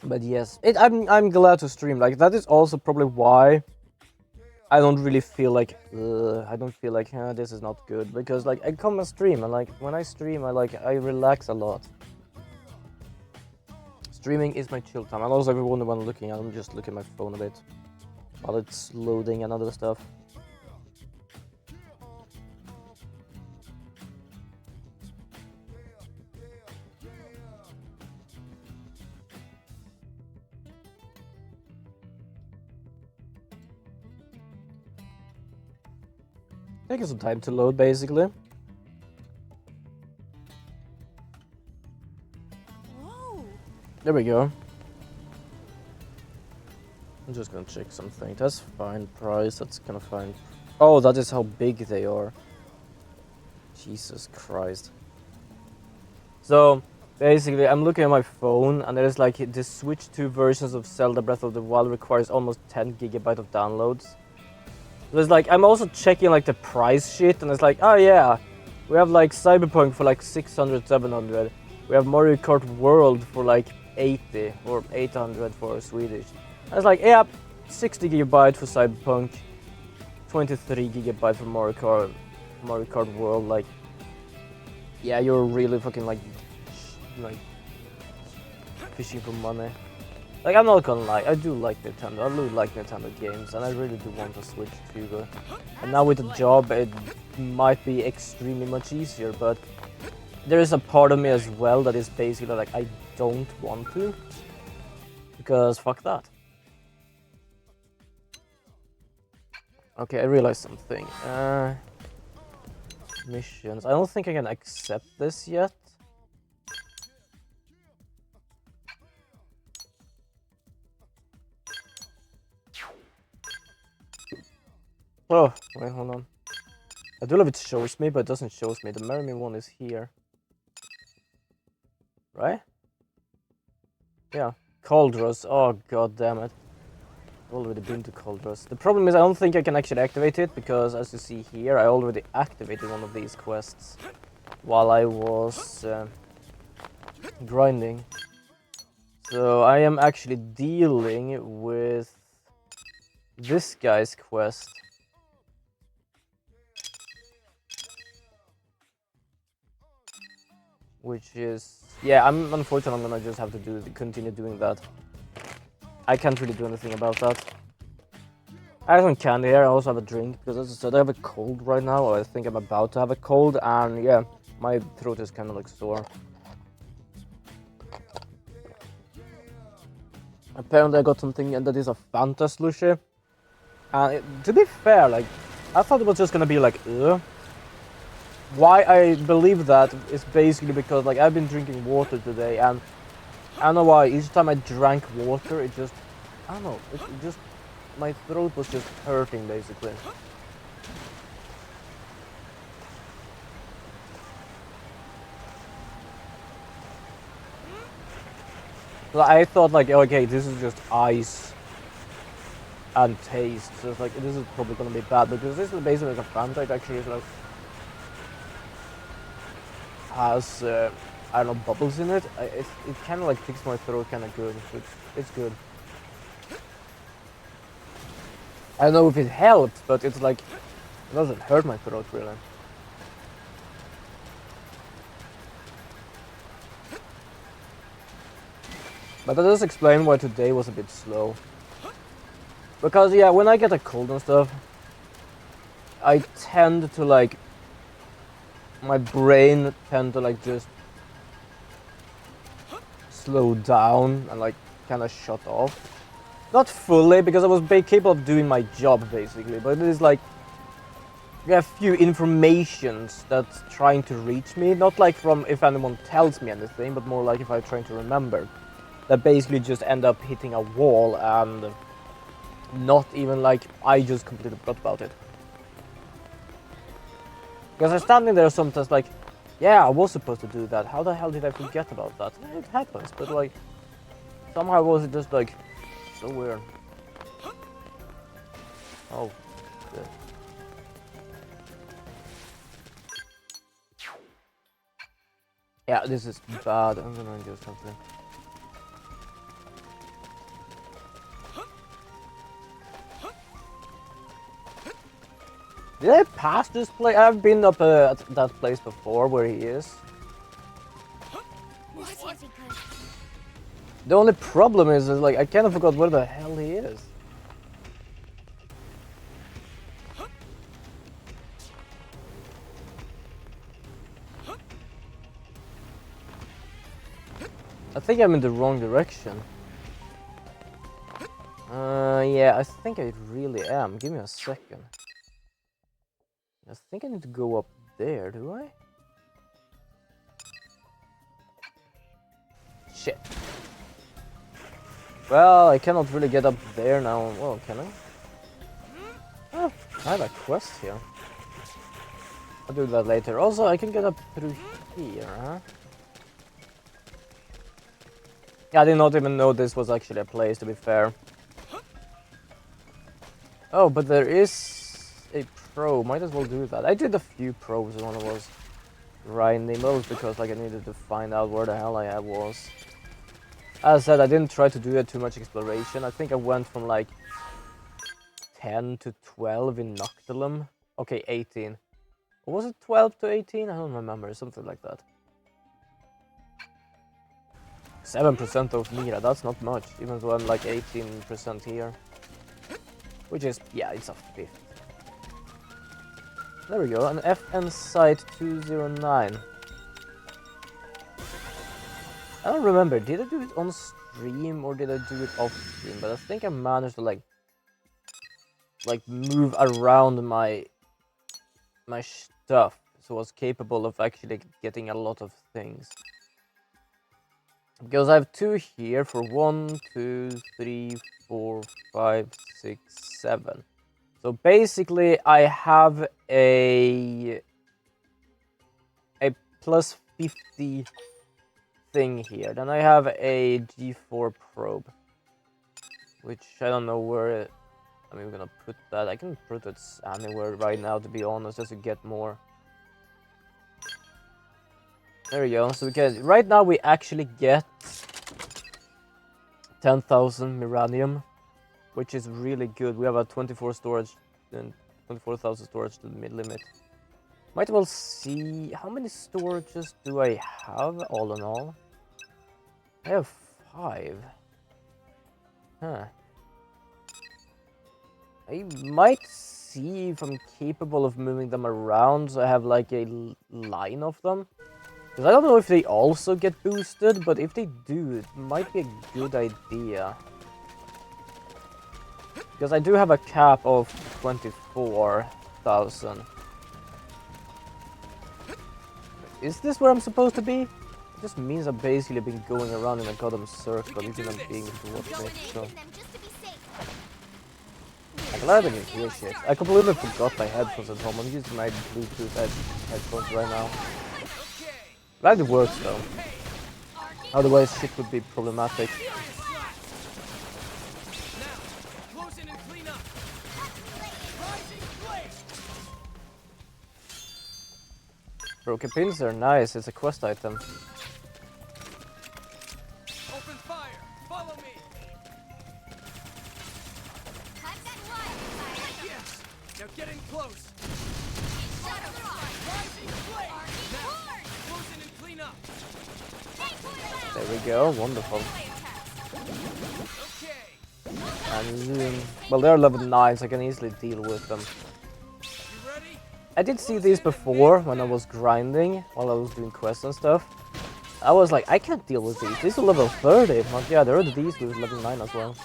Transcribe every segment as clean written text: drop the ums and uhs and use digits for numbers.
But yes, I'm glad to stream. Like that is also probably why I don't really feel like I don't feel like this is not good, because like I come and stream and like when I stream I relax a lot. Streaming is my chill time. And also everyone when looking at, I'm just looking at my phone a bit while it's loading and other stuff. Taking some time to load, basically. Whoa. There we go. I'm just gonna check something. That's fine price. That's kind of fine. Oh, that is how big they are. Jesus Christ. So basically, I'm looking at my phone, and there's like the Switch 2 versions of Zelda Breath of the Wild requires almost 10 gigabyte of downloads. There's like I'm also checking like the price sheet, and it's like, oh yeah, we have like Cyberpunk for like 600, 700. We have Mario Kart World for like 80 or 800 for Swedish. And it's like, yeah, 60 gigabyte for Cyberpunk, 23 gigabyte for Mario Kart World. Like, yeah, you're really fucking like fishing for money. Like, I'm not gonna lie, I do like Nintendo. I do like Nintendo games, and I really do want to Switch 2. And now with the job, it might be extremely much easier, but there is a part of me as well that is basically like, I don't want to, because fuck that. Okay, I realized something. Missions. I don't think I can accept this yet. Oh, wait, hold on. I do love it shows me, but it doesn't show me. The Merriman one is here. Right? Yeah. Cauldrons. Oh, god damn it. I've already been to Cauldrons. The problem is I don't think I can actually activate it, because as you see here, I already activated one of these quests while I was grinding. So I am actually dealing with this guy's quest. Which is, yeah, unfortunately I'm gonna just have to continue doing that. I can't really do anything about that. I have some candy here. I also have a drink, because as I said, I have a cold right now, or I think I'm about to have a cold, and yeah, my throat is kind of like sore. Apparently I got something that is a Fanta slushy. And to be fair, like, I thought it was just gonna be like, ugh. Why I believe that is basically because like I've been drinking water today, and I don't know why, each time I drank water it just, I don't know, it just, my throat was just hurting basically. So I thought like, okay, this is just ice and taste, so it's like, this is probably gonna be bad, because this is basically like a Fanta. It actually is like, has I don't know, bubbles in it. It kind of like fixed my throat kind of good. It's good. I don't know if it helps, but it's like, it doesn't hurt my throat really. But that does explain why today was a bit slow. Because yeah, when I get a cold and stuff, I tend to like, my brain tend to like just slow down and like kind of shut off. Not fully, because I was capable of doing my job basically, but it is like, there are a few informations that's trying to reach me, not like from if anyone tells me anything, but more like if I'm trying to remember, that basically just end up hitting a wall, and not even like I just completely forgot about it. Because I'm standing there sometimes like, yeah, I was supposed to do that. How the hell did I forget about that? It happens, but like, somehow was it just like, so weird. Oh, good. Yeah, this is bad. I'm gonna do something. Did I pass this place? I've been up at that place before where he is. The only problem is like I kind of forgot where the hell he is. I think I'm in the wrong direction. Yeah, I think I really am. Give me a second. I think I need to go up there, do I? Shit. Well, I cannot really get up there now. Well, can I? Oh, I have a quest here. I'll do that later. Also, I can get up through here, huh? Yeah, I did not even know this was actually a place, to be fair. Oh, but there is a pro. Might as well do that. I did a few probes when I was grinding, most because like I needed to find out where the hell I was. As I said, I didn't try to do too much exploration. I think I went from like 10 to 12 in Noctilum. Okay, 18. Or was it 12 to 18? I don't remember. Something like that. 7% of Mira, that's not much, even though I'm like 18% here. Which is, yeah, it's a fifth. There we go, an FN site 209. I don't remember, did I do it on stream or did I do it off stream? But I think I managed to like move around my stuff, so I was capable of actually getting a lot of things. Because I have 2 here for 1, 2, 3, 4, 5, 6, 7. So basically I have a plus 50 thing here. Then I have a G4 probe, which I don't know where I'm gonna put that. I can put it anywhere right now, to be honest, just to get more. There we go. So right now we actually get 10,000 Miranium, which is really good. We have a 24 storage and 24,000 storage to the mid limit. Might well see how many storages do I have all in all. I have 5. Huh. I might see if I'm capable of moving them around, so I have like a line of them. Because I don't know if they also get boosted, but if they do, it might be a good idea. Because I do have a cap of 24,000. Is this where I'm supposed to be? It just means I've basically been going around in a goddamn circle, even I'm being towards me, so... I'm glad I didn't hear shit. I completely forgot my headphones at home. I'm using my Bluetooth headphones right now. Glad it works though. Otherwise shit would be problematic. Broken pins are nice, it's a quest item. Open fire! Follow me! Yes! Now get in close! There we go, wonderful. And well, they're level 9, so I can easily deal with them. I did see these before when I was grinding, while I was doing quests and stuff. I was like, I can't deal with these. These are level 30. But yeah, there are these with level 9 as well.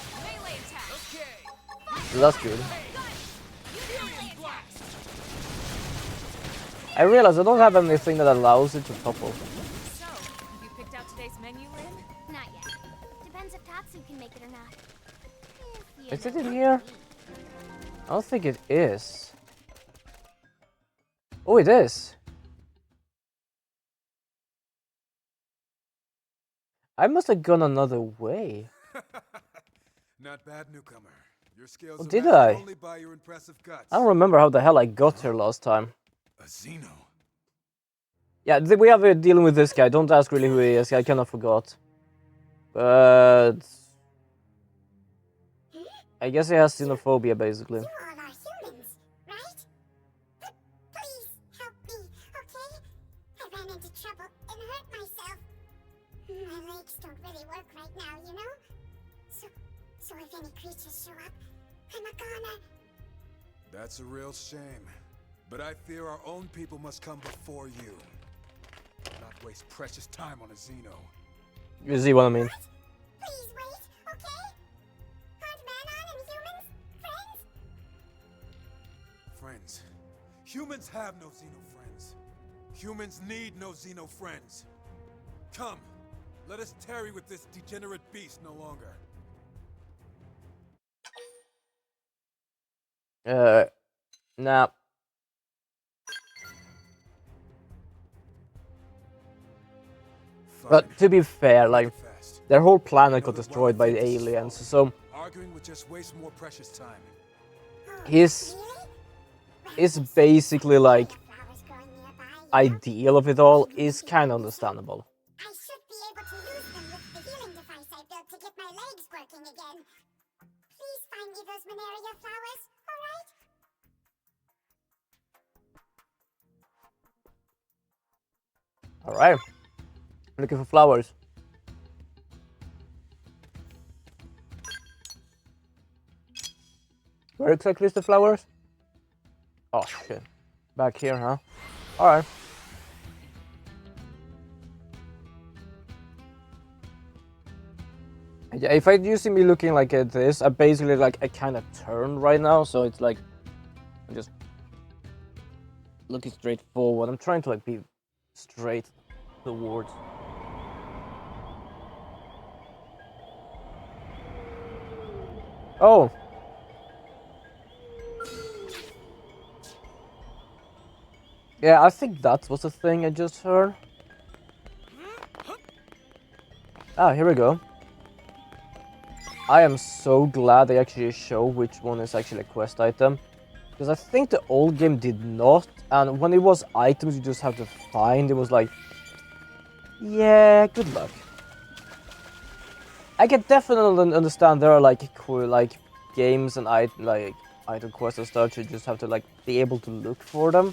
So that's good. I realize I don't have anything that allows it to topple. So, have you picked out today's menu, Lynn? Not yet. Depends if Tatsu can make it or not. Is it in here? I don't think it is. Oh, it is. I must have gone another way. Not bad, newcomer. Your skills Oh, are did matched I? only by your impressive guts. I don't remember how the hell I got here last time. A Xeno. Yeah, we have dealing with this guy. Don't ask really who he is. I kind of forgot. But I guess he has xenophobia, basically. You all are humans, right? hurt myself. My legs don't really work right now, you know? So if any creatures show up, I'm a goner. That's a real shame. But I fear our own people must come before you. Not waste precious time on a Xeno. You see what I mean? What? Please wait, okay? Aren't Manon and humans friends? Friends. Humans have no Xeno friends. Humans need no Xeno friends. Come, let us tarry with this degenerate beast no longer. Nah. Fine. But to be fair, like, Fast. their whole I planet know got that destroyed by while the Ventus is aliens, falling, so arguing would just waste more precious time. Oh, his really? Well, is there's basically like flowers growing nearby, you know? ideal of it all is kind of understandable. I should be able to use them with the healing device I built to get my legs working again. Please find me those Mineria flowers, alright? All right, looking for flowers. Where exactly is the flowers? Oh shit, back here, huh? All right. Yeah, if you see me looking like at this, I basically like I kind of turn right now, so it's like I'm just looking straight forward. I'm trying to like be straight towards. Oh. Yeah, I think that was the thing I just heard. Ah, here we go. I am so glad they actually show which one is actually a quest item. Because I think the old game did not, and when it was items you just have to find, it was like, yeah, good luck. I can definitely understand there are like cool like games and item quests and stuff, you just have to like be able to look for them.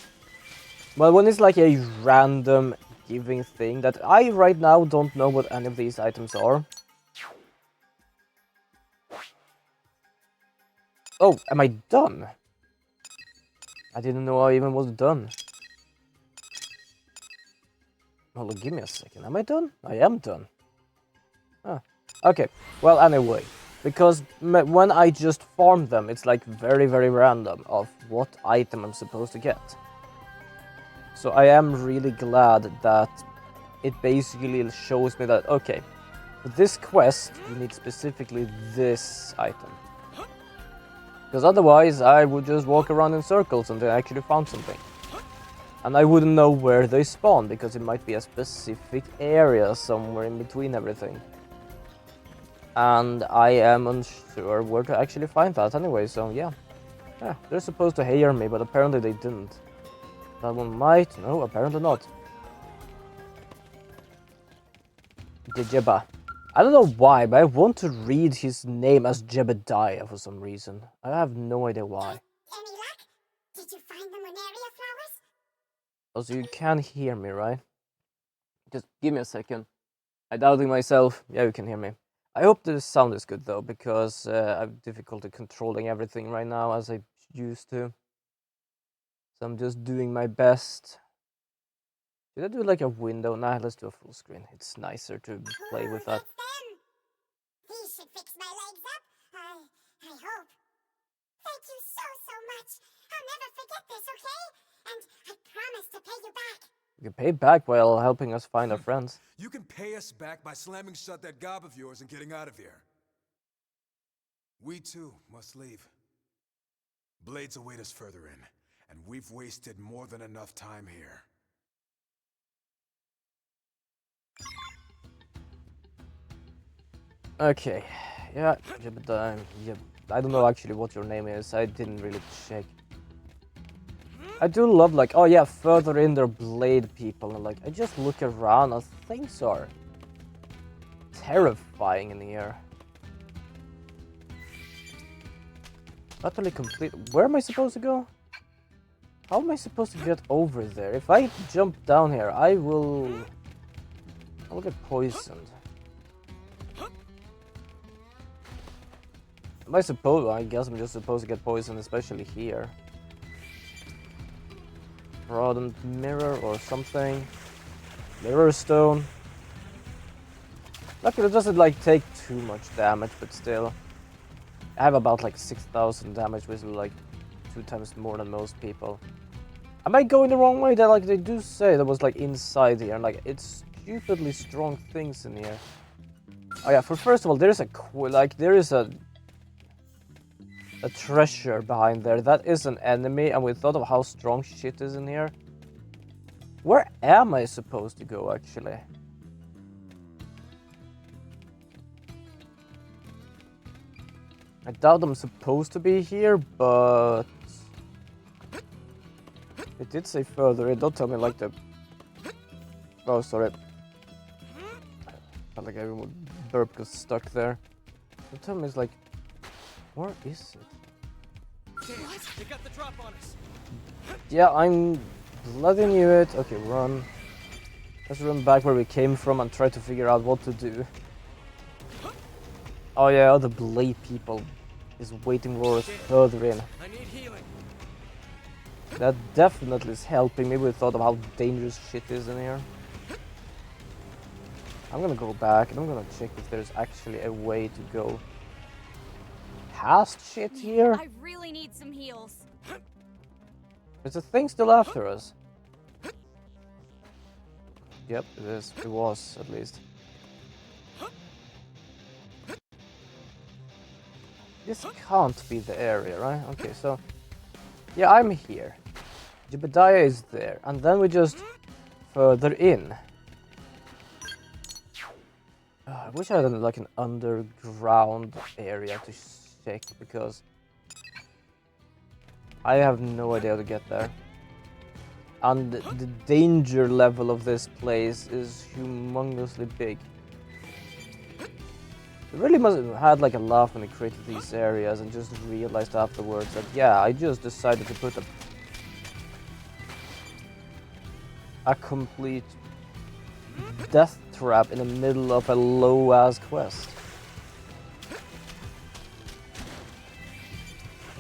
But when it's like a random giving thing that I right now don't know what any of these items are. Oh, am I done? I didn't know I even was done. Hold on, give me a second. Am I done? I am done. Ah, okay. Well, anyway, because when I just farmed them, it's like very, very random of what item I'm supposed to get. So I am really glad that it basically shows me that, okay, for this quest, you need specifically this item. Because otherwise, I would just walk around in circles until I actually found something. And I wouldn't know where they spawn, because it might be a specific area somewhere in between everything. And I am unsure where to actually find that anyway, so yeah. Yeah, they're supposed to hear me, but apparently they didn't. That one might, no, apparently not. Jeba. I don't know why, but I want to read his name as Jebediah for some reason. I have no idea why. Any luck? Did you find the Mineria flowers? Also, you can hear me, right? Just give me a second. I doubting myself. Yeah, you can hear me. I hope the sound is good though, because I have difficulty controlling everything right now as I used to. So I'm just doing my best. Should I do like a window? Nah, let's do a full screen. It's nicer to play with that. It's them. These should fix my legs up. I hope. Thank you so much. I'll never forget this, okay? And I promise to pay you back. You can pay back while helping us find our friends. You can pay us back by slamming shut that gob of yours and getting out of here. We too must leave. Blades await us further in, and we've wasted more than enough time here. Okay, yeah, yeah, I don't know actually what your name is. I didn't really check. I do love like, oh yeah, further in there blade people, and like I just look around and things are terrifying in here. Utterly complete. Where am I supposed to go? How am I supposed to get over there? If I jump down here, I will I'll get poisoned. Am I supposed? I guess I'm just supposed to get poisoned, especially here. Broadened mirror or something. Mirror stone. Luckily, it doesn't like take too much damage, but still. I have about like 6,000 damage, which is like 2 times more than most people. Am I going the wrong way? That like they do say that was like inside here, and like it's stupidly strong things in here. Oh yeah, for first of all, there's a there is a treasure behind there. That is an enemy, and we thought of how strong shit is in here. Where am I supposed to go, actually? I doubt I'm supposed to be here, but... It did say further. It don't tell me like the... Oh, sorry. Felt like everyone burp got stuck there. Don't tell me it's like... Where is it? Damn, they got the drop on us. Yeah, I'm bloody knew it. Okay, run. Let's run back where we came from and try to figure out what to do. Oh yeah, other blade people is waiting for us further in. I need healing. That definitely is helping me with thought of how dangerous shit is in here. I'm gonna go back and I'm gonna check if there's actually a way to go past shit here. I really need some heals. Is the thing still after us? Yep, it is. It was, at least. This can't be the area, right? Okay, so... Yeah, I'm here. Jebediah is there. And then we just... further in. I wish I had like an underground area to check, because... I have no idea how to get there. And the danger level of this place is humongously big. They really must have had like a laugh when they created these areas and just realized afterwards that, yeah, I just decided to put a complete death trap in the middle of a low-ass quest.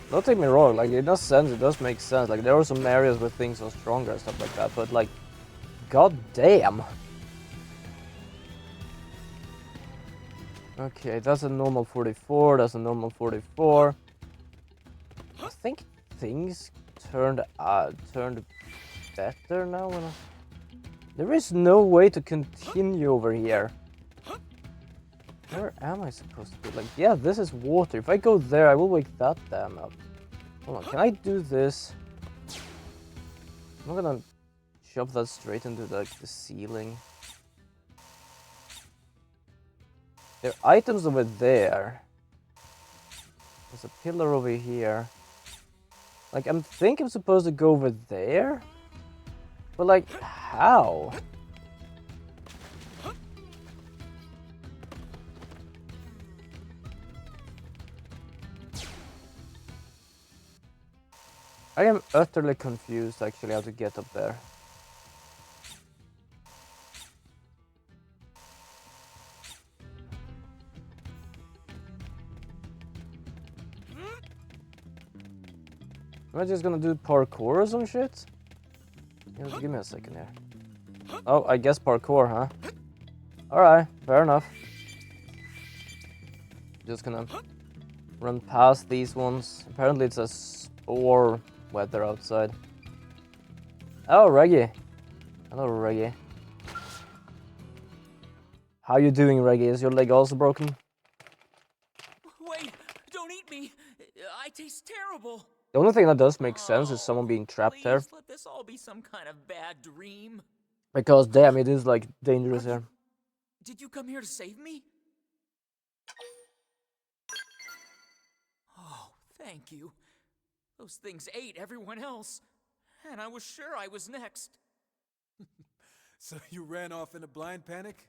Don't take me wrong, like, it does sense, it does make sense. Like, there are some areas where things are stronger and stuff like that, but like, god damn. Okay, that's a normal 44, that's a normal 44. I think things turned better now. There is no way to continue over here. Where am I supposed to be? Like, yeah, this is water. If I go there, I will wake that dam up. Hold on, can I do this? I'm gonna shove that straight into the ceiling. There are items over there. There's a pillar over here. Like, I'm thinking I'm supposed to go over there? But like, how? I am utterly confused actually how to get up there. Am I just gonna do parkour or some shit? Yeah, just give me a second here. Oh, I guess parkour, huh? Alright, fair enough. Just gonna run past these ones. Apparently it's a spore weather outside. Oh, Reggie. Hello, Reggie. How you doing, Reggie? Is your leg also broken? Wait, don't eat me. I taste terrible. The only thing that does make sense is someone being trapped there. Please let this all be some kind of bad dream. Because, damn, it is, like, dangerous here. Did you come here to save me? Oh, thank you. Those things ate everyone else, and I was sure I was next. So you ran off in a blind panic?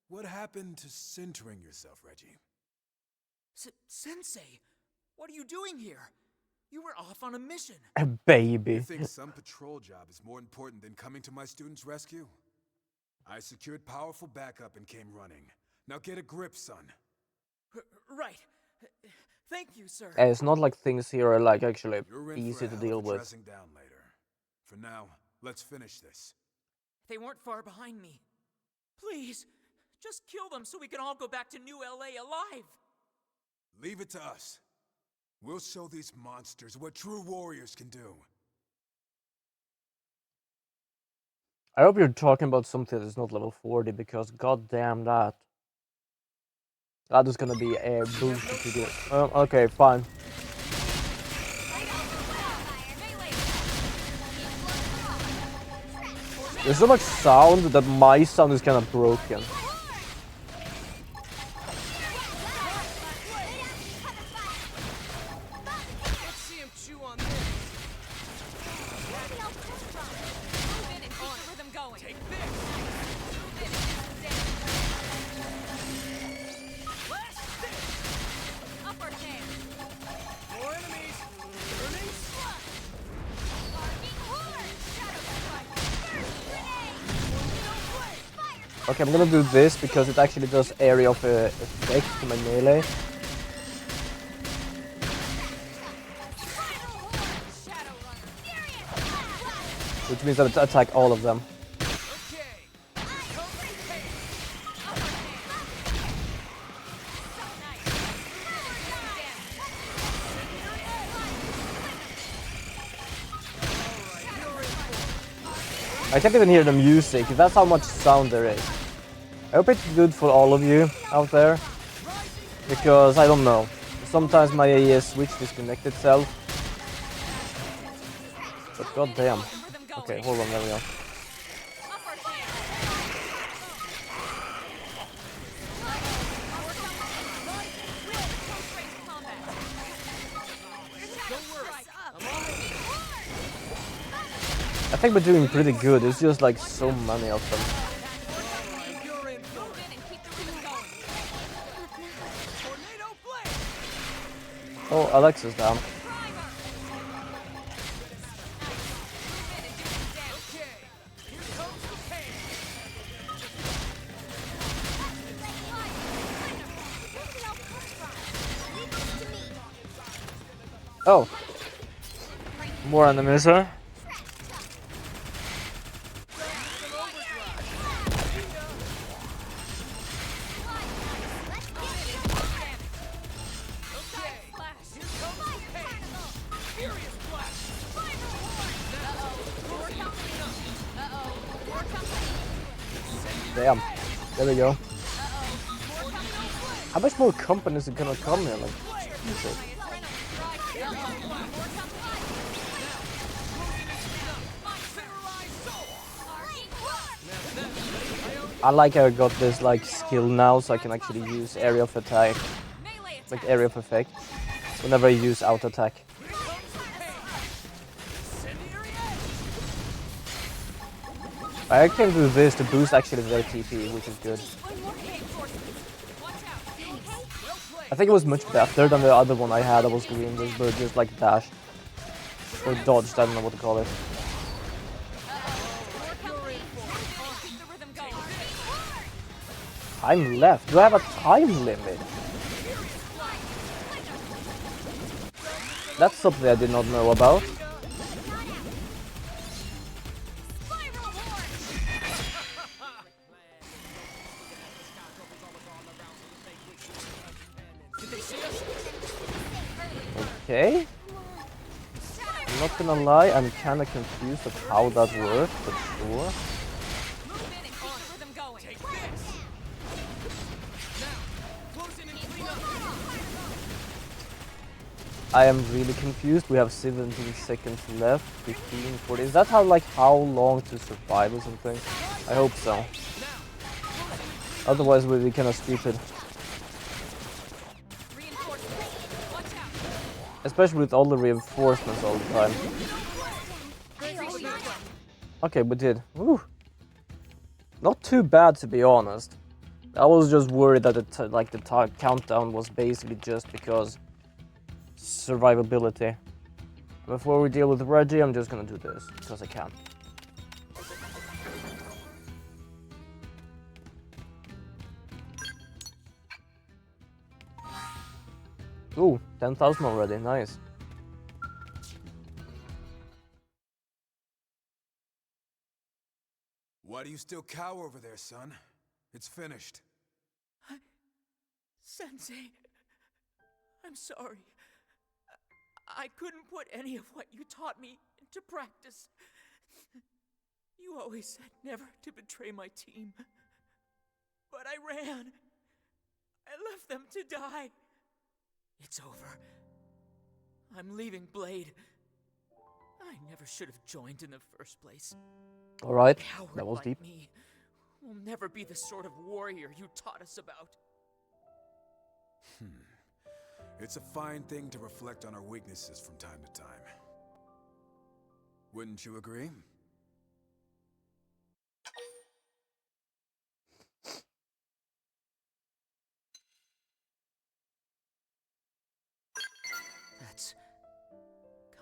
What happened to centering yourself, Reggie? Sensei, what are you doing here? You were off on a mission. A baby. You think some patrol job is more important than coming to my students' rescue? I secured powerful backup and came running. Now get a grip, son. Right. Thank you, sir. And it's not like things here are like actually You're in easy for a to hell deal of a with. dressing down later. For now, let's finish this. They weren't far behind me. Please, just kill them so we can all go back to New LA alive. Leave it to us. We'll show these monsters what true warriors can do. I hope you're talking about something that's not level 40 because goddamn that. That is gonna be a bullshit to do. Okay, fine. There's so much sound that my sound is kind of broken. Let's see him chew on this. Move in and keep the rhythm going. Take this. Move in and keep the Blast this. dance. Upward hand. More enemies. Turning. Barking horn. Shadow strike. First grenade. Fire. Okay, I'm gonna do this because it actually does area of effect to my melee. Final horn. Shadow runner. Furious blast. Which means that I attack all of them. Okay. Here comes the pain. Upward hand. So nice. I can't even hear the music. That's how much sound there is. I hope it's good for all of you out there. Because I don't know. Sometimes my Switch disconnects itself. But goddamn. Rhythm going. Okay, hold on, there we go. Upward hand. I think we're doing pretty good. It's just like so many of them. You're in for Move in and keep the rhythm going. tornado blade. Oh, Alexa's down. Primer. Move in and do some damage. Okay. Here comes the pain. Oh. More enemies, huh? Damn. There we go. How much more companies are gonna come here? Like, Jesus. I like how I got this like skill now, so I can actually use area of attack, like area of effect, whenever I use auto attack. I can do this to boost actually their TP, which is good. I think it was much better than the other one I had that was green, this bird just like dash. Or dodged, I don't know what to call it. Time left? Do I have a time limit? That's something I did not know about. Okay. I'm not gonna lie, I'm kinda confused of how that works, but sure. I am really confused. We have 17 seconds left, 15, 40. Is that how long to survive or something? I hope so. Otherwise we'll be kinda stupid. Especially with all the reinforcements all the time. Okay, we did. Woo. Not too bad, to be honest. I was just worried that the countdown was basically just because survivability. Before we deal with Reggie, I'm just gonna do this because I can. Ooh, 10,000 already, nice. Why do you still cower over there, son? It's finished. Sensei, I'm sorry. I couldn't put any of what you taught me into practice. You always said never to betray my team. But I ran. I left them to die. It's over. I'm leaving Blade. I never should have joined in the first place. Alright, Coward that was like deep. me will never be the sort of warrior you taught us about. It's a fine thing to reflect on our weaknesses from time to time. Wouldn't you agree? That's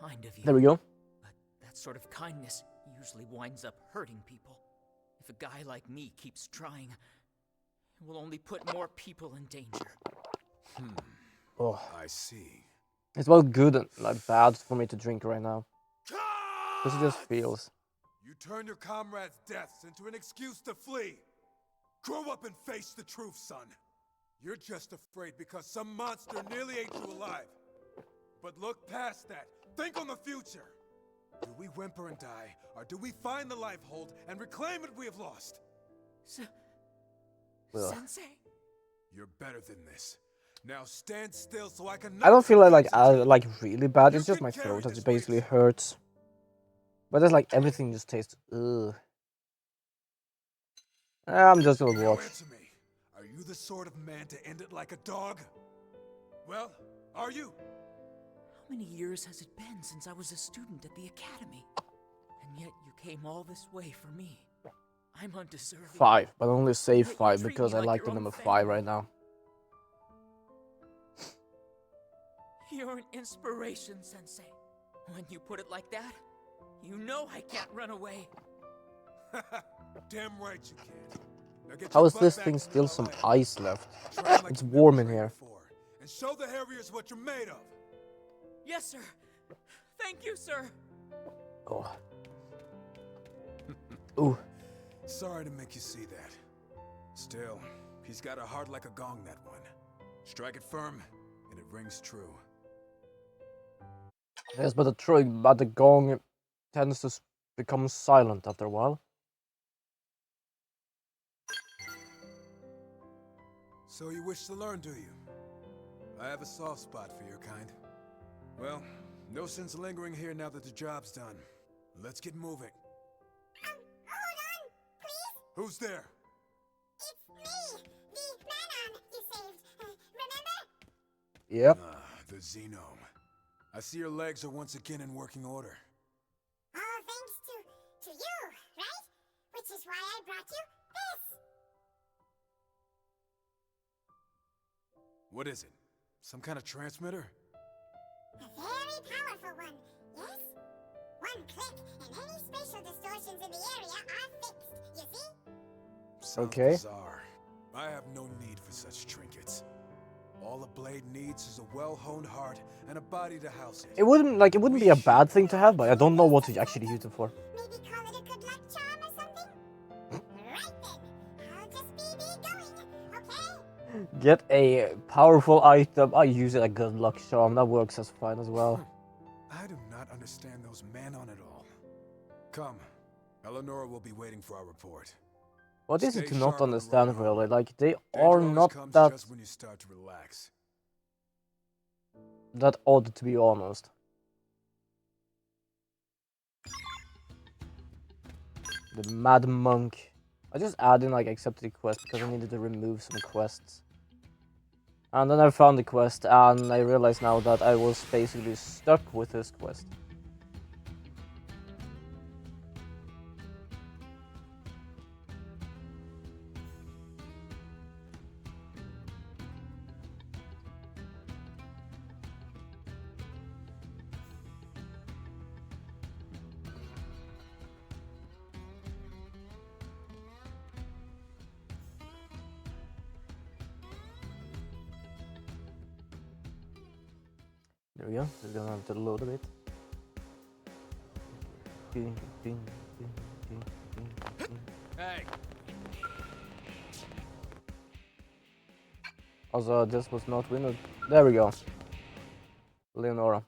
kind of you. There we go. But that sort of kindness usually winds up hurting people. If a guy like me keeps trying, it will only put more people in danger. Oh, I see. it's both good and like bad for me to drink right now. Because it just feels. You turn your comrades' deaths into an excuse to flee. Grow up and face the truth, son. You're just afraid because some monster nearly ate you alive. But look past that. Think on the future. Do we whimper and die, or do we find the life hold and reclaim what we have lost? Ugh. Sensei? You're better than this. Now stand still so I can. I don't feel like really bad. It's just my throat that basically hurts. But it's like everything just tastes. Ugh. I'm just gonna Now watch. answer me. Are you the sort of man to end it like a dog? Well, are you? How many years has it been since I was a student at the academy? And yet you came all this way for me. I'm undeserving. 5, but I only say Yet you 5 treat because me I like like your the own number 5 family. right now. You're an inspiration, Sensei. When you put it like that, you know I can't run away. Damn right you can't. Now get How your is butt this back thing to still LA. some ice left? Train like It's you've warm never in trained here. before, and show the Harriers what you're made of. Yes, sir. Thank you, sir. Oh. Ooh. Sorry to make you see that. Still, he's got a heart like a gong, that one. Strike it firm, and it rings true. Yes, but the gong tends to become silent after a while. So you wish to learn, do you? I have a soft spot for your kind. Well, no sense lingering here now that the job's done. Let's get moving. Hold on, please. Who's there? It's me, the Manon you saved. Remember? Yep. The Xenome. I see your legs are once again in working order. All thanks to you, right? Which is why I brought you this. What is it? Some kind of transmitter? A very powerful one, yes? One click, and any spatial distortions in the area are fixed, you see? Sounds Okay. bizarre. I have no need for such trinkets. All a blade needs is a well-honed heart and a body to house it. It wouldn't be a bad thing to have, but I don't know what to actually use it for. Maybe call it a good luck charm or something? Right then, I'll just be going, okay? Get a powerful item. I use it a good luck charm. That works as fine as well. I do not understand those Manon at all. Come, Eleanor will be waiting for our report. What is it Stay to not sharp on the understand road home. really? Like they Danger are always not comes that just when you start to relax. odd, to be honest. The Mad Monk. I just added like accepted the quest because I needed to remove some quests. And then I found the quest and I realized now that I was basically stuck with this quest. There we go. We're gonna have to load a bit. Hey, Also, this was not winner. There we go. Leonora.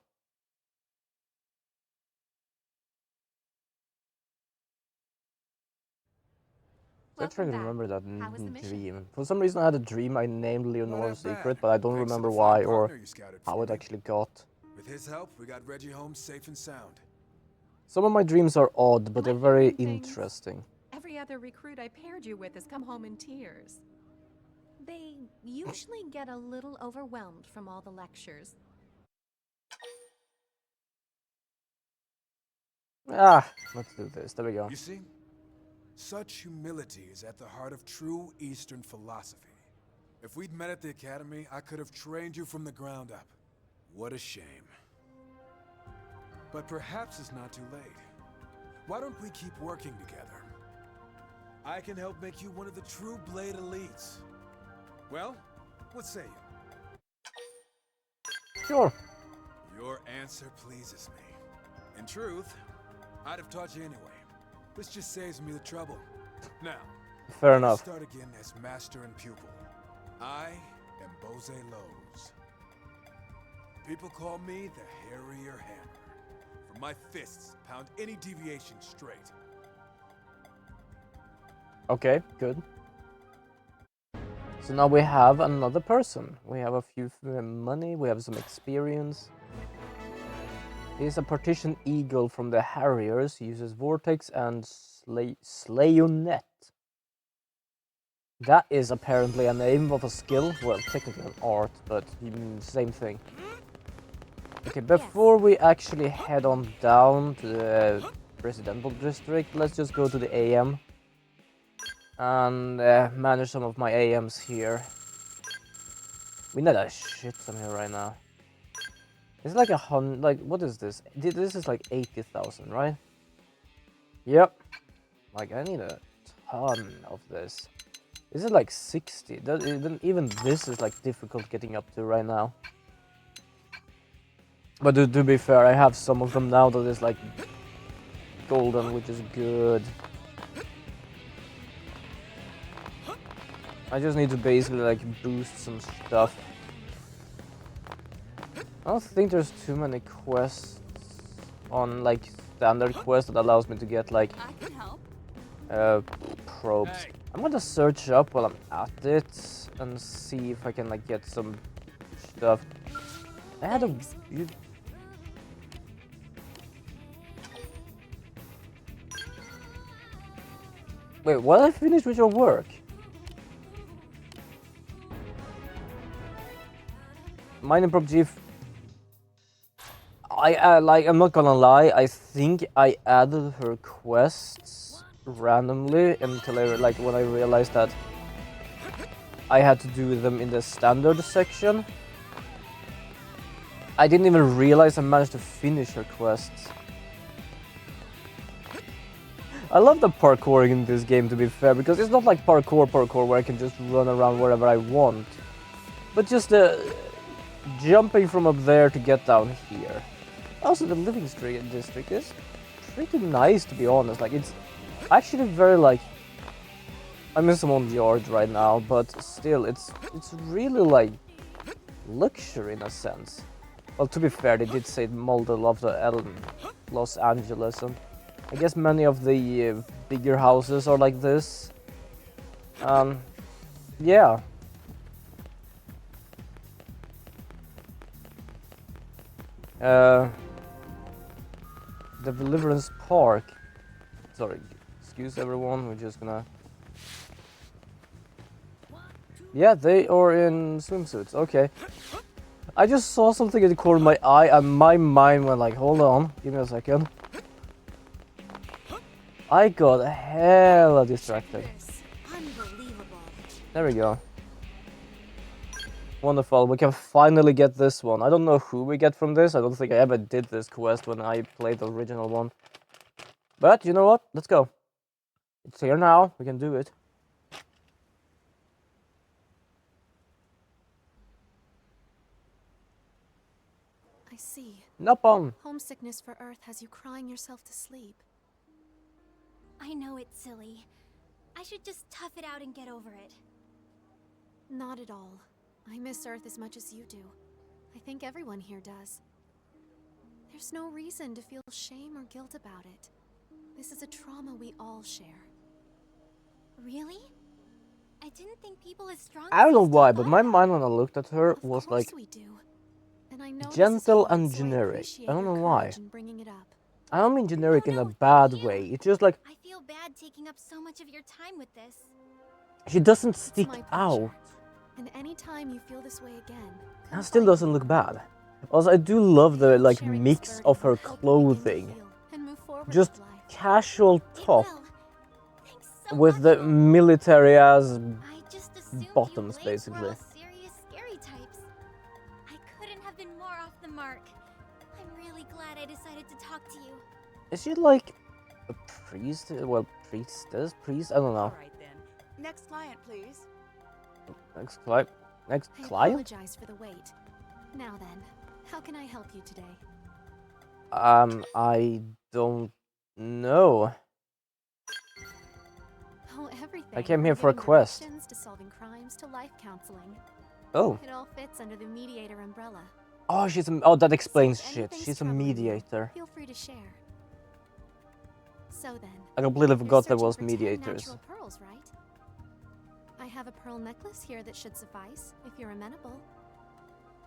I'm trying to remember that How was the mission? dream. For some reason, I had a dream I named Leonora Not bad. Secret, but I don't Thanks to remember the why fine or partner you scouted for how it me. actually got. With his help, we got Reggie home safe and sound. Some of my dreams are odd, but Am I they're very hearing things? interesting. Every other recruit I paired you with has come home in tears. They usually get a little overwhelmed from all the lectures. Ah, let's do this. There we go. You see? Such humility is at the heart of true Eastern philosophy. If we'd met at the academy, I could have trained you from the ground up. What a shame. But perhaps it's not too late. Why don't we keep working together? I can help make you one of the true Blade elites. Well, what say you? Sure. Your answer pleases me. In truth, I'd have taught you anyway. This just saves me the trouble. Now, Fair let's enough. start again as master and pupil. I am Bose Lowe's. People call me the Harrier Hammer. For my fists pound any deviation straight. Okay, good. So now we have another person. We have a few money, we have some experience. He's a partition eagle from the Harriers. He uses vortex and slayonet. That is apparently a name of a skill. Well, technically an art, but same thing. Okay, before we actually head on down to the residential district, let's just go to the AM and manage some of my AMs here. We need a shit ton here right now. It's like what is this? This is like 80,000, right? Yep. Like, I need a ton of this. This is like 60. Even this is like difficult getting up to right now. But to be fair, I have some of them now that is like golden, which is good. I just need to basically like boost some stuff. I don't think there's too many quests on like standard quests that allows me to get like I can help. probes. Hey. I'm gonna search up while I'm at it and see if I can like get some stuff. I had a Wait, what? I finished with your work? Mining Prop Chief. I'm not gonna lie, I think I added her quests randomly until when I realized that I had to do them in the standard section. I didn't even realize I managed to finish her quests. I love the parkouring in this game, to be fair, because it's not like parkour where I can just run around wherever I want, but just jumping from up there to get down here. Also, the living district is pretty nice, to be honest. Like, it's actually very like, I'm in someone's yard right now, but still, it's really like luxury in a sense. Well, to be fair, they did say model of the Los Angeles, and I guess many of the bigger houses are like this. Yeah. The Deliverance Park. Sorry, excuse everyone, we're just gonna... Yeah, they are in swimsuits, okay. I just saw something in the corner of my eye and my mind went like, hold on, give me a second. I got hella distracted. Unbelievable. There we go. Wonderful, we can finally get this one. I don't know who we get from this. I don't think I ever did this quest when I played the original one. But you know what? Let's go. It's here now. We can do it. I I see. Napalm. Homesickness for Earth has you crying yourself to sleep. I know it's silly. I should just tough it out and get over it. Not at all. I miss Earth as much as you do. I think everyone here does. There's no reason to feel shame or guilt about it. This is a trauma we all share. Really? I didn't think people as strong I don't know as us why, talk but like my that. mind when I looked at her Of was course like we do. And I know this is gentle hard, and so generic. appreciate I don't your know why. courage in bringing it up. I don't mean generic in a No, bad thank you. way. It's just like I feel bad taking up so much of your time with this. she doesn't It's stick my out. pleasure. And anytime you feel this way again, come And still find doesn't me. look bad. Also, I do love the I hope like sharing this mix burden of her will help you begin to clothing. heal and move forward Just with life. casual It top will. Thanks so with much, the Lowell. military as I just assumed bottoms, you blades basically. were all serious, scary types. I couldn't have been more off the mark. I'm really glad I decided to talk to you. Is she like a priest? Well, priestess? Priest? I don't know. All right then. Next client, please. Next client? Next I client? apologize for the wait. Now then, how can I help you today? I don't know. Oh, everything. I came from here for a giving quest. directions to solving crimes to life counseling. Oh. It all fits under the mediator umbrella. Oh, oh, that explains So if shit. anything's She's a troubling you, mediator. Feel free to share. So then, I completely you're forgot there searching was for 10 mediators. natural pearls, right? I have a pearl necklace here that should suffice if you're amenable.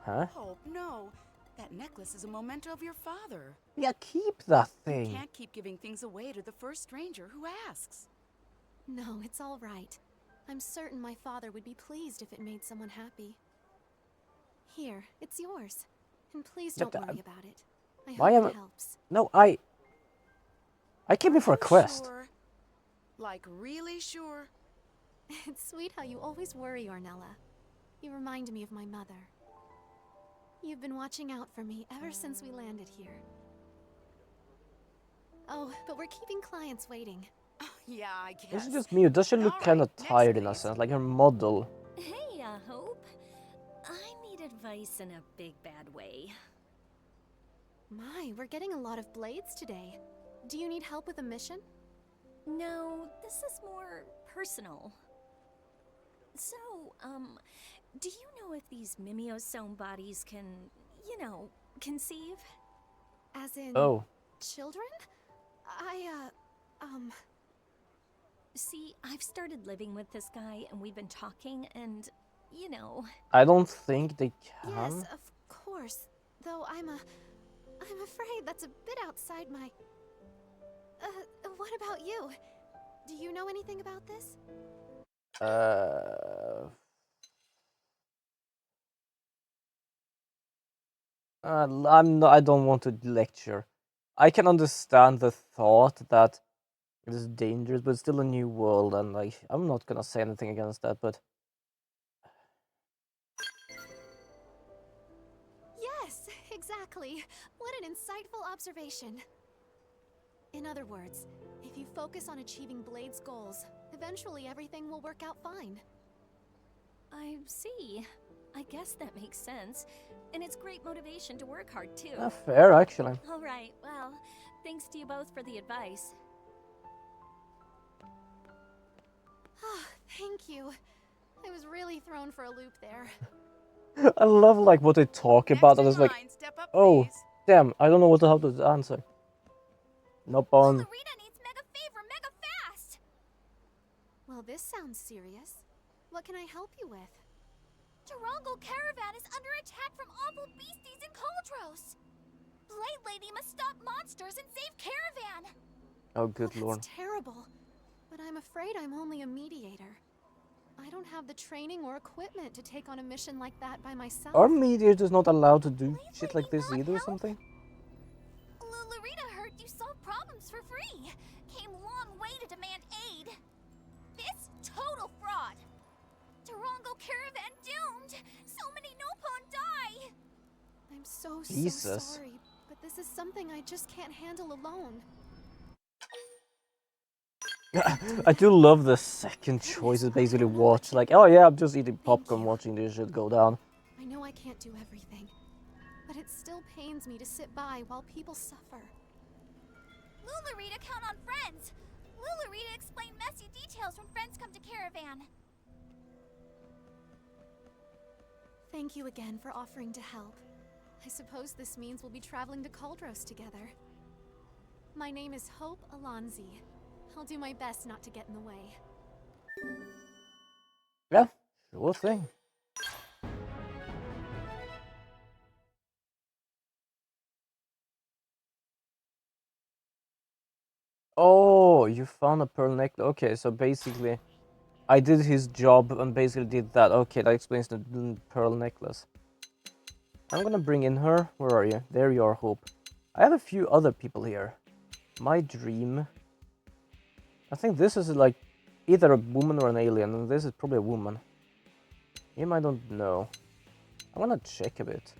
Huh? Hope, no. That necklace is a memento of your father. Yeah, keep that You thing. can't keep giving things away to the first stranger who asks. No, it's all right. I'm certain my father would be pleased if it made someone happy. Here, it's yours. And please don't But, worry about it. I why hope am it helps. No, I came here for a Are you quest. Sure? Like, really sure? It's sweet how you always worry, Ornella. You remind me of my mother. You've been watching out for me ever since we landed here. Oh, but we're keeping clients waiting. Yeah, I guess. This is just me. Does she look All kind of right, next, tired in a please. sense, like her model? Hey, Hope. I need advice in a big bad way. My, we're getting a lot of blades today. Do you need help with a mission? No, this is more personal. So, do you know if these mimeosome bodies can, conceive? As in... Oh. children? See, I've started living with this guy and we've been talking and, I don't think they can. Yes, of course. Though I'm afraid that's a bit outside my... what about you? Do you know anything about this? I don't want to lecture. I can understand the thought that it is dangerous, but it's still a new world, and like I'm not gonna say anything against that. But Yes, exactly. What an insightful observation. In other words, if you focus on achieving Blade's goals, eventually everything will work out fine. I see. I guess that makes sense. And it's great motivation to work hard, too. fair actually. All right, well, thanks to you both for the advice. Thank you. I was really thrown for a loop there. I love like what they talk Next about, in and it's like, line, step up, oh, please. damn, I don't know what to how to answer. Nope on. Lorena needs mega favor mega fast! Well, this sounds serious. What can I help you with? Tarongo Caravan is under attack from awful beasties in Cauldros! Blade Lady must stop monsters and save Caravan! Oh, good Well, lord. that's terrible. But I'm afraid I'm only a mediator. I don't have the training or equipment to take on a mission like that by myself. Are mediators not allowed to do Blade shit Lady like this not either or help? something? Lorena heard you solve problems for free. Came long way to demand aid. This total fraud. Tarongo Caravan doomed. So many Nopon die. I'm so Jesus. sorry, but this is something I just can't handle alone. I do love the second choice is basically watch. Like, oh yeah, I'm just eating popcorn watching this shit go down. I know I can't do everything, but it still pains me to sit by while people suffer. Lulurita count on friends. Lulurita explain messy details when friends come to Caravan. Thank you again for offering to help. I suppose this means we'll be traveling to Cauldros together. My name is Hope Alonzi. I'll do my best not to get in the way. Yeah, sure thing. Oh, you found a pearl necklace. Okay, so basically, I did his job and basically did that. Okay, that explains the pearl necklace. I'm gonna bring in her. Where are you? There you are, Hope. I have a few other people here. My dream. I think this is like either a woman or an alien, and this is probably a woman. Him, I don't know. I'm gonna check a bit.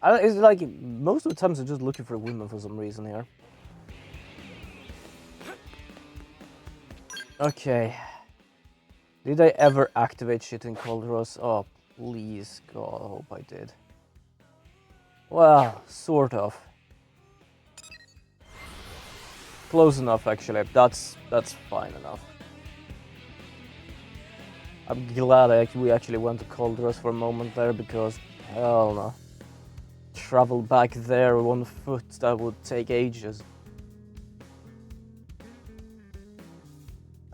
It's like most of the times I'm just looking for a woman for some reason here. Okay. Did I ever activate shit in Cauldros? Oh, please, God, I hope I did. Well, sort of. Close enough, actually. That's fine enough. I'm glad we actually went to Cauldros for a moment there, because hell no. Travel back there on foot, that would take ages.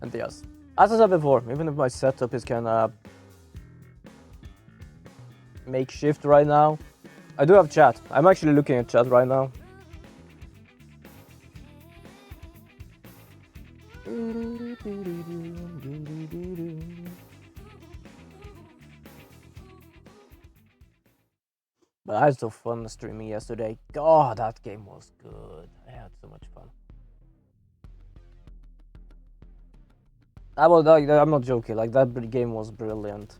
And yes, as I said before, even if my setup is kinda makeshift right now, I do have chat. I'm actually looking at chat right now. But I had so fun streaming yesterday. God, that game was good. I had so much fun. I'm not joking, like that game was brilliant.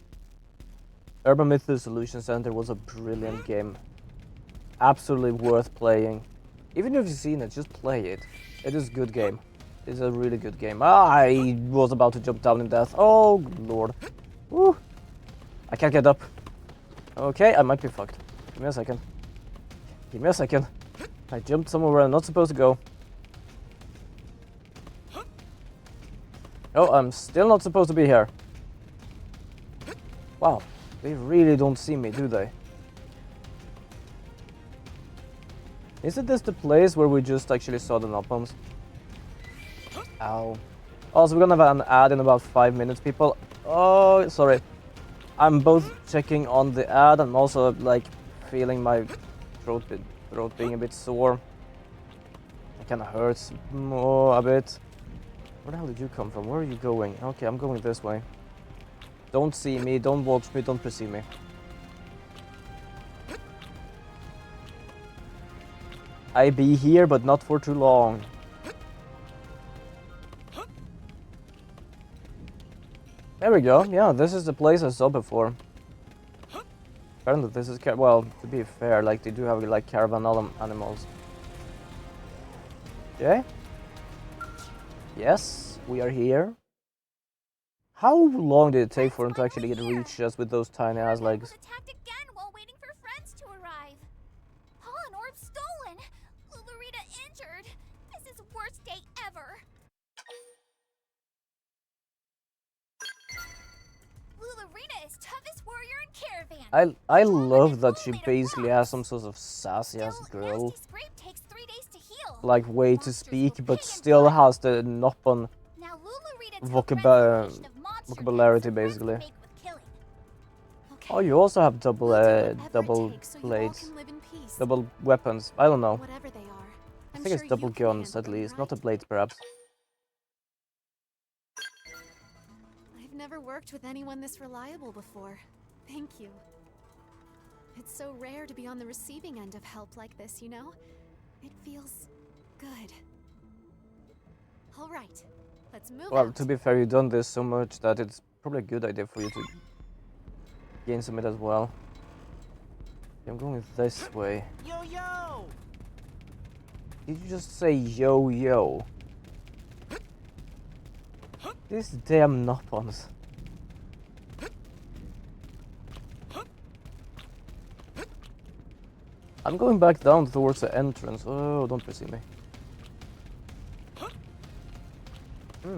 Urban Mythos Solution Center was a brilliant game. Absolutely worth playing. Even if you've seen it, just play it. It is a good game. It's a really good game. I was about to jump down in death. Oh, lord. Woo. I can't get up. Okay, I might be fucked. Give me a second. Give me a second. I jumped somewhere where I'm not supposed to go. Oh, I'm still not supposed to be here. Wow, they really don't see me, do they? Isn't this the place where we just actually saw the knock-ons? Ow. Also, we're gonna have an ad in about 5 minutes, people. Oh, sorry. I'm both checking on the ad and also, like, feeling my throat being a bit sore. It kinda hurts more a bit. Where the hell did you come from? Where are you going? Okay, I'm going this way. Don't see me, don't watch me, don't perceive me. I be here, but not for too long. There we go. Yeah, this is the place I saw before. Apparently this is... well, to be fair, like, they do have, like, caravan animals. Okay. Yes, we are here. How long did it take for him to actually reach us with those tiny ass legs? Attacked again while waiting for friends to arrive. Pollen orb stolen. Lulurita injured. This is worst day ever. Lulurita is toughest warrior in Caravan. I love that she basically has some sort of sassy ass girl. Scrape takes 3 days to heal. Like way to speak, but still has the knock-on vocabulary basically. Oh, you also have double blades, double weapons. I don't know. I think it's double guns at least, not the blades perhaps. I've never worked with anyone this reliable before. Thank you. It's so rare to be on the receiving end of help like this, you know? It feels good. All right, let's move Well, out. to be fair, you've done this so much that it's probably a good idea for you to gain some of it as well. I'm going this way. Yo, yo! Did you just say yo yo? These damn knock-ons. I'm going back down towards the entrance. Oh, don't pursue me.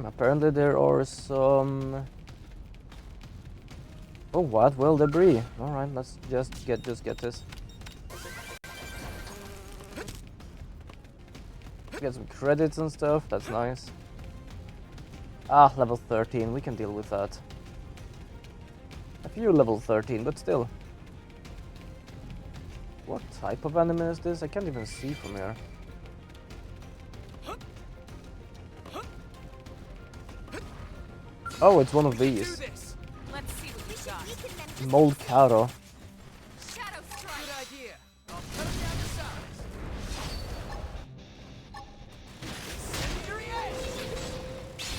Apparently there are some... Oh, what? Well, debris. Alright, let's just get this. Get some credits and stuff, that's nice. Ah, level 13, we can deal with that. A few level 13, but still. What type of enemy is this? I can't even see from here. Oh, it's one of these. Let's see what you got. Molcaro. Shadow strike. Good idea. I'll cut him down to size. Incendiary edge.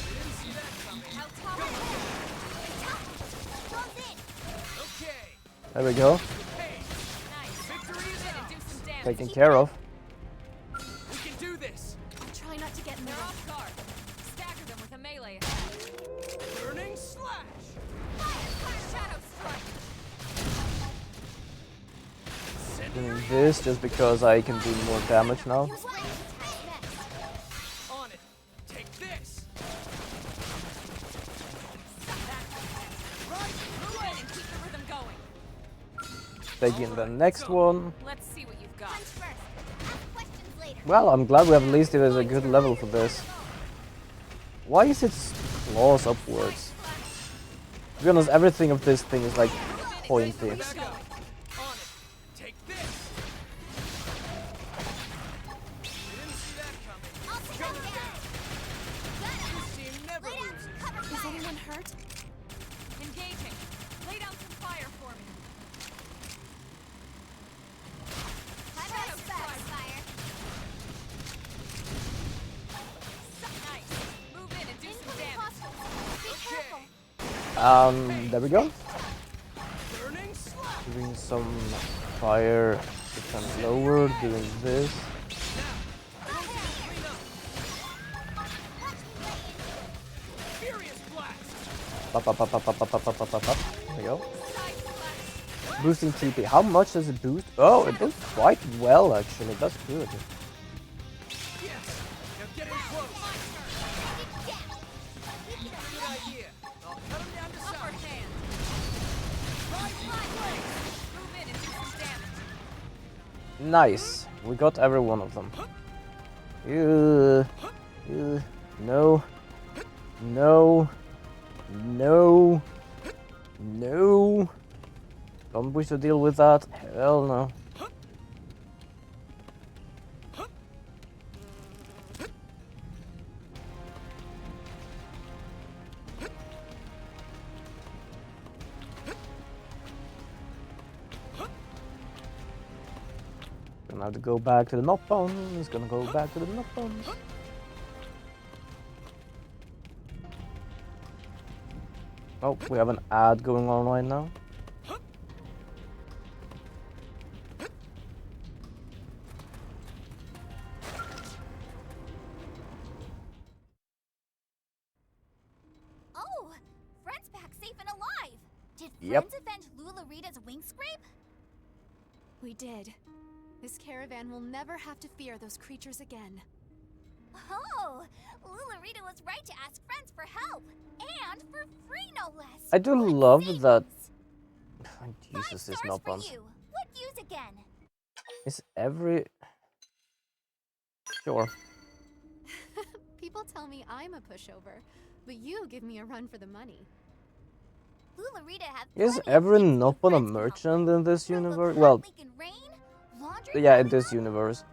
Didn't see that coming. How tall? Close in. Okay. There we go. Hey, Nice. victory is Gonna ours. do some damage. Taken care of. We can do this. I'll try not to get in the They're way. off guard. Stagger them with a melee. Burning slash. Shadow strike. Doing this just because I can do more damage now. Use range attack next. On it. Take this. Move in and keep the rhythm going. Taking the next one. Let's see what you've got. Punch first. Ask questions later. Well, I'm glad we have at least it is a good level for this. Why is its claws upwards? To be honest, everything of this thing is like pointy. Back up. On it. Take this. Didn't see that coming. I'll take Gun them down. down. This team never Lay down loses. some cover Is fire. anyone hurt? Engaging. Lay down some fire for me. Shadow fire. Nice. Move in and do some Incoming damage. hostiles. Be careful. There we go. Burning slash. Doing some fire defense lower, doing this. Furious blast. Pop, pop, pop, pop, pop, pop, pop, pop, pop, pop, pop. There we go. Side slash. Boosting TP. How much does it boost? Oh, it does quite well actually. That's good. Yes. Now getting close. Good idea. I'll cut him down to Upper size. hand. Move in and do some damage. Nice. We got every one of them. No. No. No. No. Don't wish to deal with that. Hell no. Gonna have to go back to the knockdowns. Gonna go back to the knockdowns. Oh, we have an ad going on right now. Oh, Friend's back safe and alive. Did Yep. Friends avenge Lularita's wing scrape? We did. This caravan will never have to fear those creatures again. Oh, Lularita was right to ask Friends for help. And for free, no less. I do What love savings. that. Five Jesus, this stars knob for bombs. you. What use again? Is every... Sure. People tell me I'm a pushover, but you give me a run for the money. Lularita has Is plenty of every things you Nopon a friends can help merchant with. in this From the universe? blood Well, leaking rain, laundry yeah, in piling this up. universe.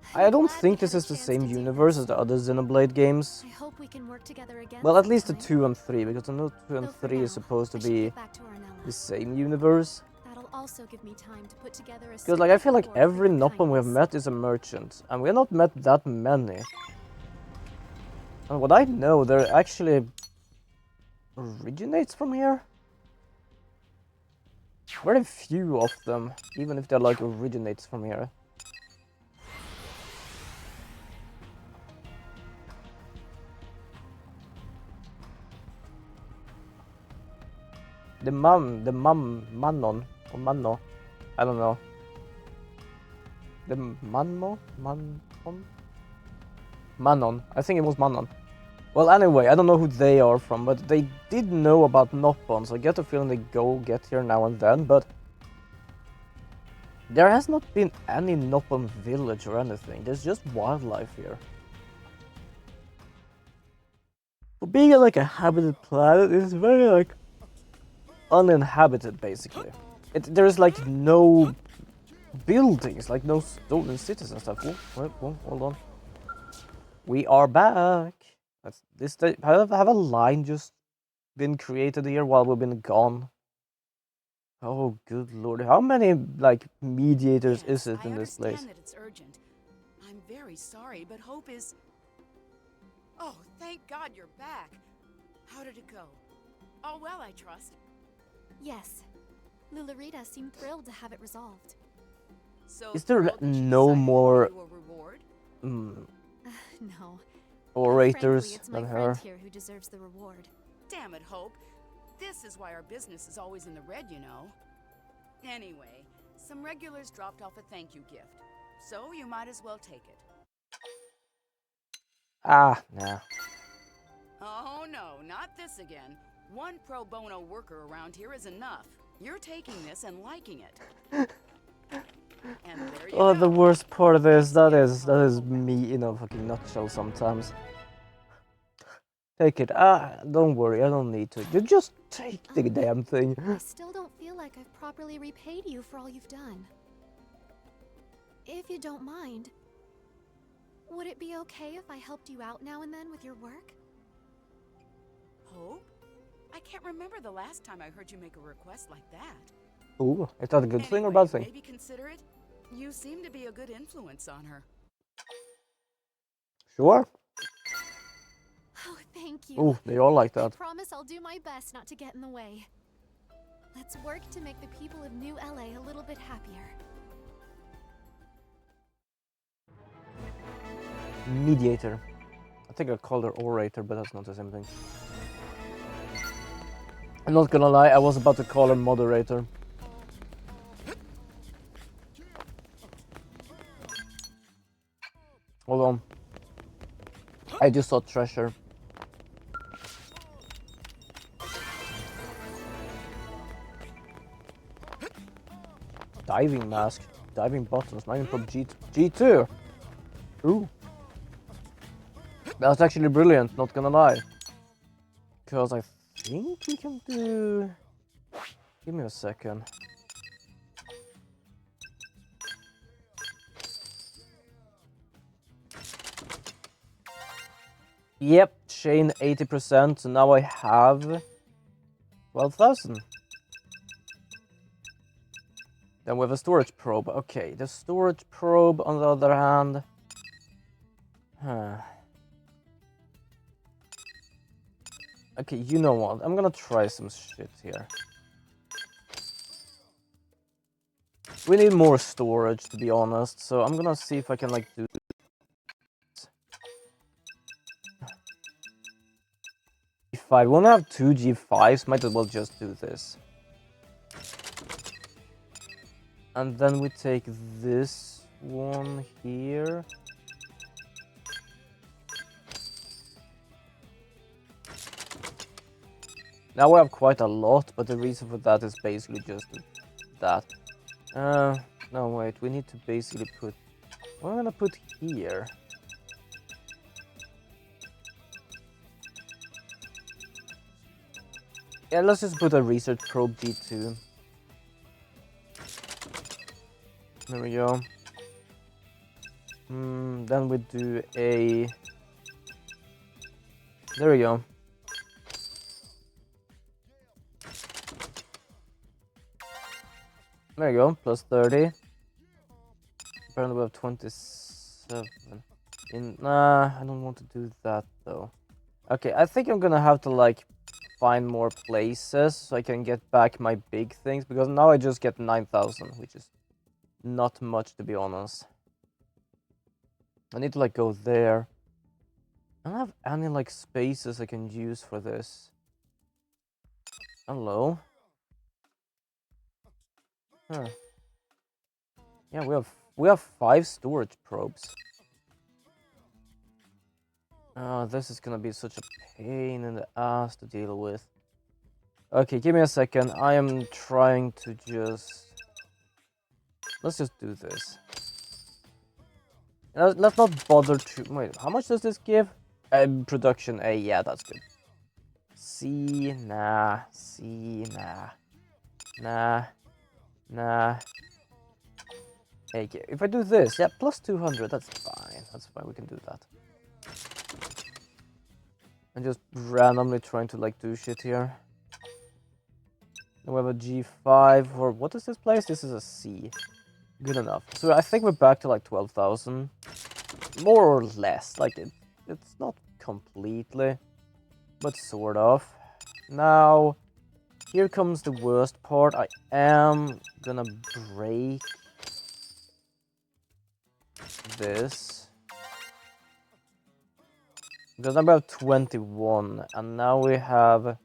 I'm I don't glad think we this had a is the chance same to do universe this. as the other Xenoblade games. I hope we can work together again. Well, at least the sometime. 2 and 3, because I know 2 and Though for 3 is now, supposed to I should be get back to Ornella. the same universe. That'll also give me time to put together a Because, like, I feel like support for every your Nopon we have kindness. met is a merchant, and we have not met that many. And what I know, there actually originates from here. Very few of them, even if they're like originates from here. Manon, or Manno, I don't know. the Manon. I think it was Manon. Well, anyway, I don't know who they are from, but they did know about Noppon, so I get the feeling they go get here now and then, but there has not been any Noppon village or anything. There's just wildlife here. For being like a habited planet, it's very like uninhabited basically. There is like no buildings, like no stolen cities and stuff. Whoa, hold on. We are back. Have a line just been created here while we've been gone? Oh, good lord! How many like mediators is it in this place? I understand that it's urgent. I'm very sorry, but Hope is. Oh, thank God you're back. How did it go? All well, I trust. Yes. Lulurita seemed thrilled to have it resolved. So Is there thrilled that she no decided to more give you a reward? No. orators Frankly, it's my than friend her? here who deserves the reward. Damn it, Hope. This is why our business is always in the red, you know. Anyway, some regulars dropped off a thank you gift, so you might as well take it. Ah, nah. Oh no, not this again. One pro bono worker around here is enough. You're taking this and liking it. And there you Oh, go. the worst part of this, that is me in a fucking nutshell sometimes. Take it. Ah, don't worry, I don't need to. You just take the damn thing. I still don't feel like I've properly repaid you for all you've done. If you don't mind, would it be okay if I helped you out now and then with your work? Hope? I can't remember the last time I heard you make a request like that. Ooh, is that a good thing or bad thing? Maybe consider it. You seem to be a good influence on her. Sure. Oh, thank you. Ooh, they all like I that. promise I'll do my best not to get in the way. Let's work to make the people of New LA a little bit happier. Mediator. I think I called her orator, but that's not the same thing. I'm not gonna lie, I was about to call her moderator. Hold on. I just saw treasure. Diving mask. Diving buttons. 9 from G2. Ooh. That's actually brilliant, not gonna lie. Because I think we can do... Give me a second. Yep, chain 80%, so now I have 12,000. Then we have a storage probe. Okay, the storage probe on the other hand... Okay, you know what? I'm gonna try some shit here. We need more storage, to be honest, so I'm gonna see if I can, like, do... G5. We wanna have 2 G5s, might as well just do this. And then we take this one here. Now we have quite a lot, but the reason for that is basically just that. No wait, we need to basically put... What am I gonna put here? Yeah, let's just put a research probe G2. There we go. Then we do a... There we go. There you go, plus 30. Apparently we have 27. Nah, I don't want to do that though. Okay, I think I'm gonna have to like find more places so I can get back my big things, because now I just get 9,000, which is not much to be honest. I need to like go there. I don't have any like spaces I can use for this. Hello? Huh. Yeah, we have We have 5 storage probes. This is gonna be such a pain in the ass to deal with. Okay, give me a second. I am trying to just... Let's just do this. Let's not bother to... Wait, how much does this give? Production A, yeah, that's good. C, nah. C, nah. Nah. Nah. Okay, if I do this, yeah, plus 200, that's fine. That's fine, we can do that. I'm just randomly trying to, like, do shit here. Then we have a G5, or what is this place? This is a C. Good enough. So I think we're back to, like, 12,000. More or less. Like, it's not completely, but sort of. Now, here comes the worst part. I am gonna break this. Because I'm about 21, and now we have...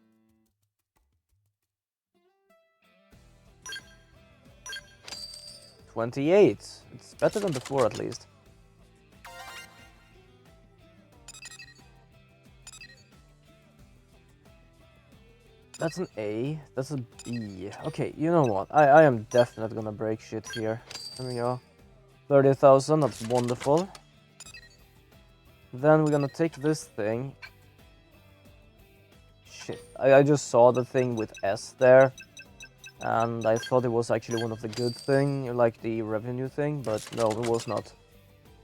28. It's better than before, at least. That's an A. That's a B. Okay, you know what? I am definitely gonna break shit here. There we go. 30,000, that's wonderful. Then we're gonna take this thing. Shit, I just saw the thing with S there. And I thought it was actually one of the good thing, like the revenue thing, but no, it was not.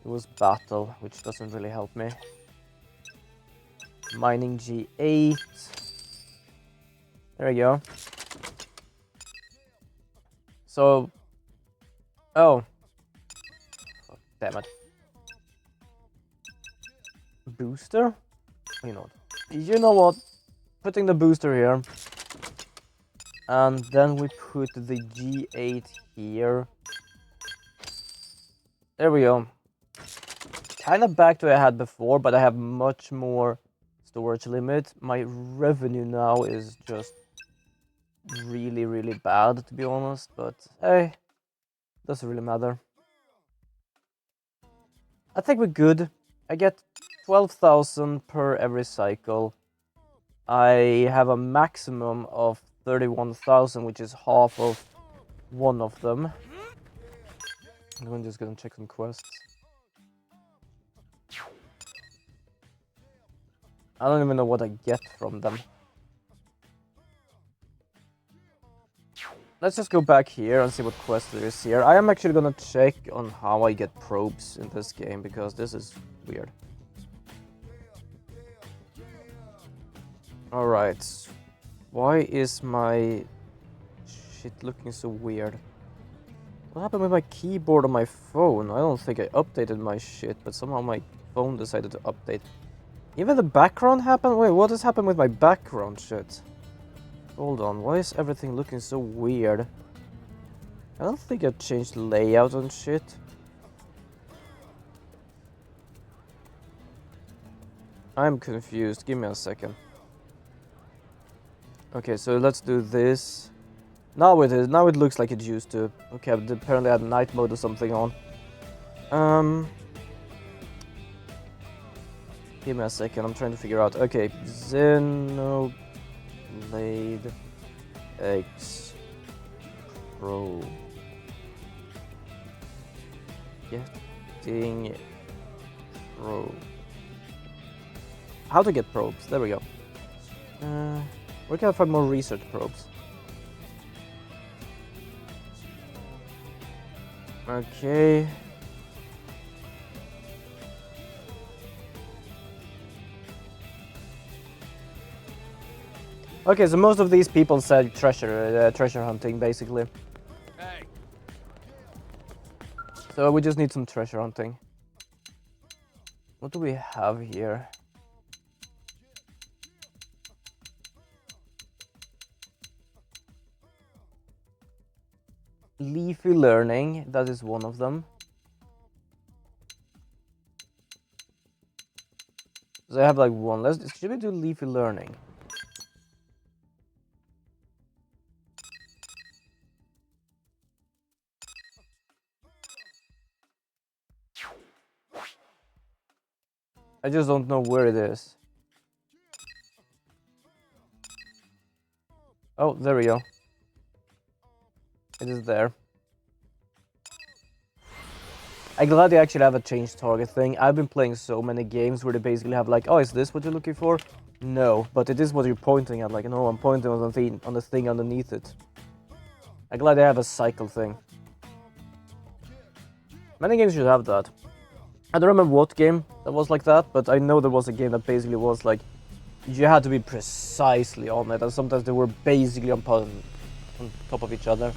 It was battle, which doesn't really help me. Mining G8. There we go. So... Oh. Oh, damn it. Booster? You know what? You know what? Putting the booster here. And then we put the G8 here. There we go. Kind of back to what I had before, but I have much more storage limit. My revenue now is just really, really bad, to be honest. But hey, doesn't really matter. I think we're good. I get 12,000 per every cycle. I have a maximum of 31,000, which is half of one of them. I'm just gonna check some quests. I don't even know what I get from them. Let's just go back here and see what quest there is here. I am actually gonna check on how I get probes in this game, because this is weird. Alright. Why is my shit looking so weird? What happened with my keyboard on my phone? I don't think I updated my shit, but somehow my phone decided to update. Even the background happened? Wait, what has happened with my background shit? Hold on, why is everything looking so weird? I don't think I changed layout and shit. I'm confused, give me a second. Okay, so let's do this. Now it looks like it used to. Okay, apparently I had night mode or something on. Give me a second, I'm trying to figure out. Okay, xenoblade X Pro. Getting probe. How to get probes, there we go. Where can I find more research probes? Okay. Okay, so most of these people said treasure hunting, basically. Hey. So we just need some treasure hunting. What do we have here? Leafy learning, that is one of them. So I have like one. Should we do leafy learning? I just don't know where it is. Oh, there we go. It is there. I'm glad they actually have a change target thing. I've been playing so many games where they basically have like, oh, is this what you're looking for? No, but it is what you're pointing at. Like, no, I'm pointing on the thing underneath it. I'm glad they have a cycle thing. Many games should have that. I don't remember what game that was like that, but I know there was a game that basically was like, you had to be precisely on it, and sometimes they were basically on top of each other.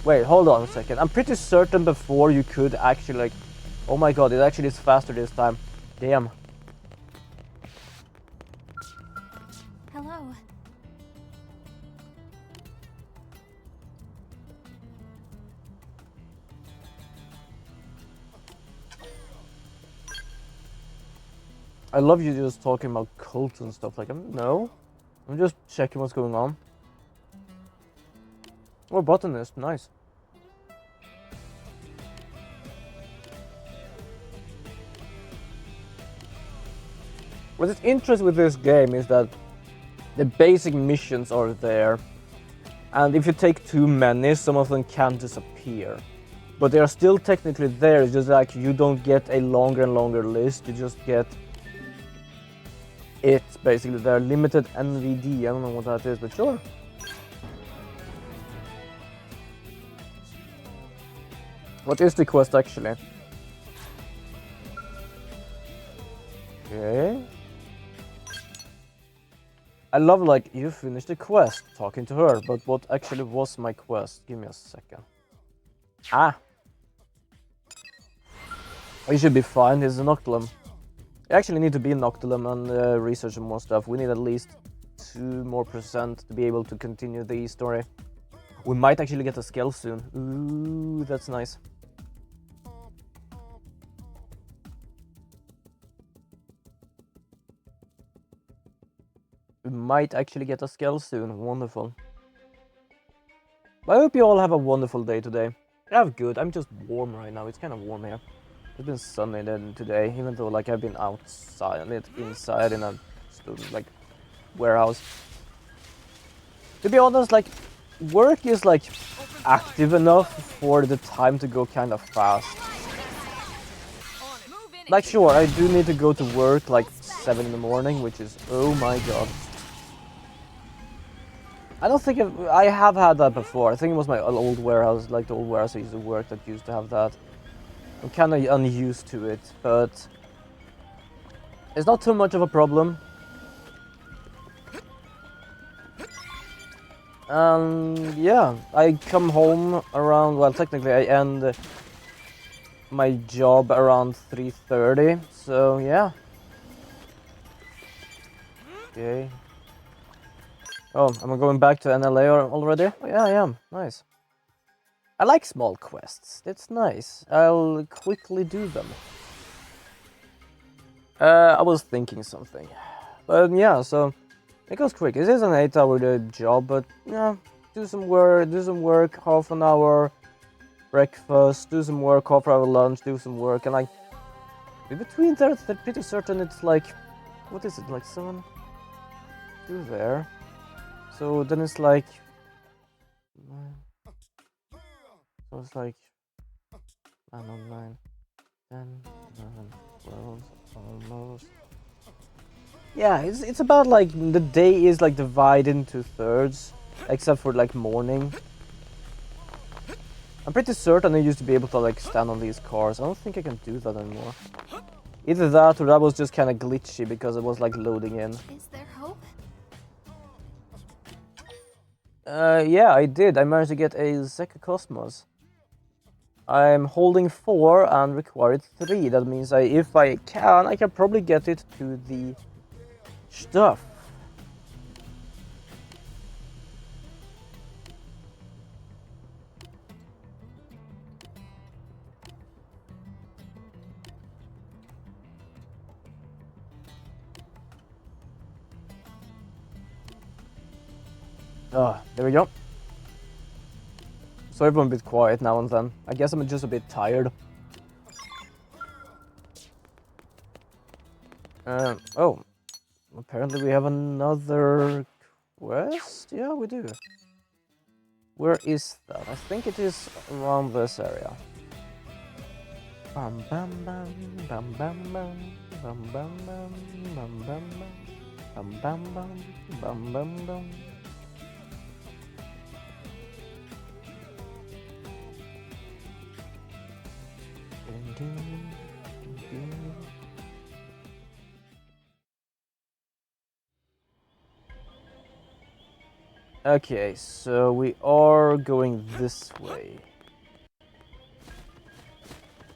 Wait, hold on a second. I'm pretty certain before you could actually like... Oh my god, it actually is faster this time. Damn. Hello. I love you just talking about cults and stuff. Like, no. I'm just checking what's going on. Oh, botanist. Nice. What is interesting with this game is that the basic missions are there. And if you take too many, some of them can disappear. But they are still technically there. It's just like you don't get a longer and longer list. You just get... It's basically their limited NVD. I don't know what that is, but sure. What is the quest actually? Okay. I love like you finished the quest talking to her, but what actually was my quest? Give me a second. Ah. You should be fine. It's an Noctilum. I actually need to be in Noctilum and research some more stuff. We need at least 2% more to be able to continue the story. We might actually get a scale soon. Ooh, that's nice. We might actually get a scale soon. Wonderful. I hope you all have a wonderful day today. I have good. I'm just warm right now. It's kind of warm here. It's been sunny then today, even though like I've been outside and inside in a like warehouse. To be honest, like work is like active enough for the time to go kind of fast. Like sure, I do need to go to work like 7 in the morning, which is oh my god. I don't think I have had that before. I think it was my old warehouse, like the old warehouse I used to work that used to have that. I'm kind of unused to it, but it's not too much of a problem. Yeah, I come home around, well technically I end my job around 3:30, so yeah. Okay. Oh, am I going back to NLA already? Oh, yeah, I am. Nice. I like small quests. It's nice. I'll quickly do them. I was thinking something. But yeah, so it goes quick. It is an 8-hour job, but yeah, do some work, half an hour, breakfast, do some work, half an hour lunch, do some work, and like in between there, they're pretty certain it's like, what is it, like 7? Do there. So then it's like, so it's like, 9, 10, 11, 12, almost. Yeah, it's about like, the day is like divided into thirds, except for like morning. I'm pretty certain I used to be able to like stand on these cars. I don't think I can do that anymore. Either that or that was just kind of glitchy because it was like loading in. Is there hope? Yeah, I did. I managed to get a Zeka Cosmos. I'm holding 4 and required 3. That means if I can probably get it to the stuff. There we go. So everyone a bit quiet now and then. I guess I'm just a bit tired. Oh, apparently we have another quest. Yeah, we do. Where is that? I think it is around this area. Bam bam bam bam bam bam bam bam bam bam bam bam bam bam bam bam bam. Okay, so we are going this way.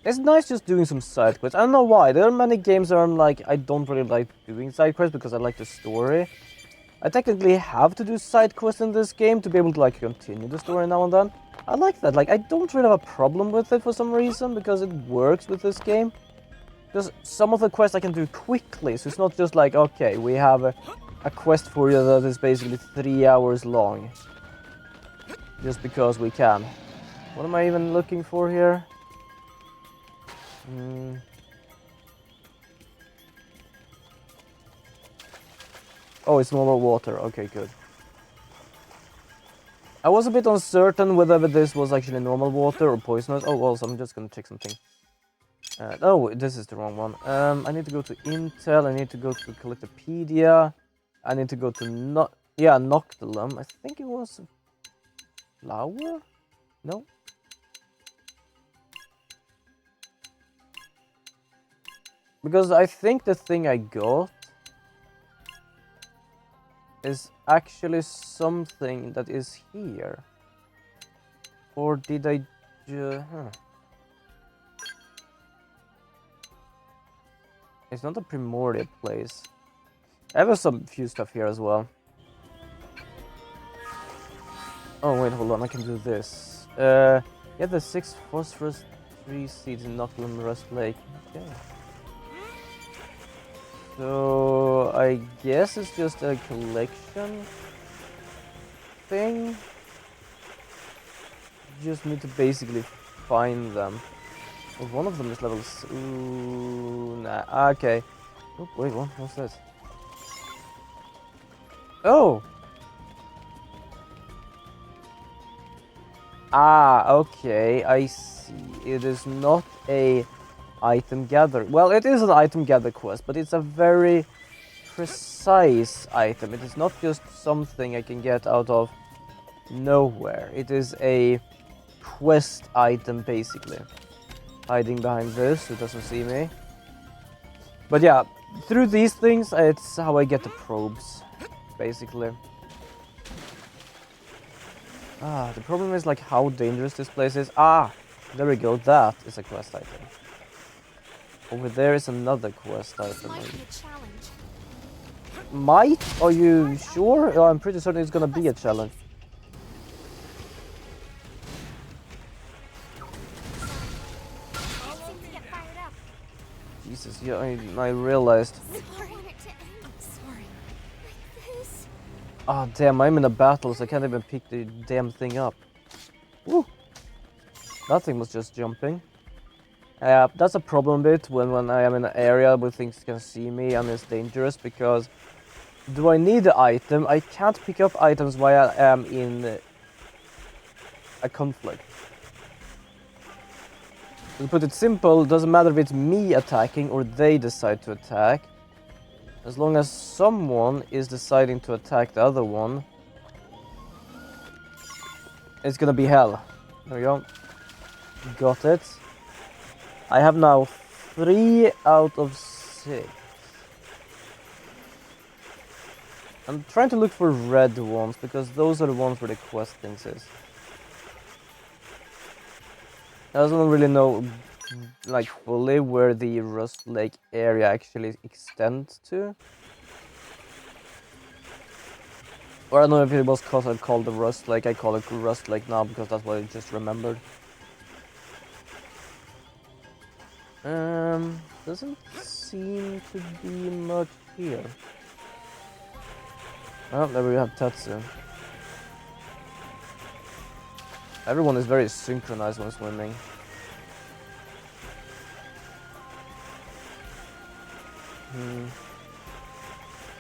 It's nice just doing some side quests. I don't know why. There are many games where I'm like, I don't really like doing side quests because I like the story. I technically have to do side quests in this game to be able to like continue the story now and then. I like that. Like, I don't really have a problem with it for some reason because it works with this game. Because some of the quests I can do quickly, so it's not just like, okay, we have a quest for you that is basically 3 hours long. Just because we can. What am I even looking for here? Oh, it's normal water. Okay, good. I was a bit uncertain whether this was actually normal water or poisonous. Oh, well, so I'm just gonna check something. Oh, this is the wrong one. I need to go to Intel. I need to go to Collectopedia. I need to go to Noctilum. I think it was a flower? No? Because I think the thing I got is actually something that is here. Or did I It's not a primordial place. I have some few stuff here as well. Oh wait, hold on, I can do this. Get the 6 phosphorus 3 seeds in Noctilum Rust Lake. Okay. So I guess it's just a collection thing. You just need to basically find them. Oh, one of them is levels. Ooh, nah. Okay. Oh, wait, what's this? Oh. Ah, okay. I see. It is not a item gather. Well, it is an item gather quest, but it's a very precise item. It is not just something I can get out of nowhere. It is a quest item, basically. Hiding behind this, so it doesn't see me. But yeah, through these things, it's how I get the probes, basically. The problem is like how dangerous this place is. There we go. That is a quest item. Over there is another quest item. Might be a challenge. Might? Are you sure? Oh, I'm pretty certain it's gonna be a challenge. Jesus, yeah, I realized. Ah, damn, I'm in a battle, so I can't even pick the damn thing up. Woo! That thing was just jumping. That's a problem bit when I am in an area where things can see me and it's dangerous, because do I need the item? I can't pick up items while I am in a conflict. To put it simple, doesn't matter if it's me attacking or they decide to attack. As long as someone is deciding to attack the other one, it's gonna be hell. There we go. Got it. I have now 3 out of 6. I'm trying to look for red ones, because those are the ones where the quest things is. I don't really know, like, fully where the Rust Lake area actually extends to. Or I don't know if it was called the Rust Lake. I call it Rust Lake now because that's what I just remembered. Doesn't seem to be much here. Oh, there we have Tetsu. Everyone is very synchronized when swimming.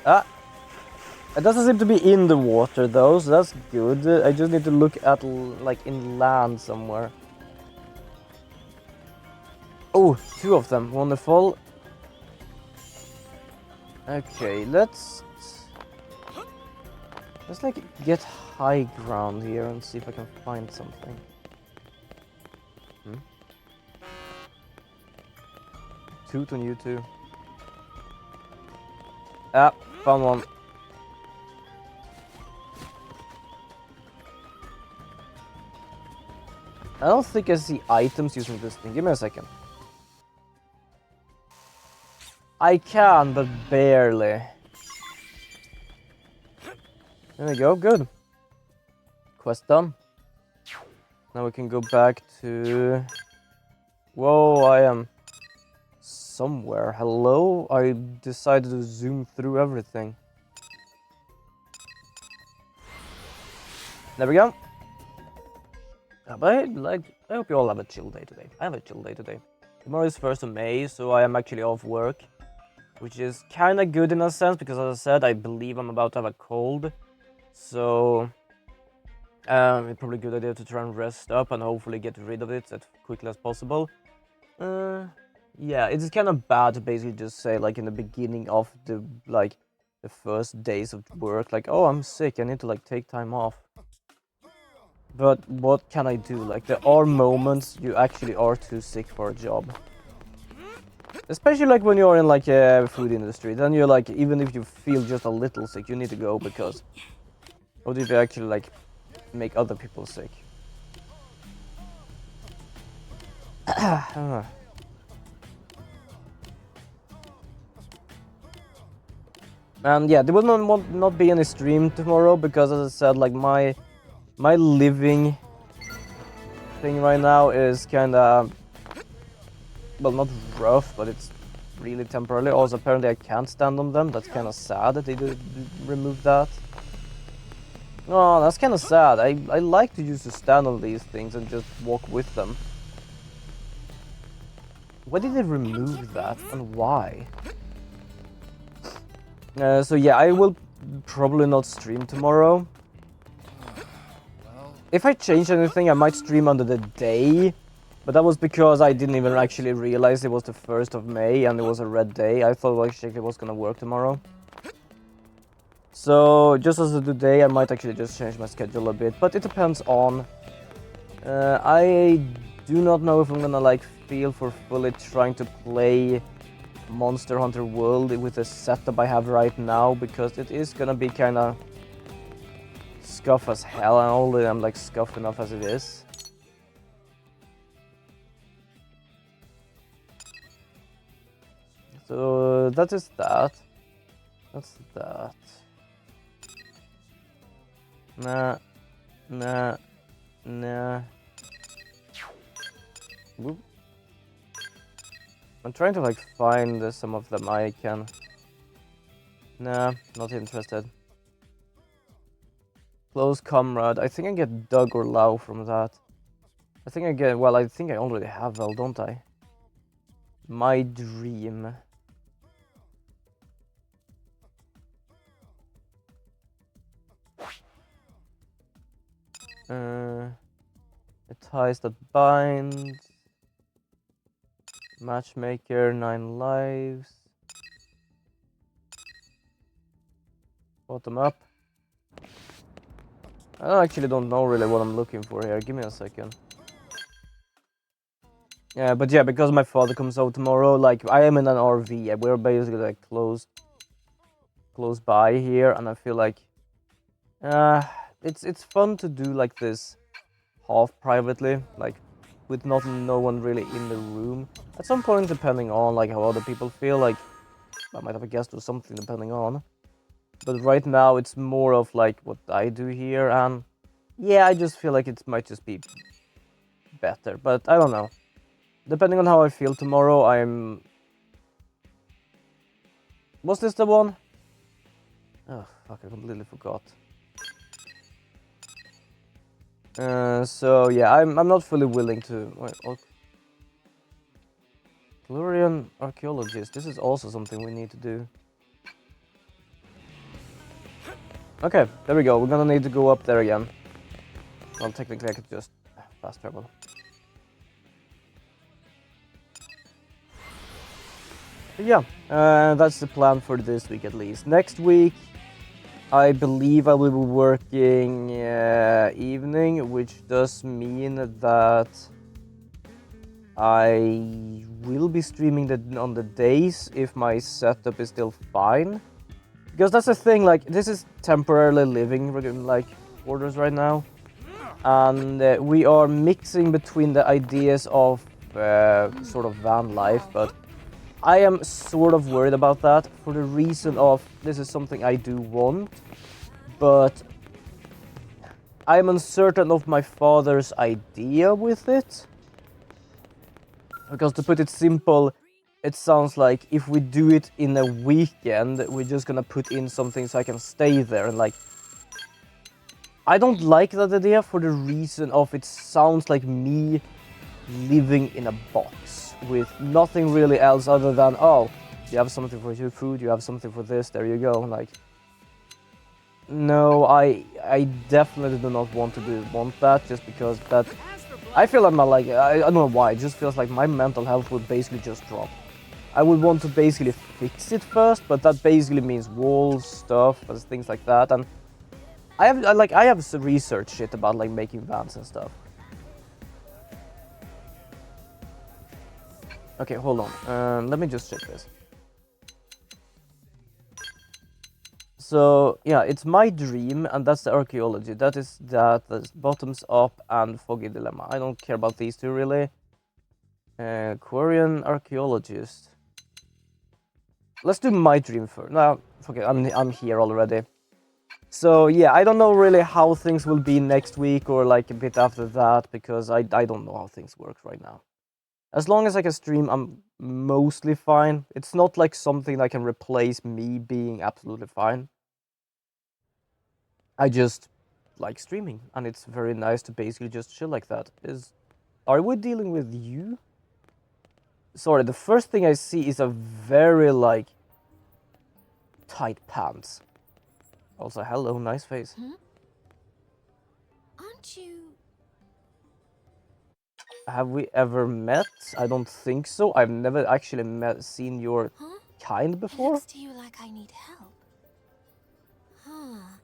Ah! It doesn't seem to be in the water though, so that's good. I just need to look at like inland somewhere. Oh, 2 of them. Wonderful. Okay, let's like get high ground here and see if I can find something. Toot on you too. Ah, found one. I don't think I see items using this thing. Give me a second. I can, but barely. There we go, good. Quest done. Now we can go back to... Whoa, I am somewhere. Hello? I decided to zoom through everything. There we go. But I hope you all have a chill day today. I have a chill day today. Tomorrow is 1st of May, so I am actually off work. Which is kind of good in a sense, because as I said, I believe I'm about to have a cold. So... it's probably a good idea to try and rest up and hopefully get rid of it as quickly as possible. Yeah, it's kind of bad to basically just say, like, in the beginning of the, like, the first days of work, like, oh, I'm sick, I need to, like, take time off. But what can I do? Like, there are moments you actually are too sick for a job. Especially, like, when you're in, like, a food industry, then you're, like, even if you feel just a little sick, you need to go, because what if you actually, like, make other people sick? And yeah, there will not be any stream tomorrow because, as I said, like my living thing right now is kind of, well, not rough, but it's really temporarily. Also, apparently I can't stand on them. That's kind of sad that they did remove that. Oh, that's kind of sad. I like to use to stand on these things and just walk with them. Why did they remove that and why? So yeah, I will probably not stream tomorrow. If I change anything, I might stream under the day. But that was because I didn't even actually realize it was the 1st of May and it was a red day. I thought actually it was gonna work tomorrow. So, just as of today, I might actually just change my schedule a bit. But it depends on... I do not know if I'm gonna like feel for fully trying to play Monster Hunter World with the setup I have right now, because it is gonna be kind of scuff as hell, and already I'm like scuffed enough as it is. So that is that. That's that. Nah. Whoop. I'm trying to like find some of them I can. Nah, not interested. Close comrade. I think I get Doug or Lau from that. I think I get, well, I think I already have Val, don't I? My dream. It ties that bind. Matchmaker, 9 lives. Bottom up. I actually don't know really what I'm looking for here. Give me a second. Yeah, but yeah, because my father comes out tomorrow, like, I am in an RV. We're basically like close by here, and I feel like it's fun to do like this half privately, like with no one really in the room. At some point, depending on like how other people feel, like I might have a guest or something depending on. But right now it's more of like what I do here, and yeah, I just feel like it might just be better, but I don't know. Depending on how I feel tomorrow, I'm... Was this the one? Oh, fuck, I completely forgot. So yeah, I'm not fully willing to... Wait, Glorian Archaeologist, this is also something we need to do. Okay, there we go. We're gonna need to go up there again. Well, technically I could just fast travel. But yeah, that's the plan for this week at least. Next week, I believe I will be working evening, which does mean that I will be streaming on the days if my setup is still fine. Because that's the thing, like, this is temporarily living like quarters right now. And we are mixing between the ideas of sort of van life, but I am sort of worried about that for the reason of this is something I do want, but I'm uncertain of my father's idea with it. Because to put it simple, it sounds like if we do it in a weekend, we're just gonna put in something so I can stay there. And like, I don't like that idea for the reason of it sounds like me living in a box with nothing really else other than, oh, you have something for your food, you have something for this, there you go. Like, no, I definitely do not want that just because that I feel I'm not like, I don't know why, it just feels like my mental health would basically just drop. I would want to basically fix it first, but that basically means walls, stuff, and things like that. And I have some research shit about like making vans and stuff. Okay, hold on. Let me just check this. So yeah, it's my dream, and that's the archaeology. That is the bottoms up and foggy dilemma. I don't care about these two really. Korean archaeologist. Let's do my dream first. No, okay, I'm here already. So yeah, I don't know really how things will be next week or like a bit after that because I don't know how things work right now. As long as I can stream, I'm mostly fine. It's not like something that can replace me being absolutely fine. I just like streaming, and it's very nice to basically just chill like that. Are we dealing with you? Sorry, the first thing I see is a very like tight pants. Also, hello, nice face. Aren't you... Have we ever met? I don't think so. I've never actually seen your kind It before. looks to you like I need help.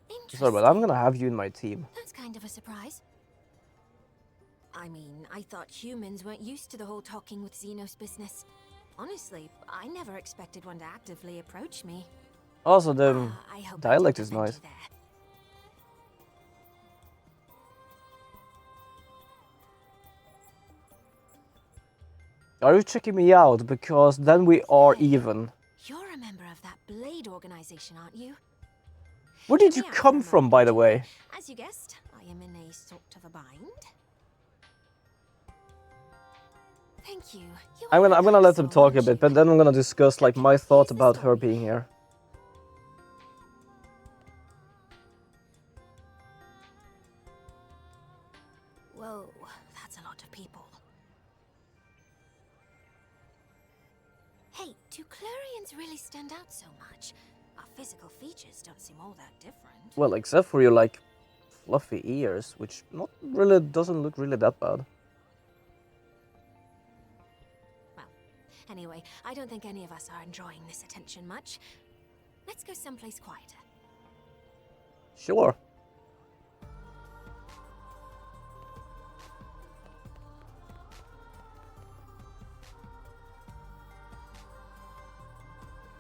Interesting. Sorry, but I'm gonna have you in my team. That's kind of a surprise. I mean, I thought humans weren't used to the whole talking with Xenos business. Honestly, I never expected one to actively approach me. Also, the I hope dialect I is didn't nice. offend you there. Are you checking me out? Because then we are even. You're a member of that Blade organization, aren't you? Where did Hear you me out come for a from, moment, by the would you? way? As you guessed, I am in a sort of a bind. Thank you. I'm gonna let them talk a bit, but then I'm gonna discuss like my thought about her being here. Whoa, that's a lot of people. Hey, do Clarions really stand out so much? Our physical features don't seem all that different. Well, except for your like fluffy ears, which not really doesn't look really that bad. Well, anyway, I don't think any of us are enjoying this attention much. Let's go someplace quieter. Sure.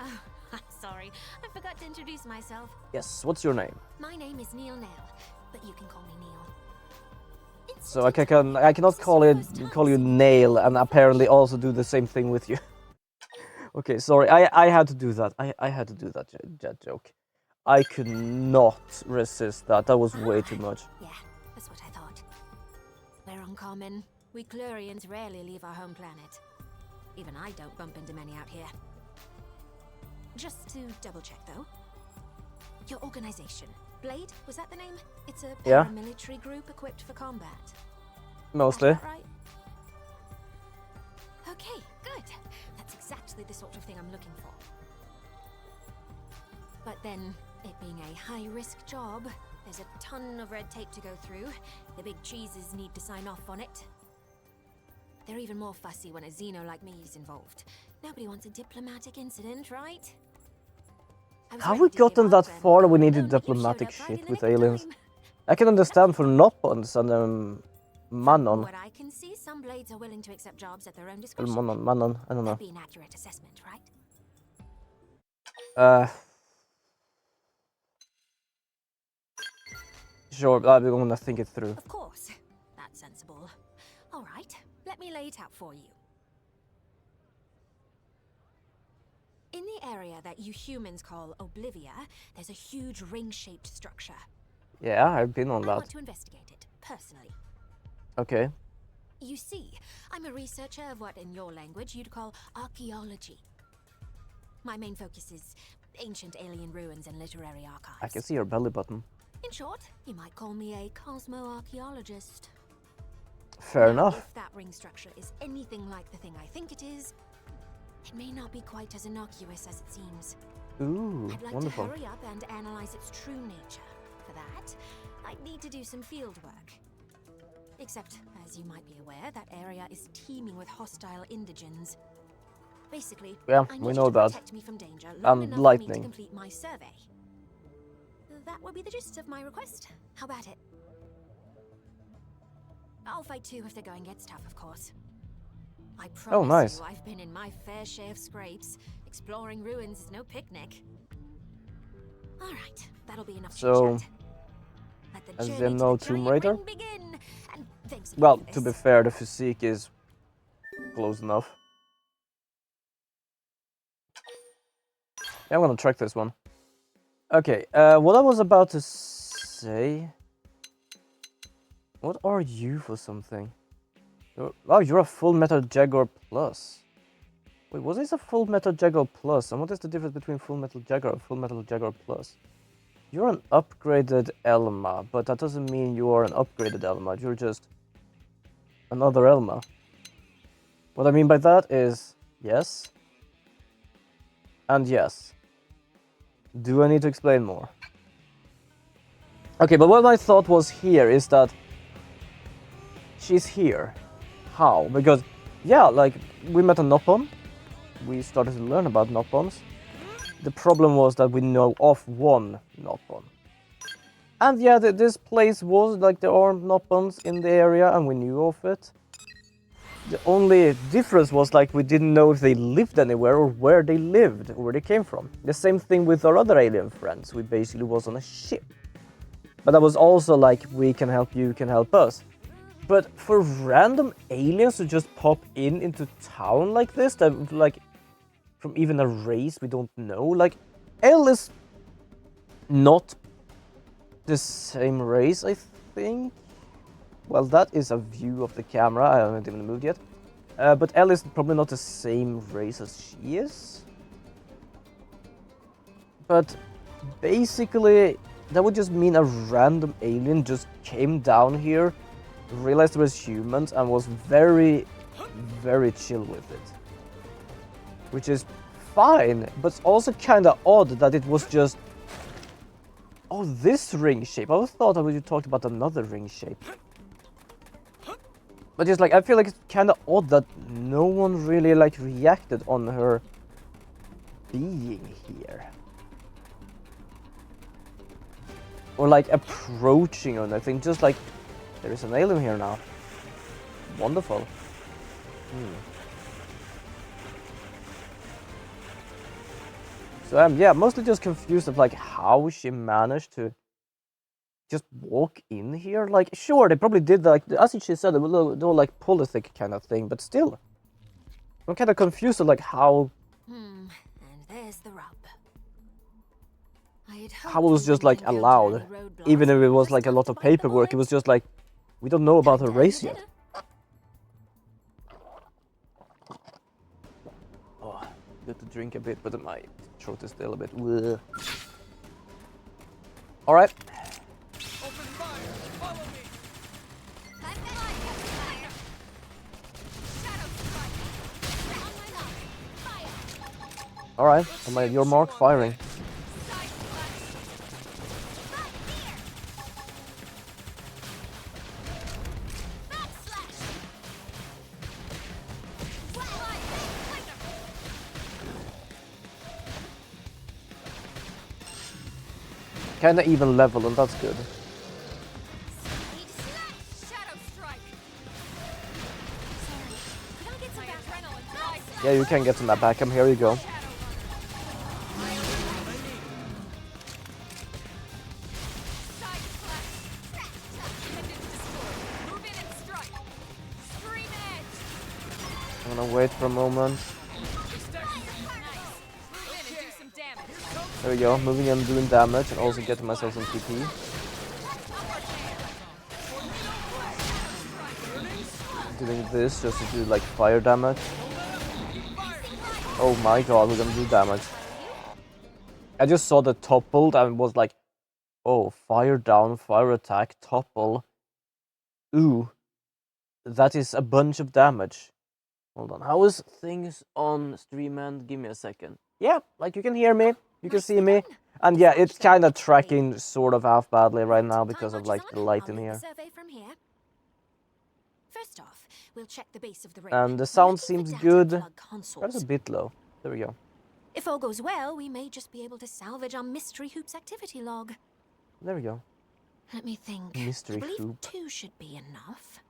Oh, I'm sorry. I forgot to introduce myself. Yes, what's your name? My name is Neil Nail, but you can call me Neil. So I cannot call you Nail and apparently also do the same thing with you. Okay, sorry, I had to do that. I had to do that joke. I could not resist that. That was way too much. Yeah, that's what I thought. We're uncommon. We Clarions rarely leave our home planet. Even I don't bump into many out here. Just to double check though. Your organization, Blade, was that the name? It's a Yeah. paramilitary group equipped for combat. Mostly. Is that right? Okay, good. That's exactly the sort of thing I'm looking for. But then, It being a high-risk job, there's a ton of red tape to go through. The big cheeses need to sign off on it. They're even more fussy when a Xeno like me is involved. Nobody wants a diplomatic incident, right? Have we gotten that far that we needed diplomatic shit with aliens? I can understand for Noppons and Manon. What I can see, some blades are willing to accept jobs at their own Or discretion. Manon, I don't know. That'd be an accurate assessment, right? Sure, I'm gonna think it through. Of course. That's sensible. All right, let me lay it out for you. In the area that you humans call Oblivia, there's a huge ring-shaped structure. Yeah, I've been on I that. want to investigate it, personally. Okay. You see, I'm a researcher of what in your language you'd call archaeology. My main focus is ancient alien ruins and literary archives. I can see your belly button. In short, you might call me a cosmo-archaeologist. Fair Now, enough. If that ring structure is anything like the thing I think it is, it may not be quite as innocuous as it seems. Ooh, I'd like wonderful. to hurry up and analyze its true nature. For that, I'd need to do some field work. Except, as you might be aware, that area is teeming with hostile indigens. Basically, Yeah, I we need know you to that. protect me from danger And long enough for me lightning. to complete my survey. That will be the gist of my request. How about it? I'll fight too if the going gets tough, of course. I promise nice. you, I've been in my fair share of scrapes. Exploring ruins is no picnic. All right, that'll be enough So, chit-chat. Let the as journey in to no the Tomb giant Raider? ring begin. And thanks again Well, for to be this. fair, the physique is close enough. Yeah, I'm gonna track this one. Okay, what I was about to say... What are you for something? You're a Full Metal Jaguar Plus. Wait, what is a Full Metal Jaguar Plus? And what is the difference between Full Metal Jaguar and Full Metal Jaguar Plus? You're an upgraded Elma, but that doesn't mean you are an upgraded Elma. You're just another Elma. What I mean by that is yes and yes. Do I need to explain more? Okay, but what my thought was here is that she's here. How? Because, yeah, like, we met a Noppon. We started to learn about Noppons. The problem was that we know of one Noppon. And yeah, this place was, like, there are Noppons in the area and we knew of it. The only difference was, like, we didn't know if they lived anywhere or where they lived, or where they came from. The same thing with our other alien friends. We basically was on a ship. But that was also like, we can help you, can help us. But for random aliens to just pop into town like this, that like, from even a race we don't know, like, L is not the same race, I think. Well, that is a view of the camera, I haven't even moved yet. But Elle is probably not the same race as she is. But basically, that would just mean a random alien just came down here, realized it was humans, and was very, very chill with it. Which is fine, but it's also kind of odd that it was just... Oh, this ring shape. I always thought that we talked about another ring shape. But just like, I feel like it's kind of odd that no one really like reacted on her being here. Or like approaching or anything, just like, there is an alien here now. Wonderful. So I'm yeah, mostly just confused of like how she managed to just walk in here. Like, sure, they probably did like, as she said, a little like polythic kind of thing, but still. I'm kind of confused of like how... And there's the rub. How it was just like allowed. Even if it was like a lot of paperwork, it was just like, we don't know about her race yet. Oh, good to drink a bit, but my throat is still a bit... Alright. Open fire! Follow me! Alright, on your mark, firing. Kinda even level, and that's good. Shadow strike. Sorry, could I get some adrenaline? Yeah, you can get some back. Here you go. I'm gonna wait for a moment. There we go, moving and doing damage, and also getting myself some TP. Doing this just to do like fire damage. Oh my god, we're gonna do damage. I just saw the toppled and was like, oh, fire down, fire attack, topple. Ooh, that is a bunch of damage. Hold on, how is things on stream, man? Give me a second. Yeah, like you can hear me, you can see me. And yeah, it's kind of tracking sort of half badly right now because of like the light in here. First off, we'll check the base of the ring. And the sound seems good. That's a bit low. There we go. If all goes well, we may just be able to salvage our Mystery Hoop's activity log. There we go. Let me think. Mystery I believe Hoop. 2 should be enough.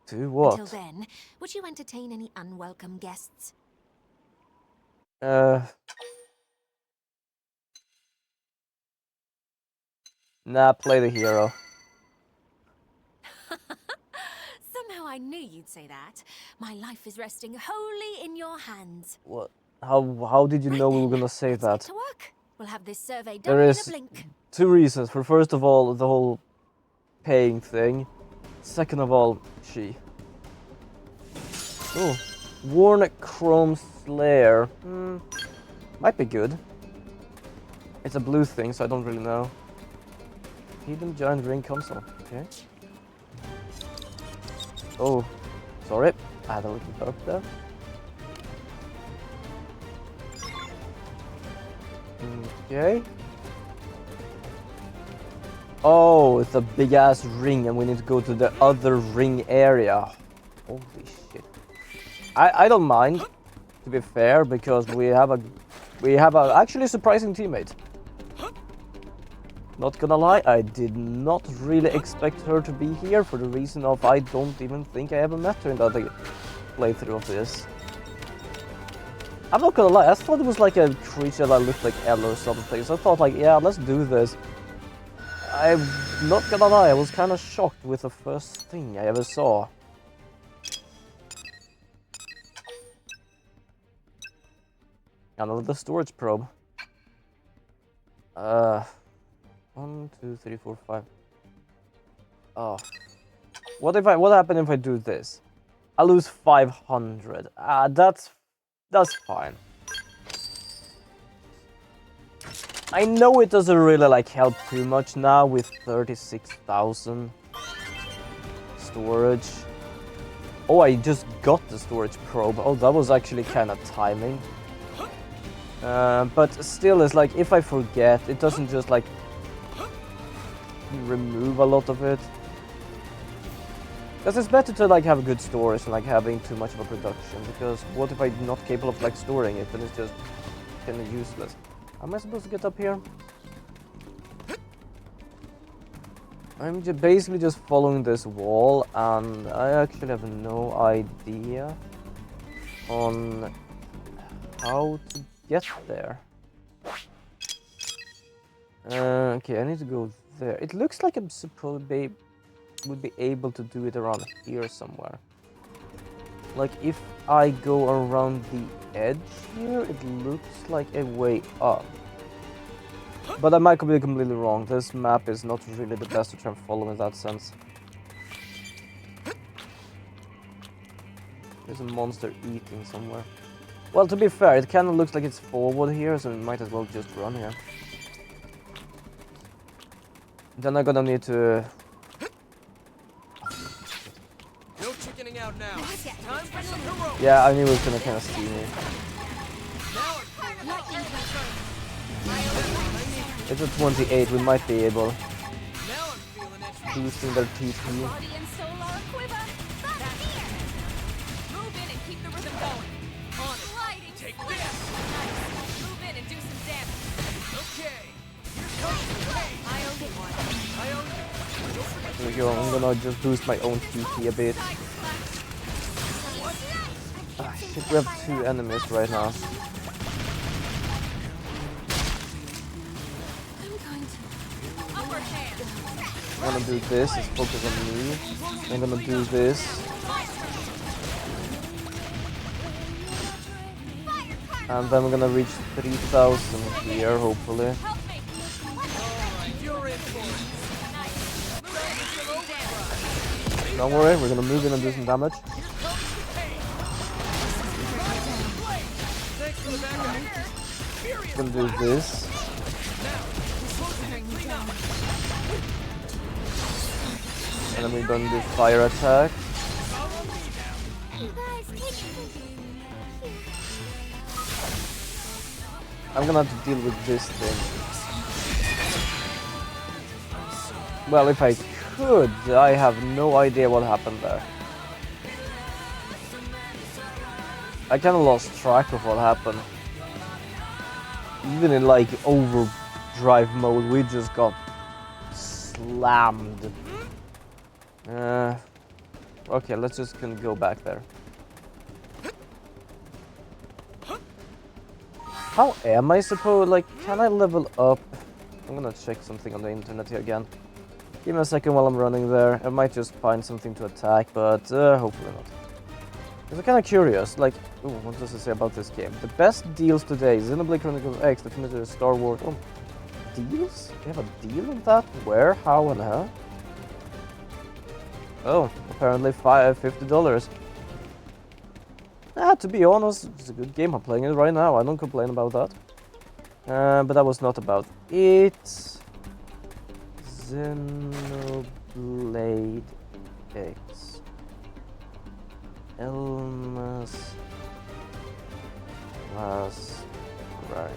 2 what? Until then, would you entertain any unwelcome guests? Nah, play the hero. Somehow I knew you'd say that. My life is resting wholly in your hands. What? How did you know we were gonna say Let's that? get to work. We'll have this survey done There in a is blink. 2 reasons. For first of all, the whole paying thing. Second of all, she. Oh, Worn Chrome Slayer. Might be good. It's a blue thing, so I don't really know. Hidden Giant Ring Console. Okay. Oh, sorry. I had a little burp there. Okay. Oh, it's a big ass ring and we need to go to the other ring area. Holy shit. I don't mind, to be fair, because we have a actually surprising teammate. Not gonna lie, I did not really expect her to be here for the reason of I don't even think I ever met her in the other playthrough of this. I'm not gonna lie, I thought it was like a creature that looked like Elle or something, so I thought like, yeah, let's do this. I'm not gonna lie, I was kind of shocked with the first thing I ever saw. Another storage probe. 1, 2, 3, 4, 5. Oh. What happened if I do this? I lose 500. That's fine. I know it doesn't really like help too much now with 36,000 storage. Oh, I just got the storage probe. Oh, that was actually kind of timing. But still, it's like if I forget, it doesn't just like remove a lot of it. Because it's better to like have a good storage than like having too much of a production. Because what if I'm not capable of like storing it? Then it's just kind of useless. How am I supposed to get up here? I'm basically just following this wall, and I actually have no idea on how to get there. Okay, I need to go there. It looks like I'm supposed to would be able to do it around here somewhere. Like if I go around the edge here, it looks like a way up. But I might be completely wrong. This map is not really the best to try and follow in that sense. There's a monster eating somewhere. Well, to be fair, it kind of looks like it's forward here, so we might as well just run here. Then I'm gonna need to... No chickening out now. Time for some heroics. Yeah, I knew it was gonna kind of see me. It's a 28, we might be able. Boosting their TP. There we go, I'm gonna just boost my own TP a bit. Ah, shit, we have 2 enemies right now. I'm gonna do this, let's focus on me. I'm gonna do this. And then we're gonna reach 3000 here, hopefully. Don't worry, we're gonna move in and do some damage. Gonna do this. And then we're gonna do fire attack. I'm gonna have to deal with this thing. Well, if I could, I have no idea what happened there. I kinda lost track of what happened. Even in like overdrive mode, we just got slammed. Okay, let's just gonna go back there. How am I supposed, like, can I level up? I'm gonna check something on the internet here again. Give me a second while I'm running there. I might just find something to attack, but hopefully not. Because I'm kind of curious, like, ooh, what does it say about this game? The best deals today, Xenoblade Chronicles X, Definitive Star Wars. Oh, deals? They have a deal on that? Where, how, and how? Oh, apparently $50. To be honest, it's a good game. I'm playing it right now. I don't complain about that. But that was not about it. Xenoblade X. Elmas class rank.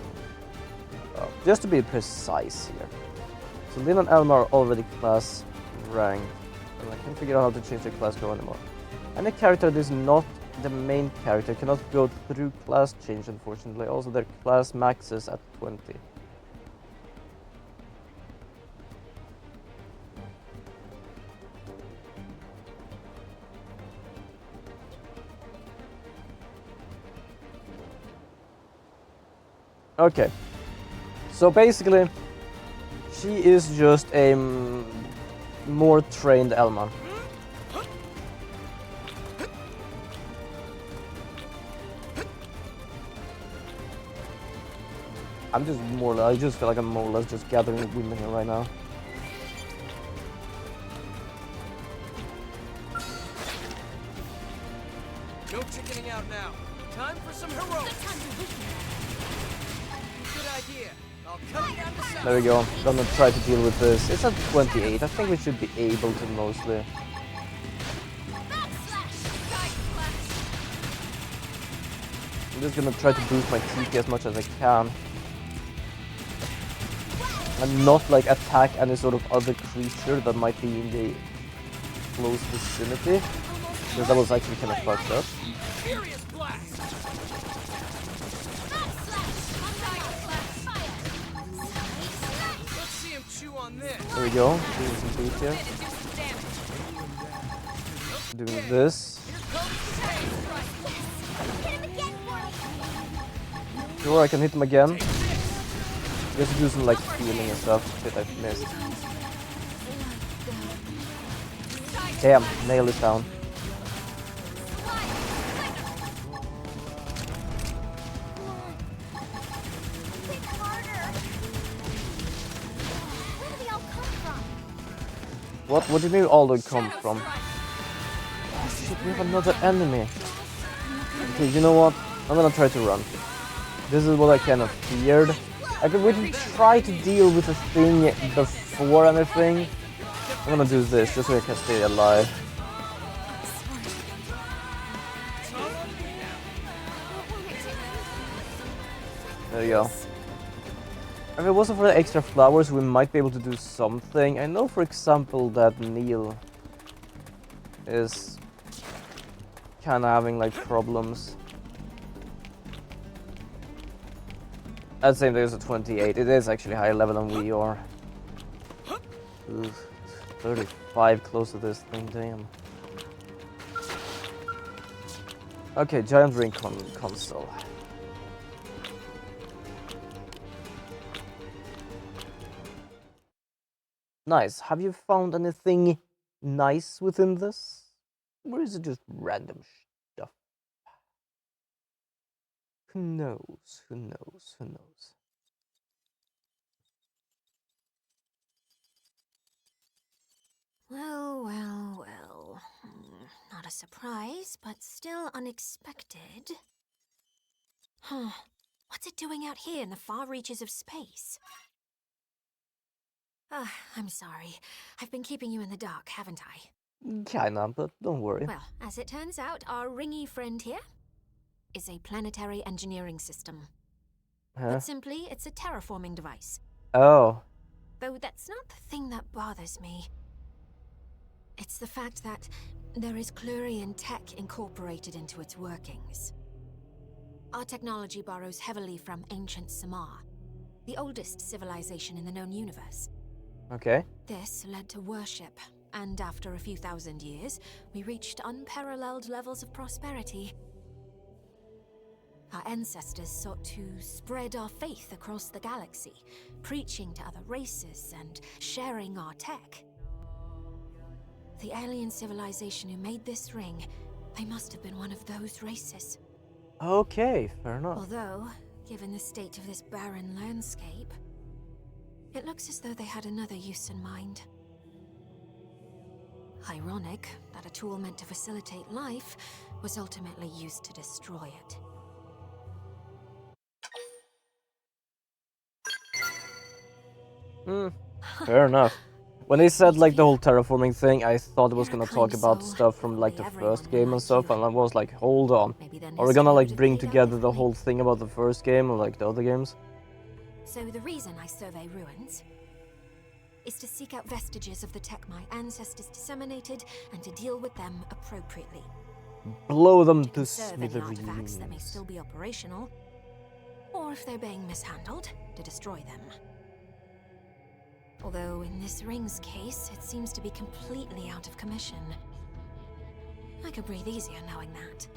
Oh, just to be precise here. So Lynn and Elma are already class ranked. And I can't figure out how to change the class go anymore. Any character that is not the main character cannot go through class change, unfortunately. Also, their class maxes at 20. Okay. So basically, she is just a more trained Elma. I just feel like I'm more or less just gathering women here right now. No chickening out now. Time for some heroics. Good idea. I'll cut it down to size. There we go. Gonna try to deal with this. It's at 28. I think we should be able to mostly. I'm just gonna try to boost my TP as much as I can. And not like attack any sort of other creature that might be in the close vicinity. Because that was actually kind of fucked up. Let's see him chew on this. There we go. Doing some boost here. Doing this. Sure, I can hit him again. Just do some like healing and stuff that I've missed. Damn, nail is down. What do you mean all they come from? Oh shit, we have another enemy. Okay, you know what? I'm gonna try to run. This is what I kind of feared. I could really try to deal with the thing before anything. I'm gonna do this just so I can stay alive. There you go. If it wasn't for the extra flowers, we might be able to do something. I know, for example, that Neil is kind of having like problems. I'd say there's a 28. It is actually higher level than we are. Ooh, 35 close to this thing, damn. Okay, giant ring console. Nice. Have you found anything nice within this? Or is it just random stuff? Who knows? Who knows? Who knows? Well, well, well. Not a surprise, but still unexpected. Huh. What's it doing out here in the far reaches of space? Ah, I'm sorry. I've been keeping you in the dark, haven't I? Kinda, but don't worry. Well, as it turns out, our ringy friend here is a planetary engineering system. Huh? Put simply, it's a terraforming device. Oh. Though that's not the thing that bothers me. It's the fact that there is Clurian tech incorporated into its workings. Our technology borrows heavily from ancient Samar, the oldest civilization in the known universe. Okay. This led to worship, and after a few thousand years, we reached unparalleled levels of prosperity. Our ancestors sought to spread our faith across the galaxy, preaching to other races and sharing our tech. The alien civilization who made this ring, they must have been one of those races. Okay, fair enough. Although, given the state of this barren landscape, it looks as though they had another use in mind. Ironic that a tool meant to facilitate life was ultimately used to destroy it. Fair enough. When they said like the whole terraforming thing, I thought it was gonna talk about stuff from like the first game and stuff, and I was like, hold on. Are we gonna like bring together the whole thing about the first game or like the other games? So the reason I survey ruins is to seek out vestiges of the tech my ancestors disseminated and to deal with them appropriately. Blow them to Conserve any artifacts that may smithereens. still be operational, or if they're being mishandled, to destroy them. Although in this ring's case, it seems to be completely out of commission. I could breathe easier knowing that.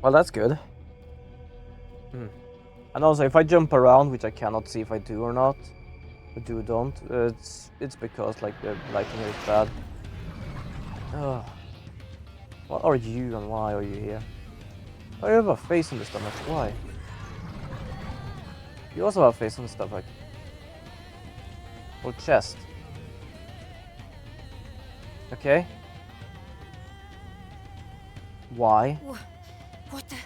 Well, that's good. And also, if I jump around, which I cannot see if I do or not, or do or don't, it's because like the lighting here is bad. Ugh. What are you and why are you here? Oh, you have a face on the stomach. Why? You also have a face on the stomach. Or chest. Okay. Why? What the?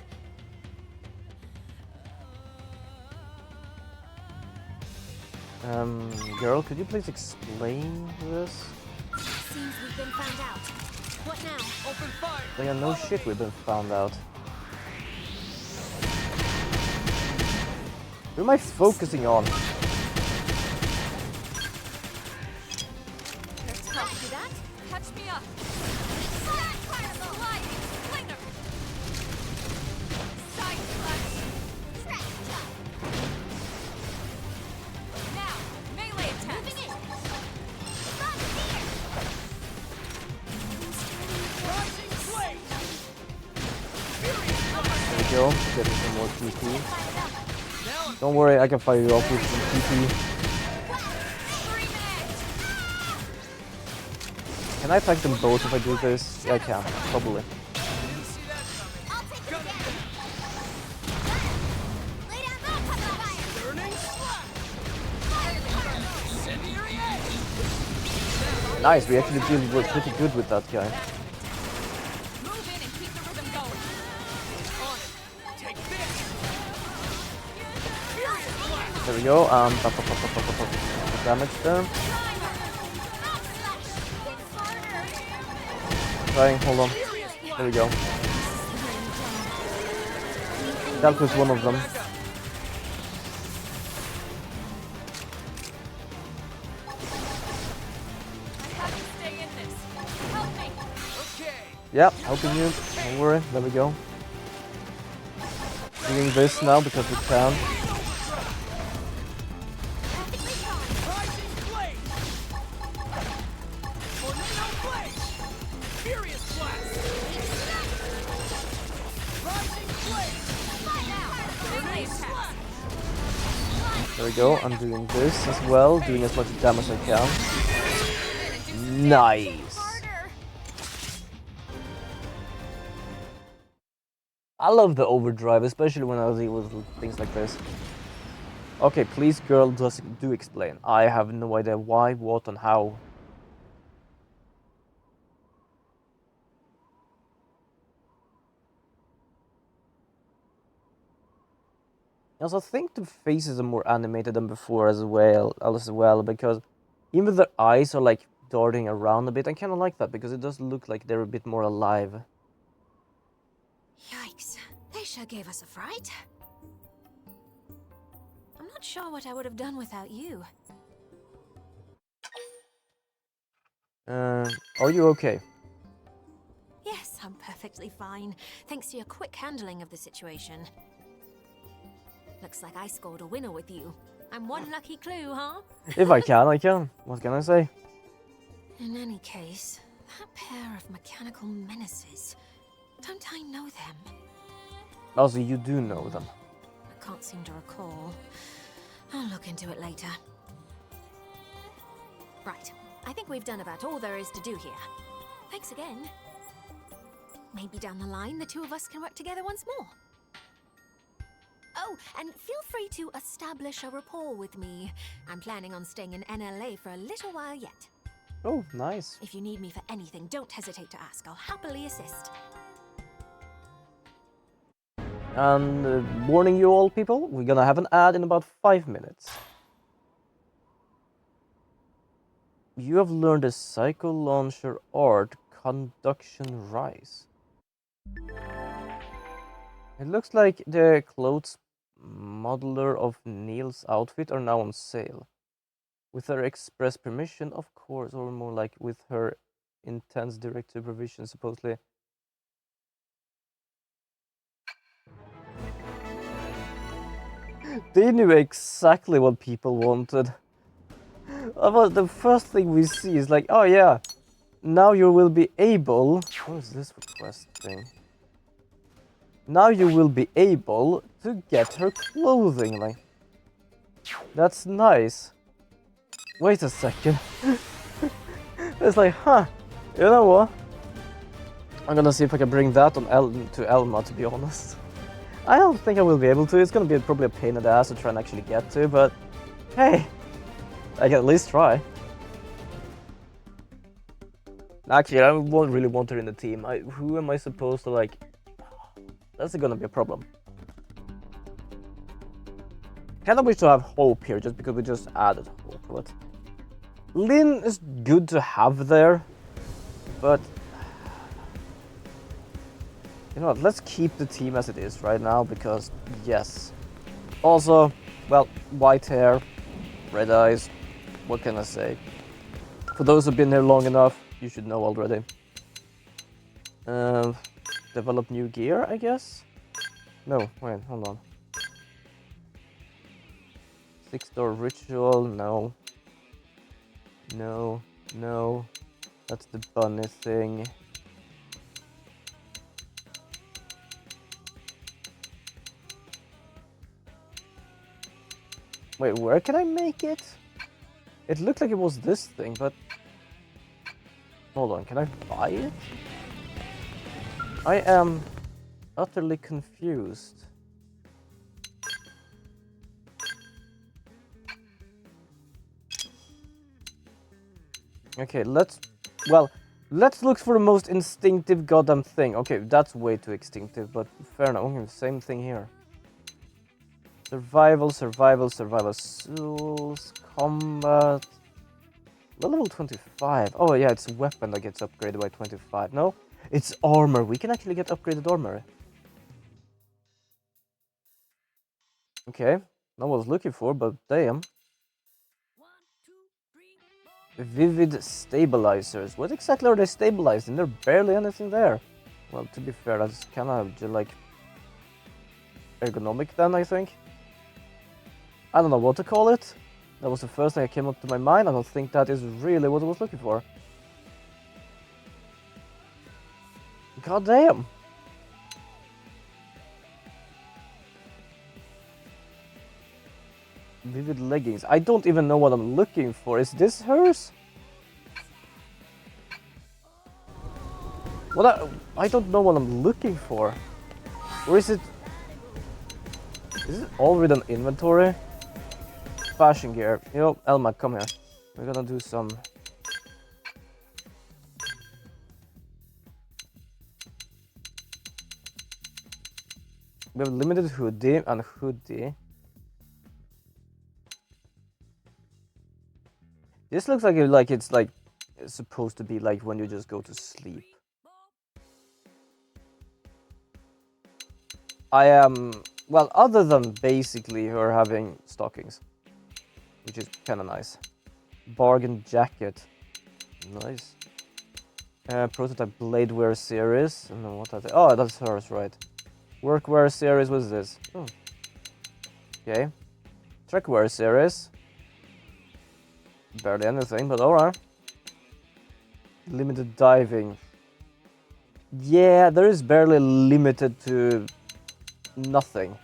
Girl, could you please explain this? Seems we've been found out. What now? Open fire! Like, no shit, we've been found out. Who am I focusing on? See that? Catch me up. Sliding slinger. Side clutch. Now, melee attack. Moving in. Rising flame! There we go, getting some more TP. Don't worry, I can fire you off with some TP. Can I attack them both if I do this? Yeah, I can, probably. Nice, we actually deal pretty good with that guy. Move in and keep the rhythm going. On it! Take this! There we go, damage there. Trying, hold on. There we go. Dealt with one of them. I have to stay in this. Help me. Okay! Yep, helping you. Don't worry, there we go. Doing this now because we can. Furious blast! Rising flame! Grenade attack! There we go. I'm doing this as well, doing as much damage as I can. Nice. I love the overdrive, especially when I deal with things like this. Okay, please, girl, do explain. I have no idea why, what, and how. I also think the faces are more animated than before as well, because even their eyes are like darting around a bit. I kind of like that because it does look like they're a bit more alive. Yikes. They sure gave us a fright. I'm not sure what I would have done without you. Are you okay? Yes, I'm perfectly fine, thanks to your quick handling of the situation. Looks like I scored a winner with you. I'm one lucky clue, huh? If I can, I can. What can I say? In any case, that pair of mechanical menaces, don't I know them? Also, you do know them. I can't seem to recall. I'll look into it later. Right, I think we've done about all there is to do here. Thanks again. Maybe down the line, the two of us can work together once more. Oh, and feel free to establish a rapport with me. I'm planning on staying in NLA for a little while yet. Oh, nice. If you need me for anything, don't hesitate to ask. I'll happily assist. And warning you all, people, we're gonna have an ad in about 5 minutes. You have learned a Psycho Launcher Art Conduction Rise. It looks like the clothes modeler of Neil's outfit are now on sale. With her express permission, of course, or more like with her intense direct supervision, supposedly. They knew exactly what people wanted. The first thing we see is like, oh yeah, now you will be able... What is this request thing? Now you will be able to get her clothing, like... That's nice. Wait a second. It's like, huh, you know what? I'm gonna see if I can bring that on to Elma, to be honest. I don't think I will be able to. It's gonna be probably a pain in the ass to try and actually get to, but hey, I can at least try. Actually, I won't really want her in the team. Who am I supposed to, like... That's gonna be a problem. Kinda wish to have Hope here, just because we just added Hope, but... Lynn is good to have there, but... You know what, let's keep the team as it is right now, because, yes. Also, well, white hair, red eyes, what can I say? For those who've been here long enough, you should know already. Develop new gear, I guess? No, wait, hold on. 6-door ritual, no. No, no. That's the bunny thing. Wait, where can I make it? It looked like it was this thing, but... Hold on, can I buy it? I am utterly confused. Okay, let's look for the most instinctive goddamn thing. Okay, that's way too instinctive, but fair enough. Okay, same thing here. Survival, survival, survival. Souls, combat. Level 25. Oh yeah, it's a weapon that gets upgraded by 25. No, it's armor. We can actually get upgraded armor. Okay, not what I was looking for, but damn. Vivid stabilizers. What exactly are they stabilizing? There's barely anything there. Well, to be fair, that's kind of like ergonomic then, I think. I don't know what to call it. That was the first thing that came up to my mind. I don't think that is really what I was looking for. God damn. Vivid leggings. I don't even know what I'm looking for. Is this hers? What I don't know what I'm looking for. Or is it already an inventory? Fashion gear. You know, Elma, come here. We're gonna do some. We have limited hoodie and hoodie. This looks like it's supposed to be like when you just go to sleep. I am well, other than basically her having stockings, which is kind of nice. Bargain jacket, nice. Prototype Bladewear series. I don't know what that is. Oh, that's hers, right? Workwear series. What is this? Oh. Okay. Trekwear series. Barely anything, but alright. Limited diving. Yeah, there is barely limited to nothing.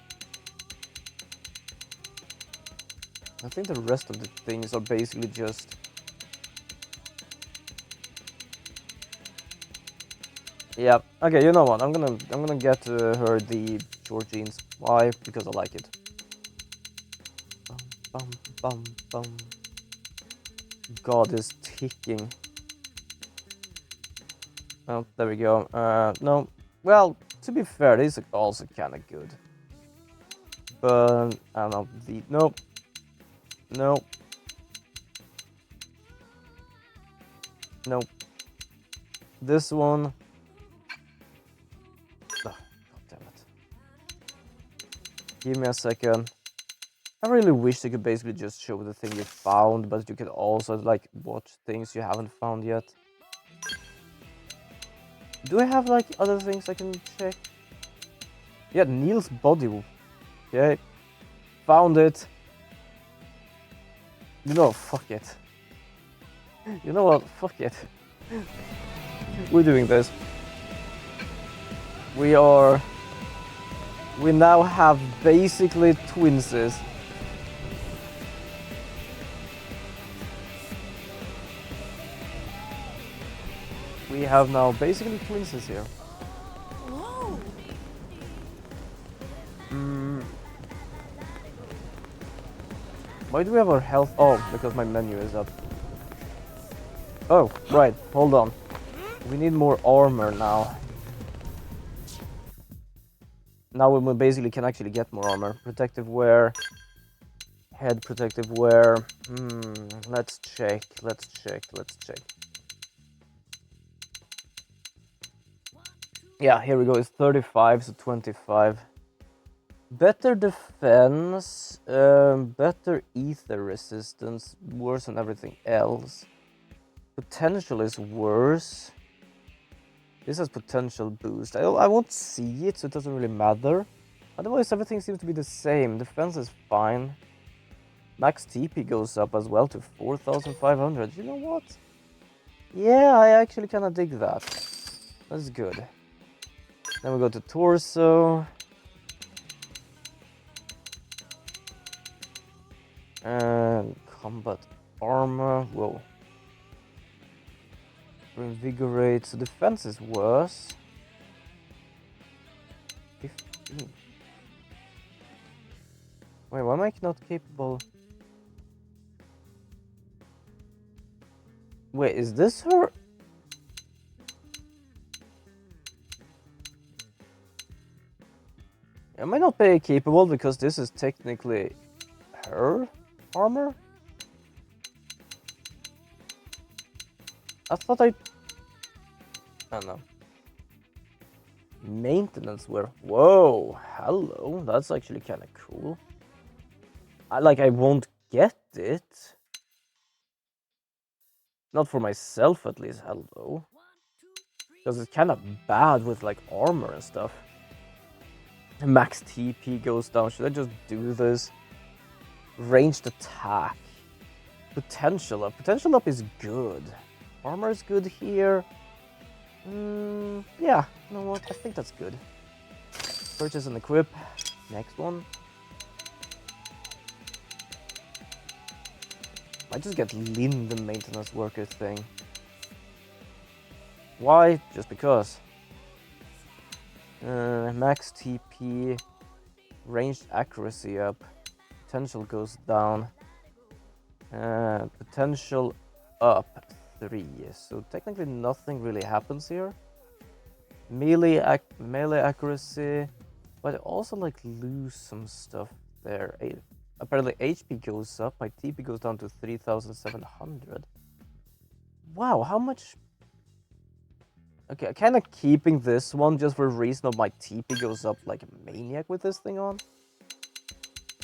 I think the rest of the things are basically just. Yeah. Okay. You know what? I'm gonna get her the short jeans. Why? Because I like it. Bum, bum, bum, bum. God is ticking. Oh, there we go. No. Well, to be fair, this is also kind of good. But I don't know. Nope. Nope. Nope. This one. Oh, God damn it. Give me a second. I really wish they could basically just show the thing you found, but you could also like watch things you haven't found yet. Do I have like other things I can check? Yeah, Neil's body. Okay. Found it. You know, fuck it. You know what? Fuck it. We're doing this. We now have basically twinses. We have now basically twinses here. Whoa! Why do we have our health? Oh, because my menu is up. Oh, right. Hold on. We need more armor now. Now we basically can actually get more armor. Protective wear. Head protective wear. Let's check. Let's check. Let's check. Yeah, here we go. It's 35, so 25. Better defense, better ether resistance, worse than everything else. Potential is worse. This has potential boost. I won't see it, so it doesn't really matter. Otherwise, everything seems to be the same. Defense is fine. Max TP goes up as well to 4,500. You know what? Yeah, I actually kind of dig that. That's good. Then we go to torso. And combat armor. Whoa. Reinvigorate. So defense is worse. 15. Wait, why am I not capable? Wait, is this her? Am I not very capable because this is technically her armor? I thought I don't know. Maintenance wear. Whoa, hello. That's actually kind of cool. I won't get it. Not for myself at least, hello. Because it's kind of bad with like armor and stuff. Max TP goes down. Should I just do this? Ranged attack. Potential up. Potential up is good. Armor is good here. Yeah, you know what? I think that's good. Purchase and equip. Next one. I just get Lynn, the maintenance worker thing. Why? Just because. Max TP. Ranged accuracy up. Potential goes down. Potential up 3. So technically nothing really happens here. Melee accuracy. But I also like lose some stuff there. Apparently HP goes up. My TP goes down to 3,700. Wow, how much? Okay, I'm kind of keeping this one just for the reason of my TP goes up like a maniac with this thing on.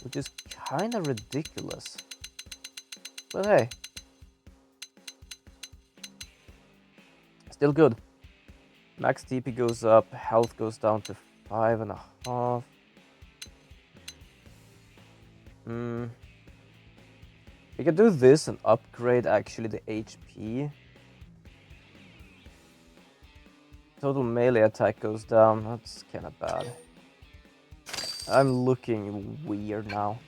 Which is kind of ridiculous. But hey. Still good. Max TP goes up, health goes down to 5.5. We can do this and upgrade actually the HP. Total melee attack goes down. That's kind of bad. I'm looking weird now.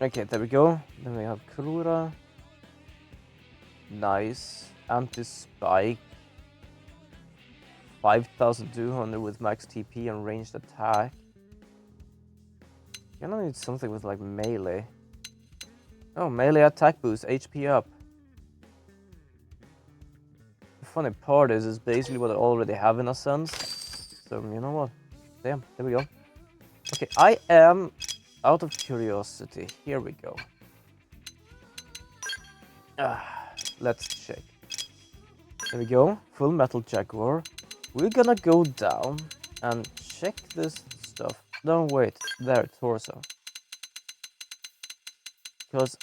Okay, there we go. Then we have Kurura. Nice. Anti-spike. 5,200 with max TP and ranged attack. Gonna need something with like melee. Oh, melee attack boost, HP up. The funny part is, it's basically what I already have in a sense. So, you know what? Damn, there we go. Okay, I am out of curiosity. Here we go. Let's check. There we go. Full Metal Jaguar. We're gonna go down and check this stuff. No, wait. There, torso. Because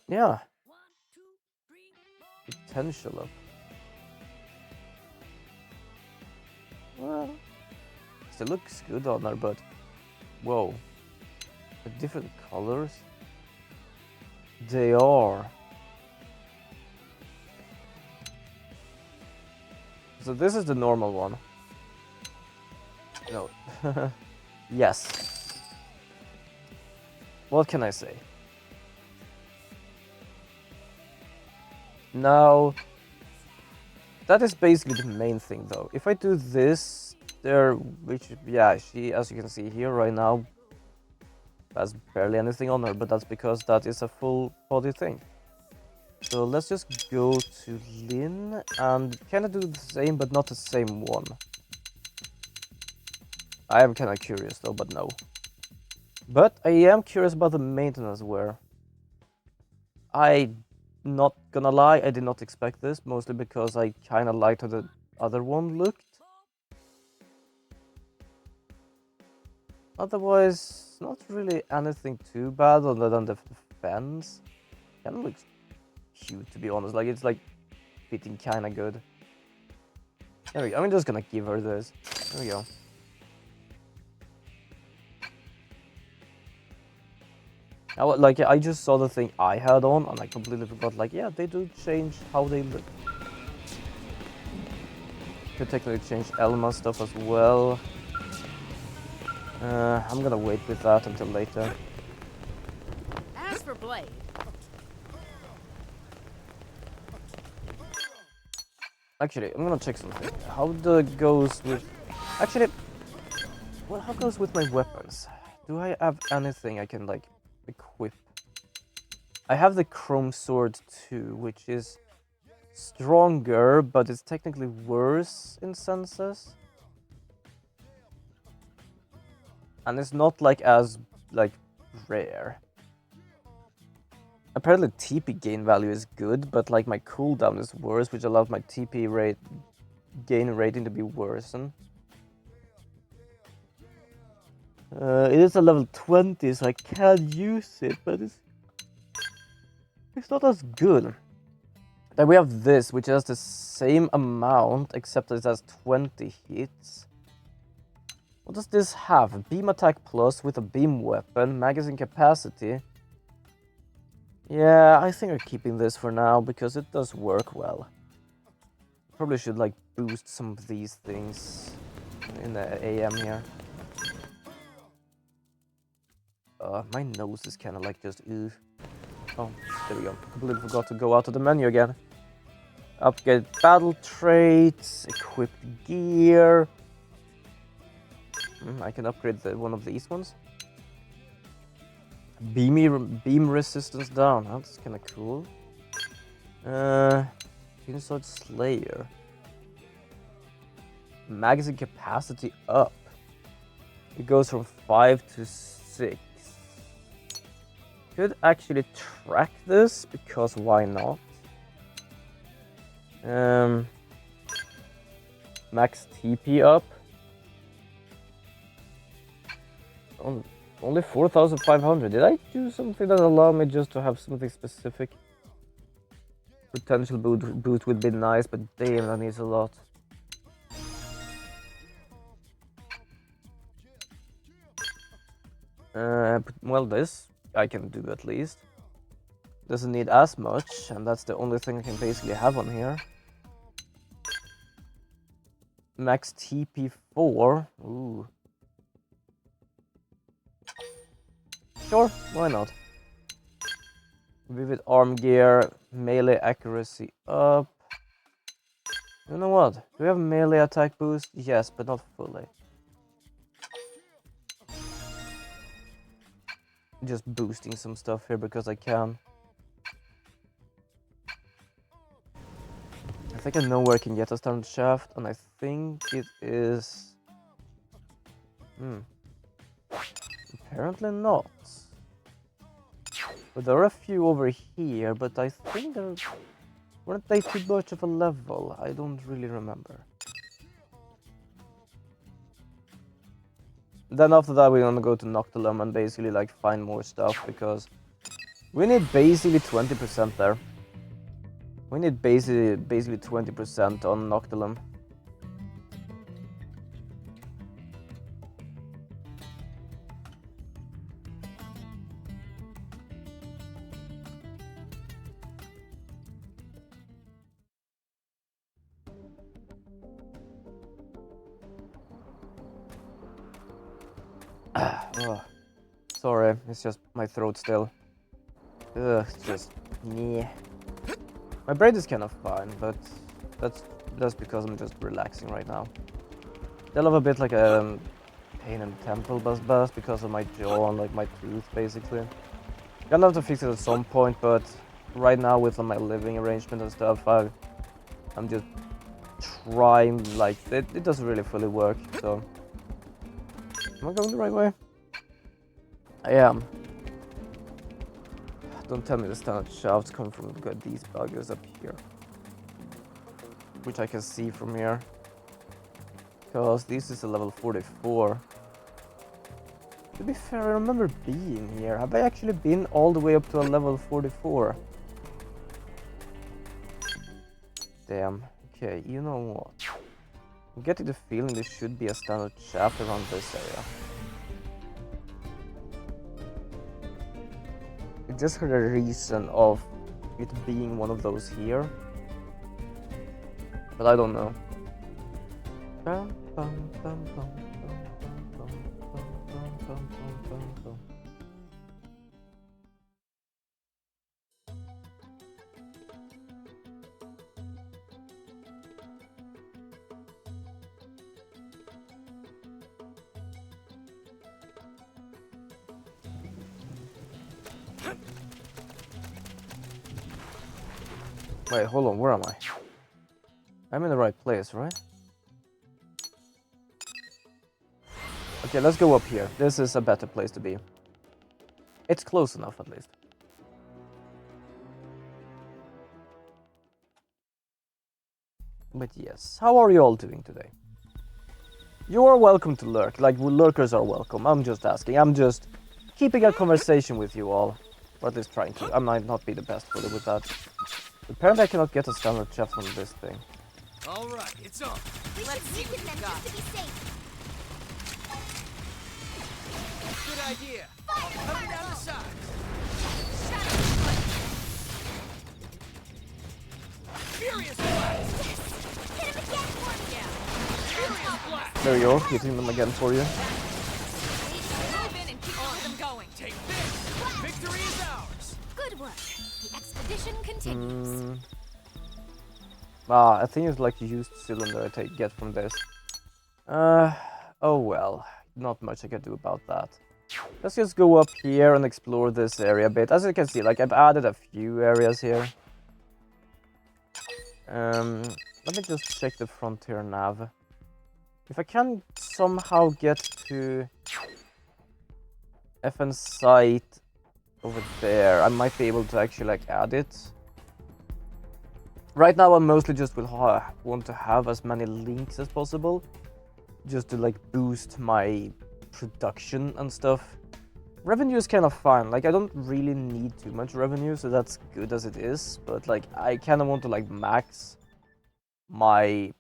yeah. Potential up. Well, still looks good on her, but whoa. The different colors. They are. So this is the normal one. No. Yes. What can I say? Now, that is basically the main thing though. If I do this, yeah, she, as you can see here right now, has barely anything on her, but that's because that is a full body thing. So let's just go to Lynn and kind of do the same, but not the same one. I am kind of curious though, but no. But I am curious about the maintenance wear. Not gonna lie, I did not expect this, mostly because I kind of liked how the other one looked. Otherwise, not really anything too bad other than the fence. Kind of looks cute, to be honest. Like, it's like fitting kind of good. There we go. I'm just gonna give her this. There we go. Now, like, I just saw the thing I had on and I completely forgot, like, yeah, they do change how they look. Could technically change Elma stuff as well. I'm gonna wait with that until later. As for Blade, actually, I'm gonna check something. How goes with... Actually, well, how goes with my weapons? Do I have anything I can, like, equip? I have the Chrome Sword 2, which is stronger, but it's technically worse in senses. And it's not like as like rare. Apparently TP gain value is good, but like my cooldown is worse, which allows my TP rate gain rating to be worsened. It is a level 20, so I can use it, but it's not as good. Then we have this, which has the same amount, except that it has 20 hits. What does this have? Beam attack plus with a beam weapon, magazine capacity. Yeah, I think I'm keeping this for now because it does work well. Probably should like boost some of these things in the AM here. My nose is kind of like just Oh, there we go. Completely forgot to go out of the menu again. Upgrade battle traits, equipped gear. I can upgrade one of these ones. Beam resistance down. That's kind of cool. Inside Slayer. Magazine capacity up. It goes from 5 to 6. Could actually track this because why not? Max TP up. Only 4,500. Did I do something that allowed me just to have something specific? Potential boot would be nice, but damn, that needs a lot. Well, this I can do at least. Doesn't need as much, and that's the only thing I can basically have on here. Max TP4. Ooh. Sure, why not? Vivid arm gear, melee accuracy up. You know what? Do we have melee attack boost? Yes, but not fully. Just boosting some stuff here because I can. I think I know where I can get a standard shaft, and I think it is... Apparently not. But there are a few over here, but I think weren't they too much of a level? I don't really remember. Then after that we're gonna go to Noctilum and basically like find more stuff because we need basically 20% there. We need basically 20% on Noctilum. Oh, sorry, it's just my throat still. It's just yeah. My brain is kind of fine, but that's because I'm just relaxing right now. Still have a bit like a pain in the temple buzz because of my jaw and like my tooth basically. Gonna have to fix it at some point, but right now with my living arrangement and stuff, I'm just trying like it doesn't really fully work. So am I going the right way? I am. Don't tell me the standard shafts come from these buggers up here. Which I can see from here. Because this is a level 44. To be fair, I remember being here. Have I actually been all the way up to a level 44? Damn. Okay, you know what? I'm getting the feeling there should be a standard shaft around this area. I just heard a reason of it being one of those here. But I don't know. Wait, hold on, where am I? I'm in the right place, right? Okay, let's go up here. This is a better place to be. It's close enough, at least. But yes, how are you all doing today? You are welcome to lurk, like lurkers are welcome. I'm just asking, I'm just keeping a conversation with you all. Or at least trying to. I might not be the best fully with that. Apparently I cannot get a standard shaft from this thing. Alright, it's on. Let's see what you got. Just to be safe. Good idea. Coming down the side. There you go, hitting them again for you. Take this! Victory is ours! Good work. The expedition continues. I think it's like a used cylinder I get from this. Oh well, not much I can do about that. Let's just go up here and explore this area a bit. As you can see, like I've added a few areas here. Let me just check the frontier nav. If I can somehow get to FN site over there, I might be able to actually like add it. Right now I mostly just will want to have as many links as possible, just to like boost my production and stuff. Revenue is kind of fine, like I don't really need too much revenue, so that's good as it is, but like I kind of want to like max my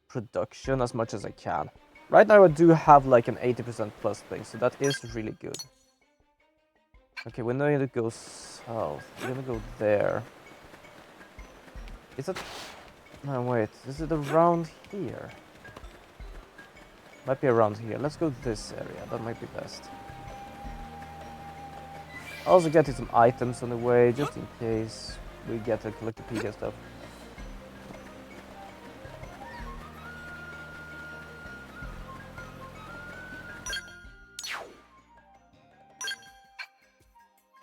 production as much as I can. Right now I do have like an 80% plus thing, so that is really good. Okay, we need to go south. We're gonna go there. Is it... No, wait. Is it around here? Might be around here. Let's go this area. That might be best. I'll also get you some items on the way, just in case we get the Collectopedia stuff.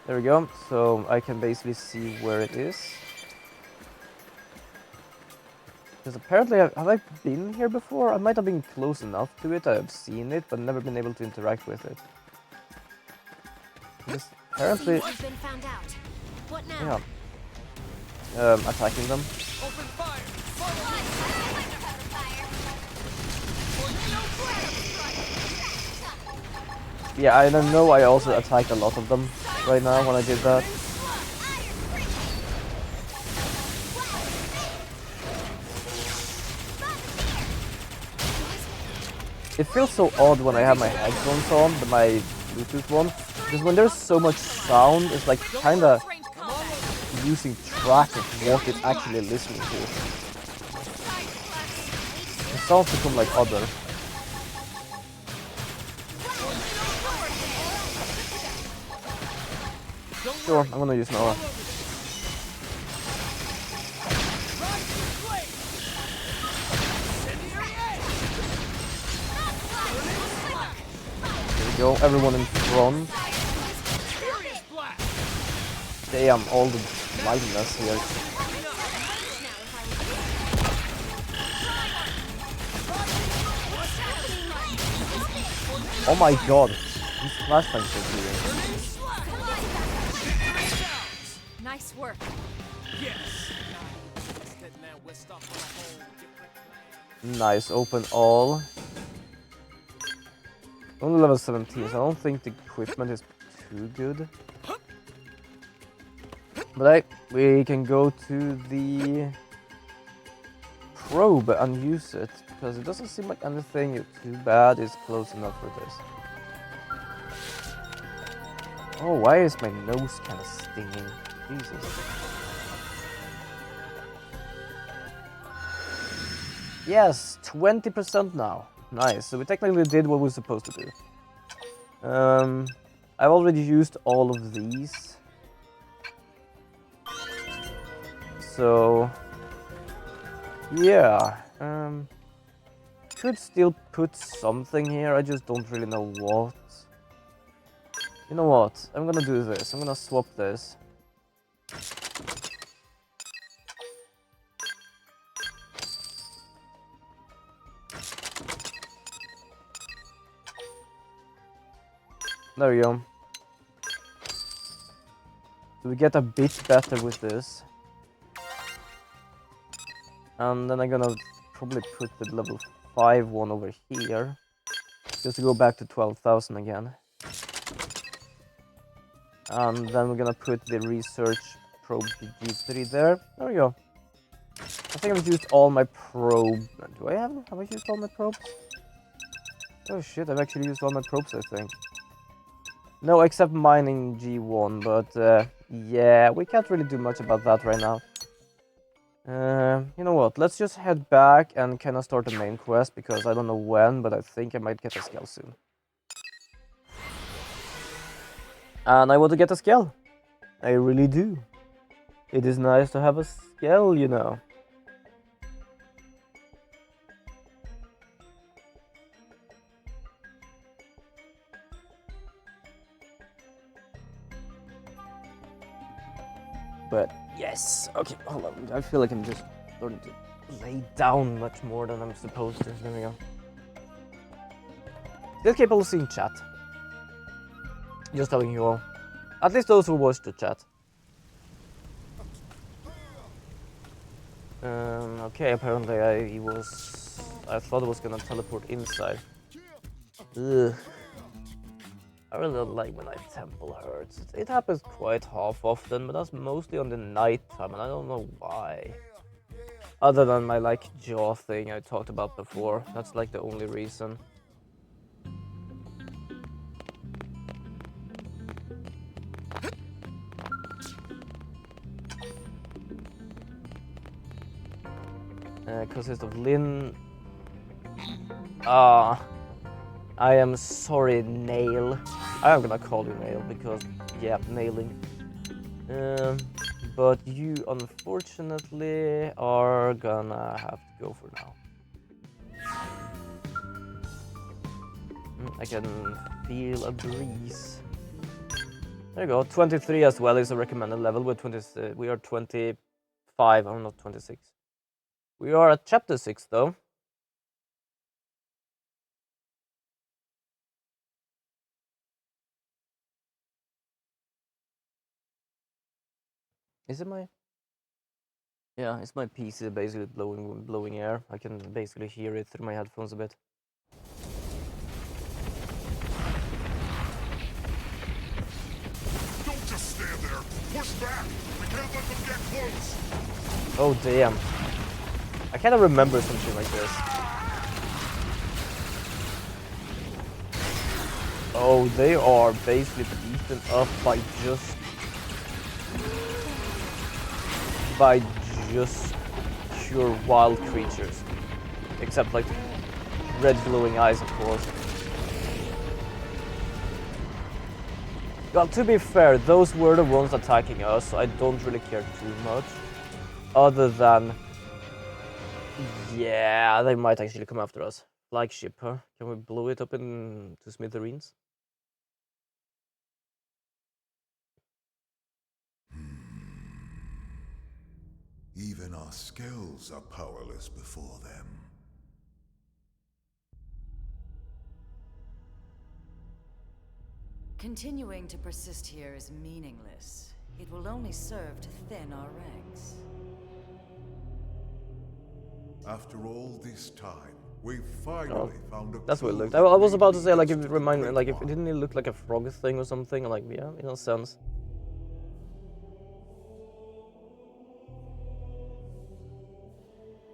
There we go. So I can basically see where it is. Because apparently, have I been here before? I might have been close enough to it. I've seen it, but never been able to interact with it. Because apparently, You've been found out. What now? Yeah. Attacking them. Open fire! Yeah, I don't know. I also attacked a lot of them right now when I did that. It feels so odd when I have my headphones on, my Bluetooth one, because when there's so much sound, it's like kinda losing track of what it's actually listening to. The sounds become like other. Sure, I'm gonna use Noah. There we go, everyone in front. Damn, all the lightness here. Oh my god, these flashbangs are doing. Nice work. Yes! Nice, open all. Only level 17, so I don't think the equipment is too good. But we can go to the probe and use it, because it doesn't seem like anything too bad is close enough for this. Oh, why is my nose kind of stinging? Jesus. Yes, 20% now. Nice, so we technically did what we were supposed to do. I've already used all of these. So, yeah, could still put something here, I just don't really know what. You know what, I'm gonna do this, I'm gonna swap this. There we go. So we get a bit better with this. And then I'm gonna probably put the level 5 one over here. Just to go back to 12,000 again. And then we're gonna put the research probe G3 there. There we go. I think I've used all my probe. Do I have I used all my probes? Oh shit, I've actually used all my probes, I think. No, except mining G1, but yeah, we can't really do much about that right now. You know what? Let's just head back and kind of start the main quest because I don't know when, but I think I might get a scale soon. And I want to get a scale. I really do. It is nice to have a scale, you know. But yes, okay, hold on. I feel like I'm just starting to lay down much more than I'm supposed to. There we go. Still capable of seeing chat. Just telling you all. At least those who watch the chat. Okay, apparently I thought it was gonna teleport inside. Ugh. I really don't like when my temple hurts. It happens quite half often, but that's mostly on the night time, and I don't know why. Other than my like jaw thing I talked about before, that's like the only reason. Consists of Lin. I am sorry, Nail. I'm gonna call you Nail because, yeah, nailing. But you unfortunately are gonna have to go for now. I can feel a breeze. There you go. 23 as well is a recommended level. We are 25. I'm not 26. We are at chapter 6 though. Is it my? Yeah, it's my PC basically blowing air. I can basically hear it through my headphones a bit. Don't just stand there. Push back. We can't let them get close. Oh damn. I kind of remember something like this. Oh, they are basically beaten up by just pure wild creatures. Except like red glowing eyes, of course. Well, to be fair, those were the ones attacking us, so I don't really care too much. Other than... yeah, they might actually come after us. Flagship, huh? Can we blow it up into smithereens? Even our skills are powerless before them. Continuing to persist here is meaningless. It will only serve to thin our ranks. After all this time, we've finally found a that's what it clue looked. that I was about to may say, like, lead if us it to reminded me, the like, Great if it One. didn't look like a frog thing or something, like, yeah, in a sense.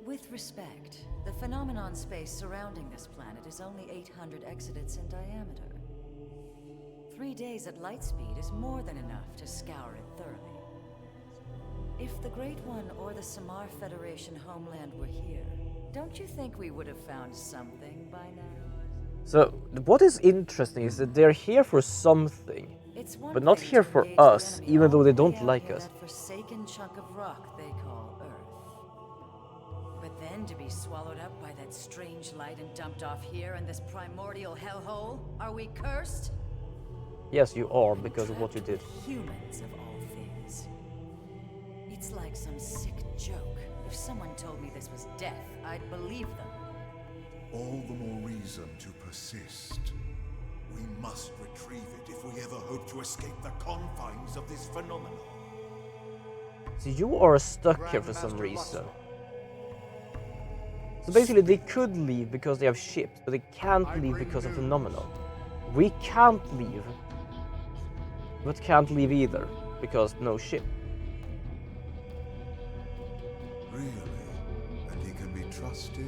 With respect, the phenomenon space surrounding this planet is only 800 exodents in diameter. 3 days at light speed is more than enough to scour it thoroughly. If the Great One or the Samar Federation homeland were here, don't you think we would have found something by now? So, what is interesting is that they're here for something, but not thing here to for engage the us, enemy even though all they the don't way out like near us. that forsaken chunk of rock they call Earth. But then to be swallowed up by that strange light and dumped off here in this primordial hellhole? Are we cursed? Yes, you are, because of what you did. Humans of all things. It's like some sick joke. If someone told me this was death, I'd believe them. All the more reason to persist. We must retrieve it if we ever hope to escape the confines of this phenomenon. So you are stuck here for some reason. So basically they could leave because they have ships, but they can't leave because of phenomenon. We can't leave, but can't leave either, because no ship. Really? And he can be trusted?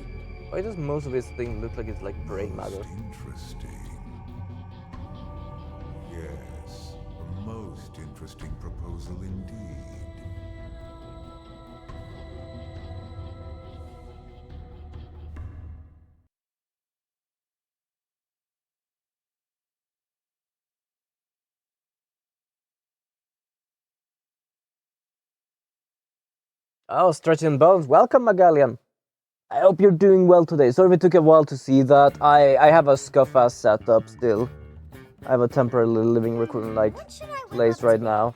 Why does most of his thing look like it's like brain matter? Interesting. Yes, a most interesting proposal indeed. Oh, Stretching Bones. Welcome, Magallian. I hope you're doing well today. Sorry if it took a while to see that. I have a scuff-ass setup still. I have a temporary living recording like place right now.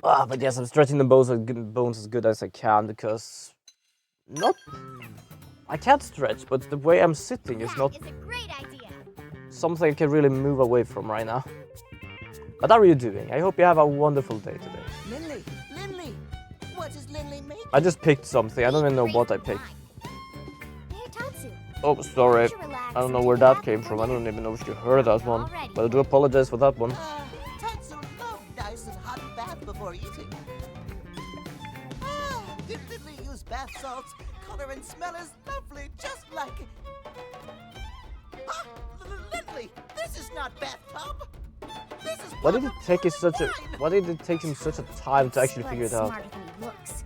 But yes, I'm stretching the bones as good as I can because I can't stretch, but the way I'm sitting is not something I can really move away from right now. But how are you doing? I hope you have a wonderful day today. Lindley, what is Lindley making? I just picked something. I don't even know what I picked. Oh, sorry. I don't know where that came from. I don't even know if you heard that one. But I do apologize for that one. Tatsu loved nice and hot bath before eating. Did Lindley use bath salts? Color and smell is lovely, just like... Lindley, this is not bathtub. This is Why did it take him such a time to actually figure it out? Smarter than he looks.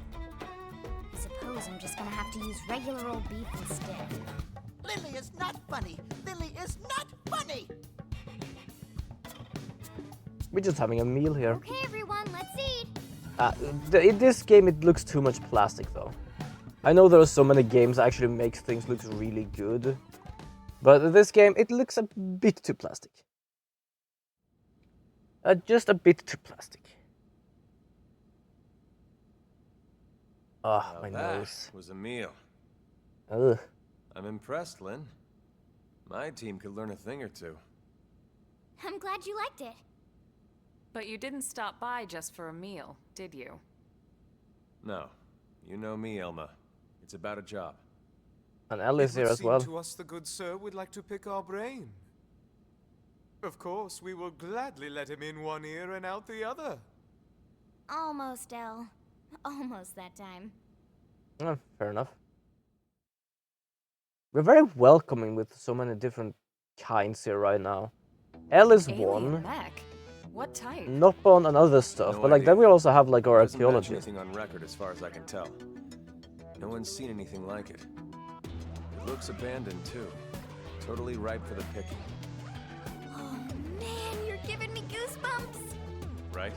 I suppose I'm just gonna have to use regular old beef instead. Lindley is not funny. Lindley is not funny. We're just having a meal here. Okay, everyone, let's eat. In this game, it looks too much plastic, though. I know there are so many games that actually make things look really good, but in this game, it looks a bit too plastic. Just a bit too plastic. Ah, my nose. Was a meal. Ugh. I'm impressed, Lynn. My team could learn a thing or two. I'm glad you liked it. But you didn't stop by just for a meal, did you? No. You know me, Elma. It's about a job. And Ellie's here as well. To us, the good sir would like to pick our brain. Of course, we will gladly let him in one ear and out the other. Almost, Elle. Almost that time. Oh, fair enough. We're very welcoming with so many different kinds here right now. Elle is one. Mech? What type? Nopon and other stuff, No but like idea. then we also have like our Doesn't match archaeology. anything on record as far as I can tell. No one's seen anything like it. It looks abandoned too. Totally ripe for the picking. Oh man, you're giving me goosebumps. Right?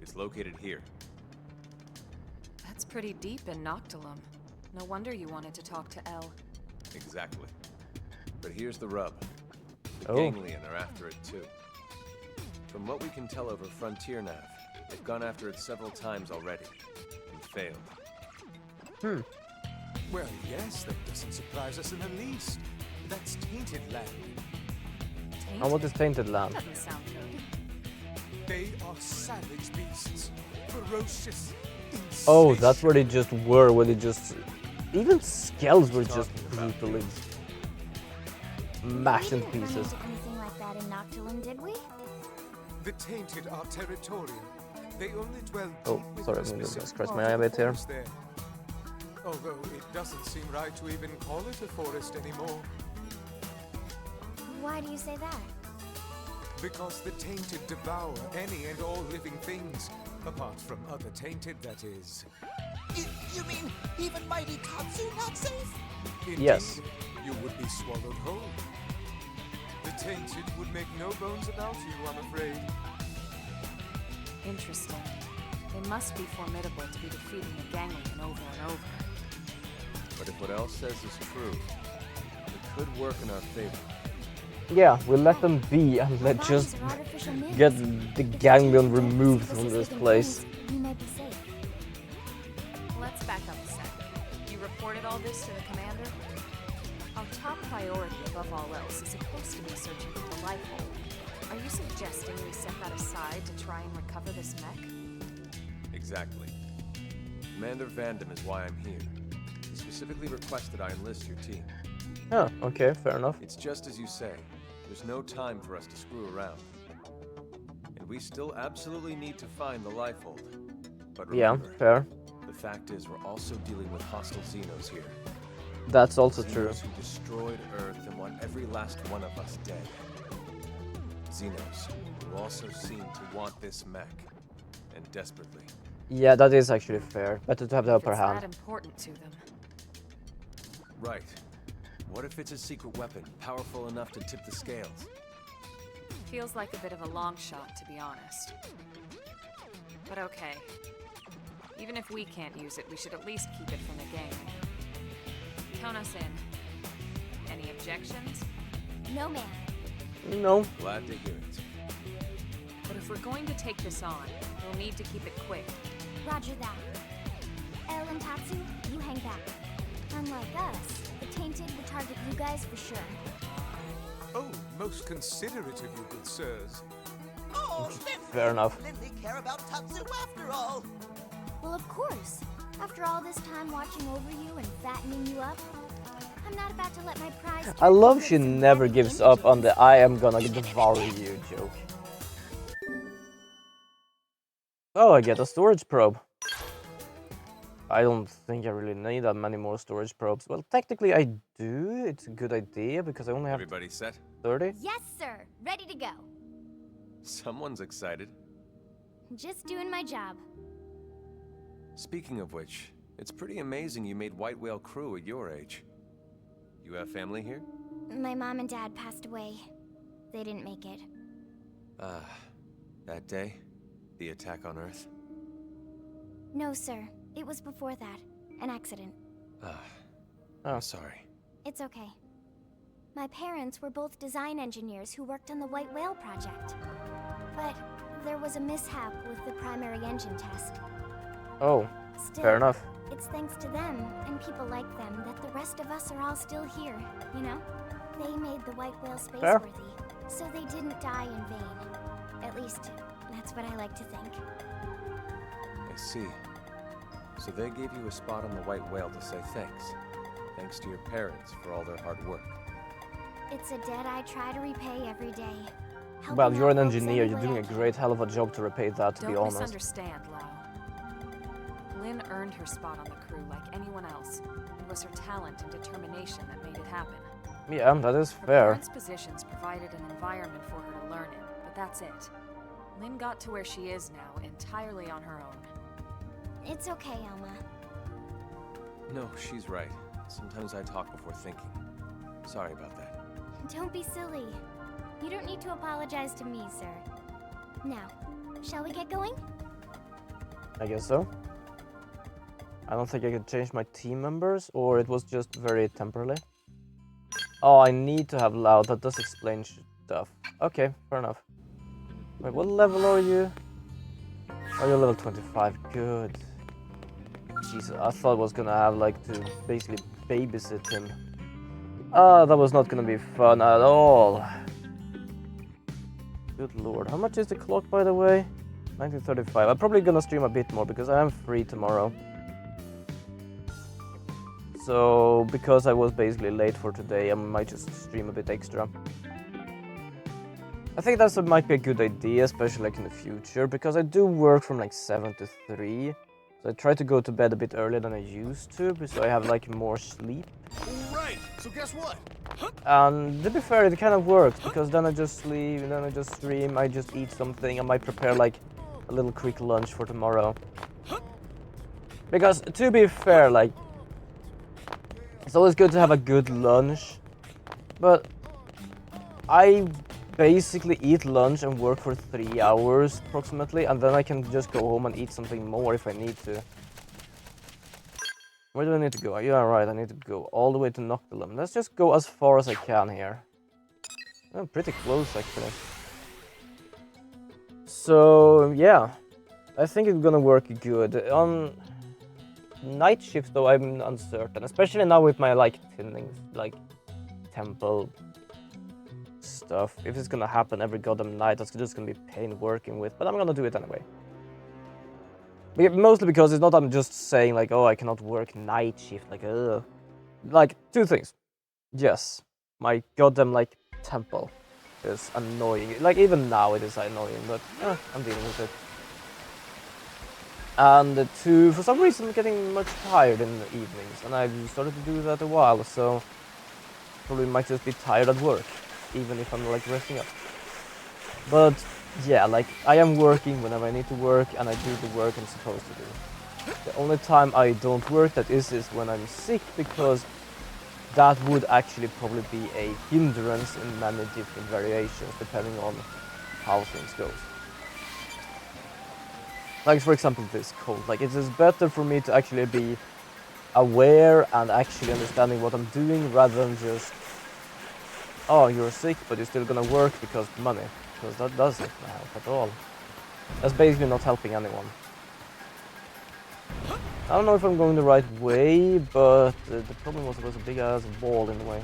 It's located here. That's pretty deep in Noctilum. No wonder you wanted to talk to Elle. Exactly. But here's the rub. The Oh. Ganglion are after it too. From what we can tell over Frontier Nav, they've gone after it several times already, and failed. Well, yes, that doesn't surprise us in the least. That's tainted land. And what is Tainted Land? Doesn't sound good. They are savage beasts, ferocious. Oh, that's where they just were, where they just... Even skells were just brutally mashed in pieces. Anything like that in Noctilum, did we? The tainted are territorial. They only dwell Oh, deep sorry, within I'm a gonna specific scratch part my eye a of bit the here. forest there. Although it doesn't seem right to even call it a forest anymore. Why do you say that? Because the tainted devour any and all living things. Apart from other tainted, that is. You mean even mighty Tatsu not safe? Indeed, Yes. You would be swallowed whole. The tainted would make no bones about you, I'm afraid. Interesting. They must be formidable to be defeating the Ganglion over and over. But if what Elle says is true, it could work in our favor. Yeah, we'll let them be and let just get the ganglion removed from this place. We might be safe. Let's back up a sec. You reported all this to the commander? Our top priority above all else is supposed to be searching for the life hole. Are you suggesting we set that aside to try and recover this mech? Exactly. Commander Vandam is why I'm here. He specifically requested I enlist your team. Oh, okay, fair enough. It's just as you say. There's no time for us to screw around. And we still absolutely need to find the life hold. But remember, Yeah, fair. the fact is we're also dealing with hostile Xenos here. That's also true. Xenos who destroyed Earth and want every last one of us dead. Xenos who also seem to want this mech. And desperately. Yeah, that is actually fair. Better to have the upper It's hand. that important to them. Right. What if it's a secret weapon, powerful enough to tip the scales? Feels like a bit of a long shot, to be honest. But okay. Even if we can't use it, we should at least keep it from the gang. Count us in. Any objections? No, ma'am. No. Glad to hear it. But if we're going to take this on, we'll need to keep it quick. Roger that. El and Tatsu, you hang back. Unlike us, the Tainted would target you guys for sure. Oh, most considerate of you, good sirs. Oh, Fair enough. Lindley care about Tatsu after all. Well, of course. After all this time watching over you and fattening you up, I'm not about to let my prize... I love she never gives up on the I am gonna devour you joke. Oh, I get a storage probe. I don't think I really need that many more storage probes. Well, technically I do. It's a good idea because I only have Everybody set? 30. Yes, sir. Ready to go. Someone's excited. Just doing my job. Speaking of which, it's pretty amazing you made White Whale crew at your age. You have family here? My mom and dad passed away. They didn't make it. Ah, that day? The attack on Earth? No, sir. It was before that. An accident. Ah, Oh. I'm sorry. It's okay. My parents were both design engineers who worked on the White Whale project. But there was a mishap with the primary engine test. Oh, Still, fair enough. It's thanks to them, and people like them, that the rest of us are all still here, you know? They made the White Whale spaceworthy, so they didn't die in vain. At least, that's what I like to think. I see. So they gave you a spot on the White Whale to say thanks. Thanks to your parents for all their hard work. It's a debt I try to repay every day. Well, you're an Helping out folks engineer. any You're way doing I a can. great hell of a job to repay that, to be Don't honest. misunderstand, Lau. Lynn earned her spot on the crew like anyone else. It was her talent and determination that made it happen. Yeah, that is Her fair. parents' positions provided an environment for her to learn in, but that's it. Lynn got to where she is now entirely on her own. It's okay, Alma. No, she's right. Sometimes I talk before thinking. Sorry about that. Don't be silly. You don't need to apologize to me, sir. Now, shall we get going? I guess so. I don't think I could change my team members, or it was just very temporarily. Oh, I need to have loud. That does explain stuff. Okay, fair enough. Wait, what level are you? Oh, you're level 25. Good. Jesus, I thought I was gonna have like to basically babysit him. Ah, that was not gonna be fun at all. Good lord. How much is the clock, by the way? 1935. I'm probably gonna stream a bit more because I am free tomorrow. So, because I was basically late for today, I might just stream a bit extra. I think that might be a good idea, especially like in the future, because I do work from like 7 to 3. So I try to go to bed a bit earlier than I used to, so I have like more sleep. Right, so guess what? And to be fair, it kind of works, because then I just sleep, and then I just stream, I just eat something, I might prepare like a little quick lunch for tomorrow. Because to be fair, like, it's always good to have a good lunch, but I basically eat lunch and work for 3 hours approximately, and then I can just go home and eat something more if I need to. Where do I need to go? Yeah, right, I need to go all the way to Noctilum. Let's just go as far as I can here. Oh, pretty close actually. So yeah, I think it's gonna work good. On night shift though, I'm uncertain, especially now with my like tinning, like temple stuff. If it's gonna happen every goddamn night, that's just gonna be pain working with, but I'm gonna do it anyway. Mostly because it's not I'm just saying like, oh, I cannot work night shift, like, ugh. Like, two things. Yes, my goddamn like temple is annoying. Like, even now it is annoying, but I'm dealing with it. And two, for some reason I'm getting much tired in the evenings, and I've started to do that a while, so probably might just be tired at work, even if I'm like resting up. But yeah, like, I am working whenever I need to work, and I do the work I'm supposed to do. The only time I don't work, that is when I'm sick, because that would actually probably be a hindrance in many different variations, depending on how things go. Like for example this code, like it is better for me to actually be aware and actually understanding what I'm doing rather than just, oh, you're sick but you're still gonna work because money, because that doesn't help at all. That's basically not helping anyone. I don't know if I'm going the right way, but the problem was there was a big ass wall in the way.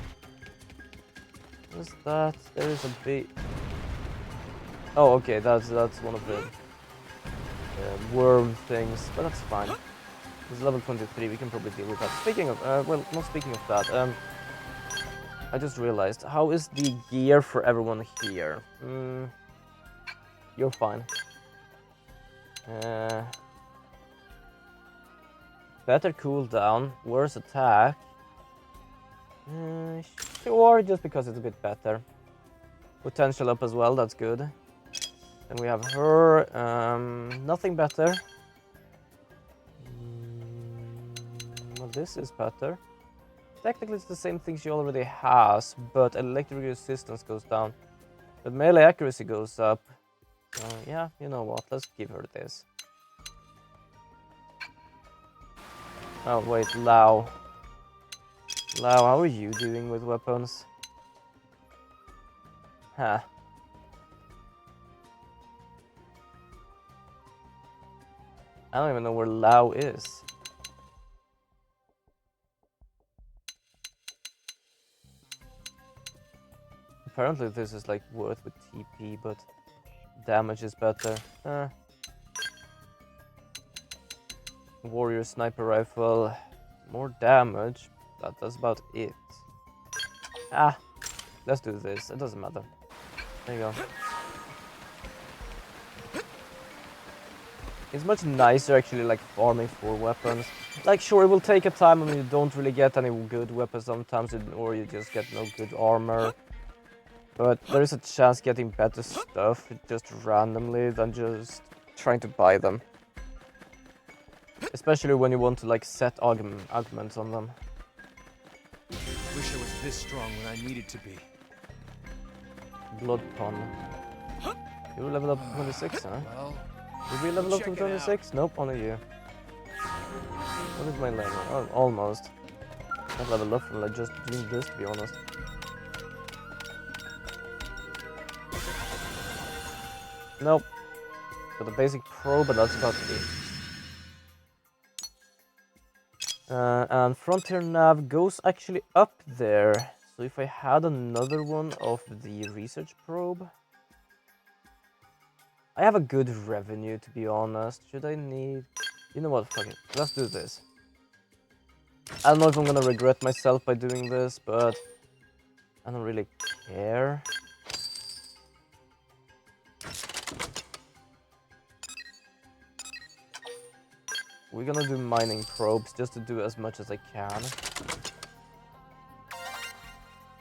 What is that? There is a big... Oh, okay, that's one of the worm things, but that's fine. It's level 23, we can probably deal with that. Speaking of, well, not speaking of that, I just realized, how is the gear for everyone here? You're fine. Better cooldown, worse attack. Sure, just because it's a bit better. Potential up as well, that's good. Then we have her, nothing better. Well, this is better. Technically it's the same thing she already has, but electric resistance goes down. But melee accuracy goes up. So yeah, you know what, let's give her this. Oh wait, Lau. Lau, how are you doing with weapons? Huh. I don't even know where Lau is. Apparently this is like worth with TP, but damage is better. Warrior sniper rifle, more damage, but that's about it. Let's do this, it doesn't matter. There you go. It's much nicer actually like farming for weapons. Like sure, it will take a time when you don't really get any good weapons sometimes, or you just get no good armor. But there is a chance getting better stuff just randomly than just trying to buy them. Especially when you want to like set augments on them. Wish I was this strong when I needed to be. Blood pun. You leveled up 26, huh? Well, did we level up to 26? Nope, only you. What is my level? Oh, almost. I leveled up from like just doing this, to be honest. Nope. Got a basic pro, but that's about it. And Frontier Nav goes actually up there. So if I had another one of the research probe... I have a good revenue, to be honest. Should I need... You know what, fuck it. Let's do this. I don't know if I'm gonna regret myself by doing this, but... I don't really care. We're gonna do mining probes just to do as much as I can.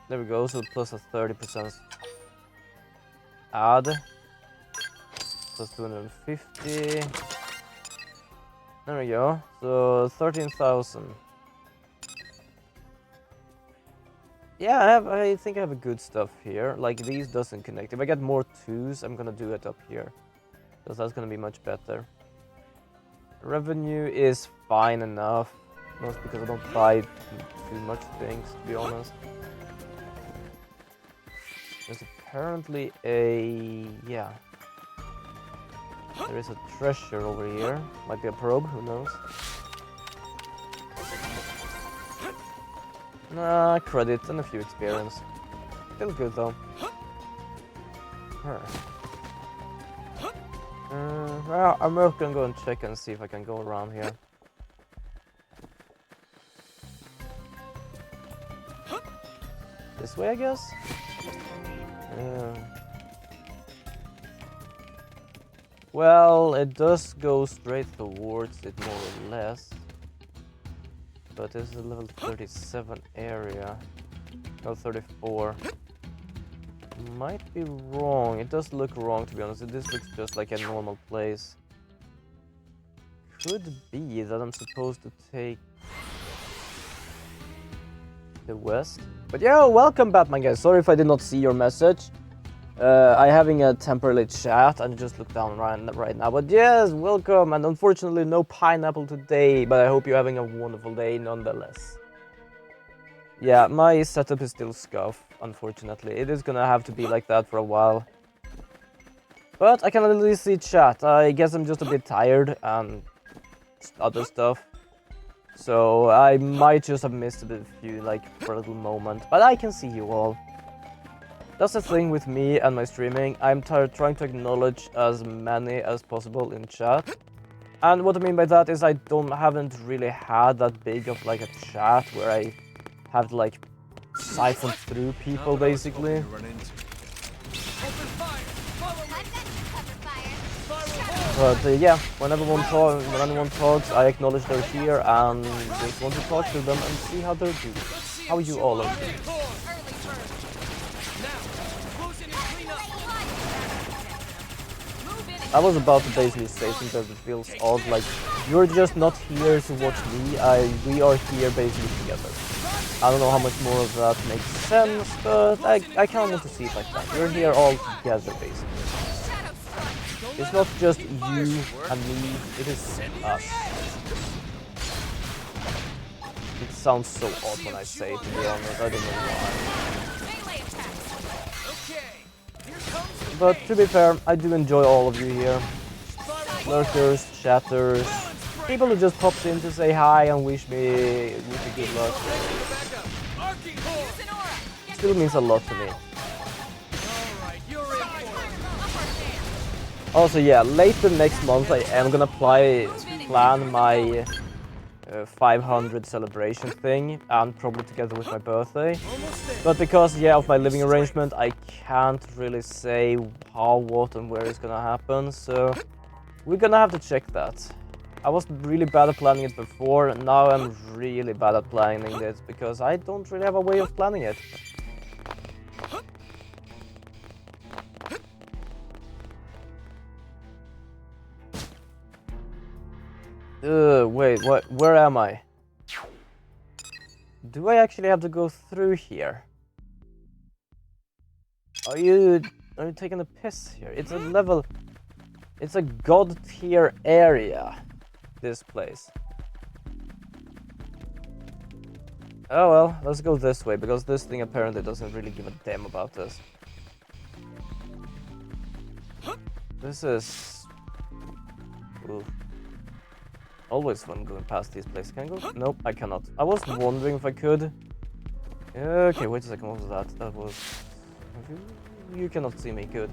There we go, so plus a 30% add. Plus 250. There we go, so 13,000. Yeah, I think I have a good stuff here. Like these doesn't connect. If I get more 2s, I'm gonna do it up here. Because that's gonna be much better. Revenue is fine enough, mostly because I don't buy too much things, to be honest. There's apparently a... yeah. There is a treasure over here. Might be a probe, who knows? Nah, credit and a few experience. Still good though. Well, I'm not gonna go and check and see if I can go around here. This way, I guess? Well, it does go straight towards it, more or less. But this is a level 37 area. No, 34. Might be wrong. It does look wrong, to be honest. This looks just like a normal place. Could be that I'm supposed to take the west. But yeah, welcome Batman guys. Sorry if I did not see your message. I having a temporary chat and just look down right now. But yes, welcome, and unfortunately no pineapple today, but I hope you're having a wonderful day nonetheless. Yeah, my setup is still scuff, unfortunately. It is gonna have to be like that for a while. But I can at least see chat. I guess I'm just a bit tired and other stuff. So I might just have missed a bit of you, like, for a little moment. But I can see you all. That's the thing with me and my streaming. I'm trying to acknowledge as many as possible in chat. And what I mean by that is I haven't really had that big of like a chat where I have to like siphon through people basically. But yeah, when anyone talks, I acknowledge they're here and just want to talk to them and see how they're doing. How you all are doing. I was about to basically say something that feels odd, like, you're just not here to watch me, we are here basically together. I don't know how much more of that makes sense, but I kind of want to see it like that. We're here all together, basically. It's not just you and me, it is us. It sounds so odd when I say it, to be honest, I don't know why. But to be fair, I do enjoy all of you here. Lurkers, chatters, people who just pops in to say hi and wish me good luck. Still means a lot to me. Also, yeah, later next month I am gonna plan my 500 celebration thing, and probably together with my birthday. But because, yeah, of my living arrangement, I can't really say how, what, and where it's gonna happen, so we're gonna have to check that. I was really bad at planning it before, and now I'm really bad at planning this, because I don't really have a way of planning it. Wait, what? Where am I? Do I actually have to go through here? Are you taking a piss here? It's a level... It's a god tier area, this place. Oh well, let's go this way, because this thing apparently doesn't really give a damn about this. This is... Ooh. Always fun going past these places. Can I go? Nope, I cannot. I was wondering if I could. Okay, wait a second, what was that? That was... You cannot see me, good.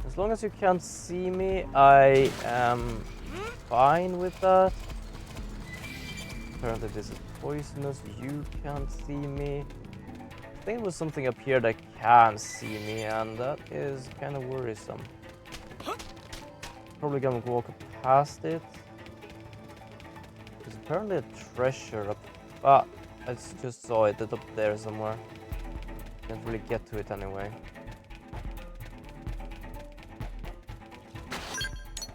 As long as you can't see me, I am fine with that. Apparently this is poisonous, you can't see me. I think there was something up here that can see me, and that is kind of worrisome. Probably gonna walk past it. There's apparently a treasure up... Ah, I just saw it, it's up there somewhere. Can't really get to it anyway.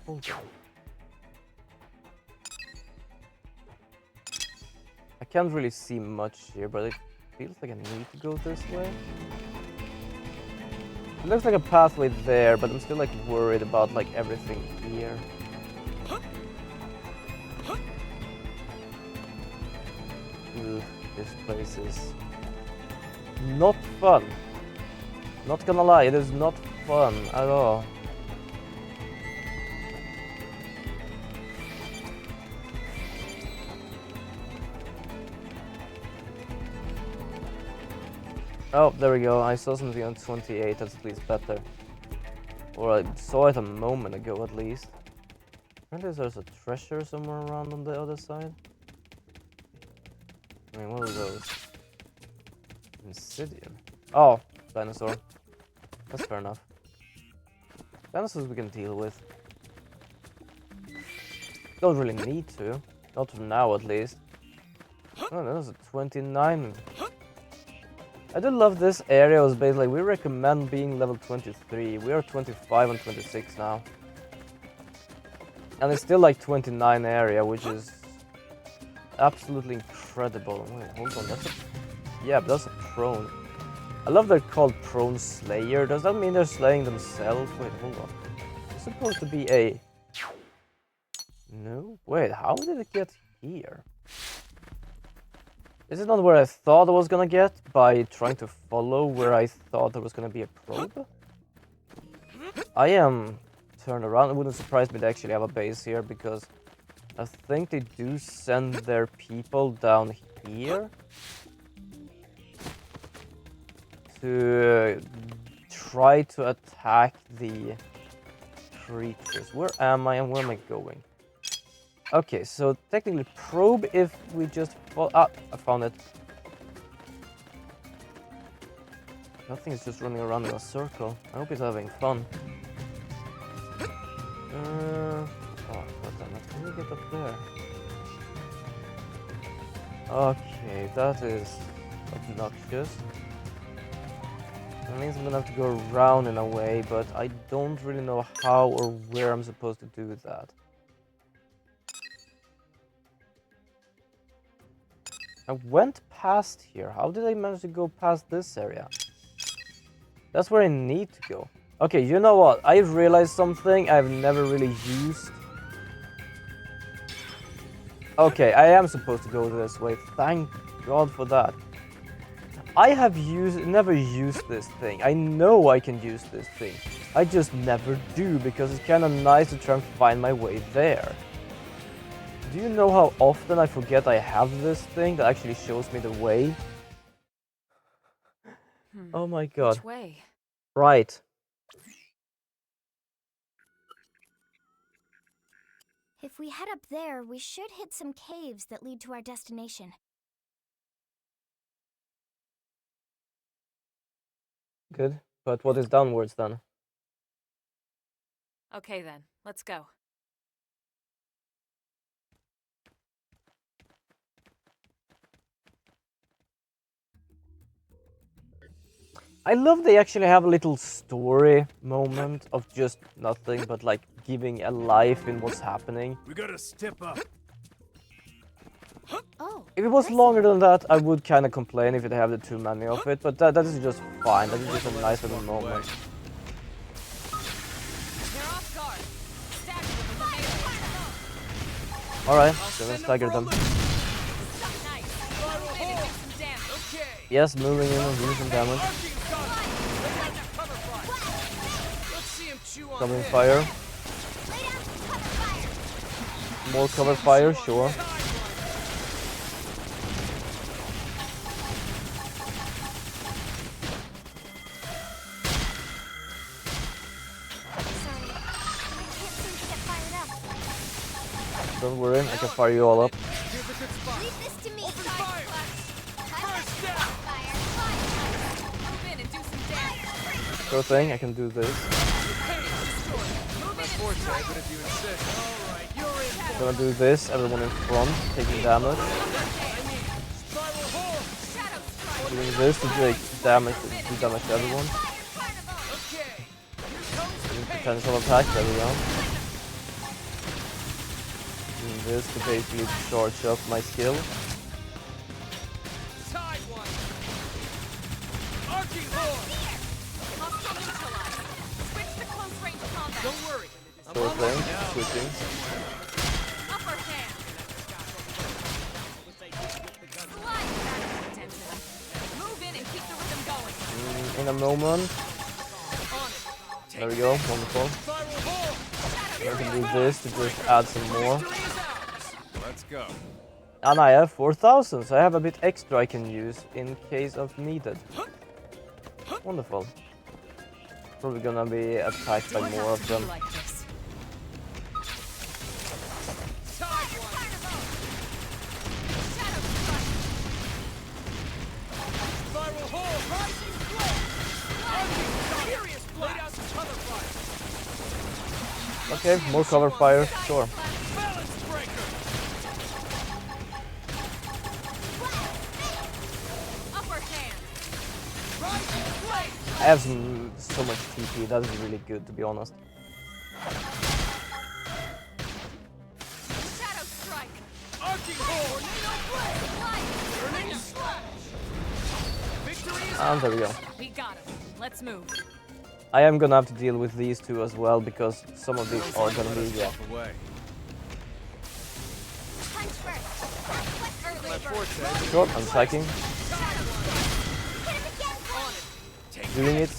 Okay. I can't really see much here, but it feels like I need to go this way. It looks like a pathway there, but I'm still like worried about like everything here. Ugh, this place is not fun. Not gonna lie, it is not fun at all. Oh, there we go. I saw something on 28, that's at least better. Or I saw it a moment ago at least. Apparently there's a treasure somewhere around on the other side. I mean, what are those? Insidian. Oh, dinosaur. That's fair enough. Dinosaurs we can deal with. Don't really need to. Not for now, at least. Oh, there's a 29. I do love this area. It was basically, we recommend being level 23. We are 25 and 26 now. And it's still like 29 area, which is absolutely incredible. Wait, hold on, that's a... Yeah, but that's a prone. I love they're called prone slayer. Does that mean they're slaying themselves? Wait, hold on. It's supposed to be a... No? Wait, how did it get here? This is not where I thought I was gonna get by trying to follow where I thought there was gonna be a probe. I am turned around. It wouldn't surprise me to actually have a base here because I think they do send their people down here to try to attack the creatures. Where am I and where am I going? Okay, so technically probe if we just fall... Ah, I found it. That thing is just running around in a circle. I hope he's having fun. Oh, goddammit, can we get up there? Okay, that is obnoxious. That means I'm gonna have to go around in a way, but I don't really know how or where I'm supposed to do that. I went past here. How did I manage to go past this area? That's where I need to go. Okay, you know what? I realized something I've never really used. Okay, I am supposed to go this way. Thank God for that. I have never used this thing. I know I can use this thing. I just never do because it's kind of nice to try and find my way there. Do you know how often I forget I have this thing that actually shows me the way? Oh my God. Which way? Right. If we head up there, we should hit some caves that lead to our destination. Good. But what is downwards then? Okay then, let's go. I love they actually have a little story moment of just nothing but like giving a life in what's happening. We gotta step up. Oh, If it was longer than that, I would kind of complain if it had too many of it, but that is just fine. That is just a nice little moment. Alright, so let's stagger them. Yes, moving in and doing some damage. Covering fire. More cover fire, sure. Don't worry, I can fire you all up. leave this to me. Sure thing, I can do this. Gonna do this, everyone in front, taking damage. Doing this to take damage, do damage to everyone. Doing potential attack, there we go. Doing this to basically charge up my skill. Sure thing, switching. In a moment. There we go, wonderful. I can do this to just add some more. Let's go. And I have 4,000, so I have a bit extra I can use in case of needed. Wonderful. Probably gonna be attacked by more of them. Okay, more cover fire, sure. I have so much TP, that is really good to be honest. Victory is And there we go. We got him. Let's move. I am gonna have to deal with these two as well because some of these are gonna be Sure, I'm striking. Doing it.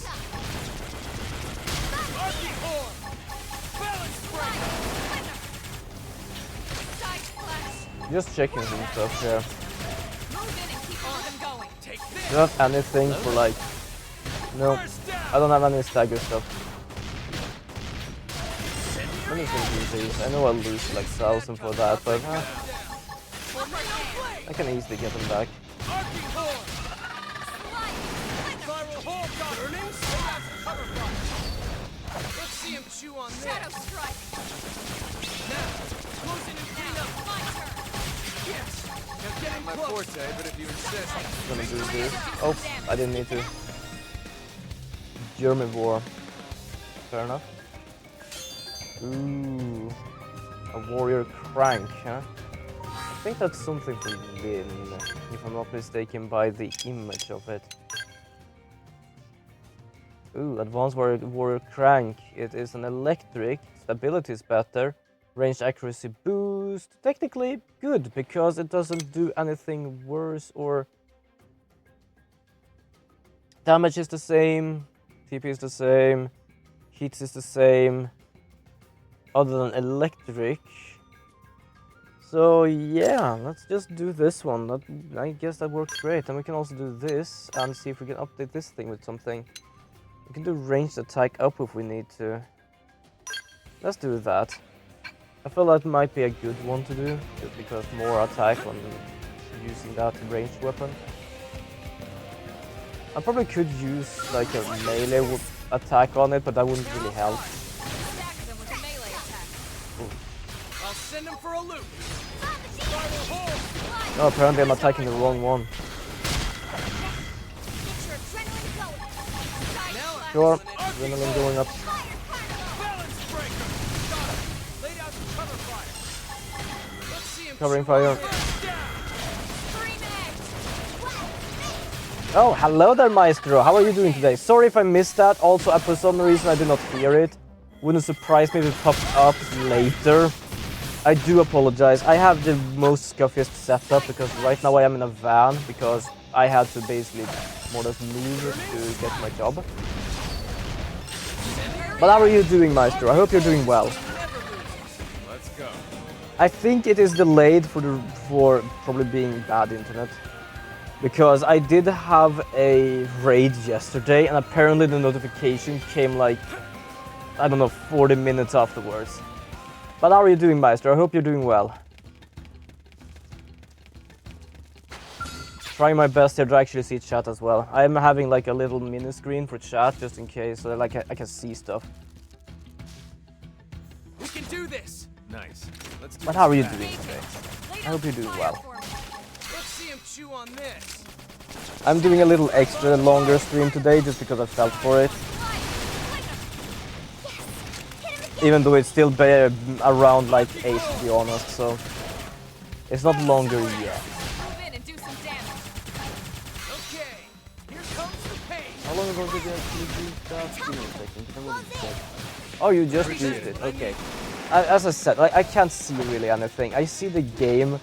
Just checking some stuff here. Do you have anything for like... No, I don't have any stagger stuff. Let me think these. I know I'll lose like 1,000 for that, but I can easily get them back. Let's see him chew on this. Shadow strike. Now, close in and clean up. My turn. Yes. Now get him my forte, but if you insist, I'm gonna do this. Oh, I didn't need to. German war. Fair enough. Ooh, a warrior crank, huh? I think that's something for Vin, if I'm not mistaken by the image of it. Ooh, advanced warrior crank. It is an electric, stability is better, range accuracy boost. Technically good, because it doesn't do anything worse or... Damage is the same, TP is the same, hits is the same, other than electric. So yeah, let's just do this one. I guess that works great. And we can also do this and see if we can update this thing with something. We can do ranged attack up if we need to. Let's do that. I feel that might be a good one to do, just because more attack when using that ranged weapon. I probably could use like a melee attack on it, but that wouldn't really help. I'll send him for a loop. No, apparently I'm attacking the wrong one. Sure, adrenaline going up. Covering fire. Oh, hello there, Maestro. How are you doing today? Sorry if I missed that. Also, for some reason I did not hear it. Wouldn't surprise me if it popped up later. I do apologize. I have the most scuffiest setup because right now I am in a van because I had to basically more or less move to get my job. But how are you doing, Maestro? I hope you're doing well. Let's go. I think it is delayed for probably being bad internet. Because I did have a raid yesterday and apparently the notification came like, I don't know, 40 minutes afterwards. But how are you doing, Maestro? I hope you're doing well. Trying my best here to actually see chat as well. I'm having like a little mini screen for chat just in case, so like I can see stuff. We can do this. Nice. Let's do But how are you doing today? I hope you're doing well. Let's see him chew on this. I'm doing a little extra longer stream today just because I felt for it. Even though it's still around like 8 to be honest, so it's not longer yet. How long ago did you actually use that? Give me a second, because I'm gonna check. Oh, you just used it, okay. As I said, I can't see really anything. I see the game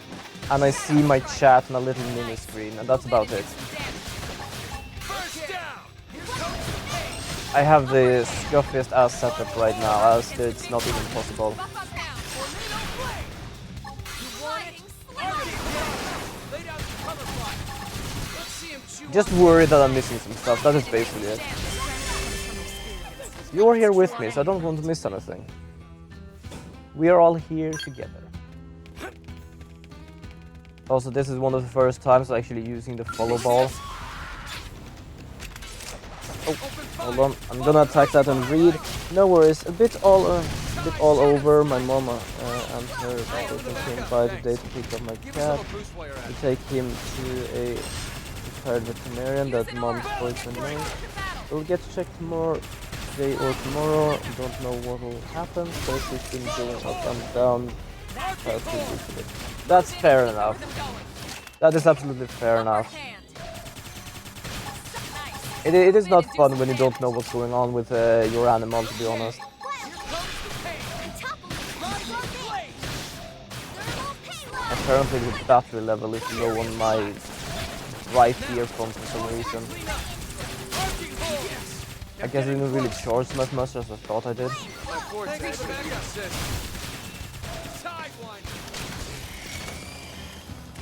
and I see my chat on a little mini screen and that's about it. I have the scuffiest ass setup right now, as it's not even possible. Just worried that I'm missing some stuff, that is basically it. You're here with me, so I don't want to miss anything. We are all here together. Also, this is one of the first times actually using the follow ball. Oh, hold on. I'm gonna attack that and read. No worries. A bit all over. My mama and her daughter came by today to pick up my cat and take him to a retired veterinarian that mom's boyfriend knows. We'll get checked tomorrow, today or tomorrow. Don't know what will happen. So she's been going up and down. That's fair enough. That is absolutely fair enough. It is not fun when you don't know what's going on with your animal, to be honest. Apparently the battery level is low on my right earphone for some reason. I guess it didn't really charge them as much as I thought I did.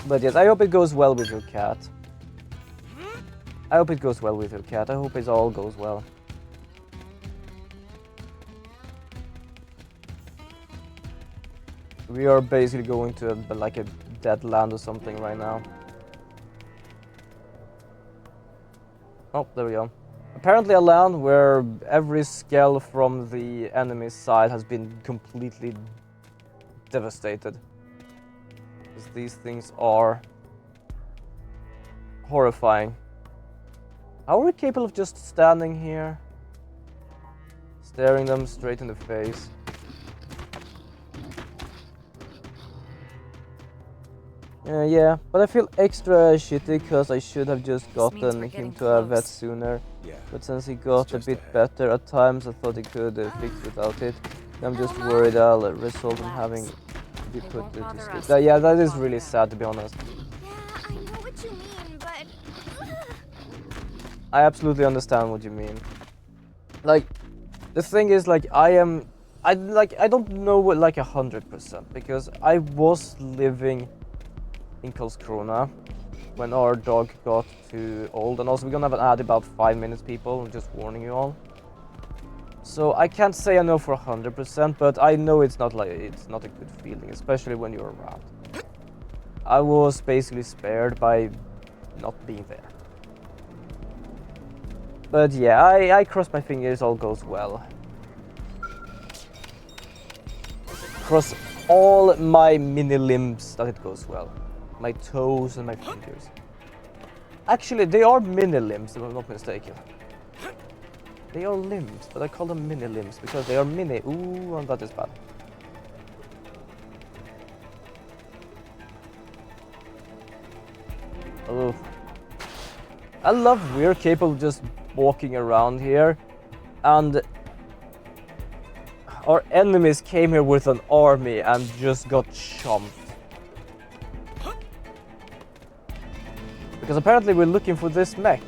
But yes, I hope it goes well with your cat. I hope it goes well with your cat. I hope it all goes well. We are basically going to like a dead land or something right now. Oh, there we go. Apparently a land where every skull from the enemy side has been completely devastated. Because these things are horrifying. How are we capable of just standing here, staring them straight in the face? Yeah, but I feel extra shitty because I should have just gotten him to a vet sooner. Yeah. But since he got a bit better at times, I thought he could fix without it. I'm just worried I'll result in having to be put to sleep. Yeah, that is really sad, to be honest. Yeah, I know what you mean, but... I absolutely understand what you mean. Like, the thing is, like, I don't know what, like 100%, because I was living in Karlskrona when our dog got too old, and also we're gonna have an ad about 5 minutes, people. I'm just warning you all. So I can't say I know for 100%, but I know it's not a good feeling, especially when you're around. I was basically spared by not being there. But yeah, I cross my fingers all goes well. Cross all my mini limbs that it goes well. My toes and my fingers. Actually, they are mini limbs, if I'm not mistaken. They are limbs, but I call them mini limbs because they are mini. Ooh, and that is bad. Oh. I love we're capable of just walking around here, and our enemies came here with an army and just got chomped. Because apparently we're looking for this mech.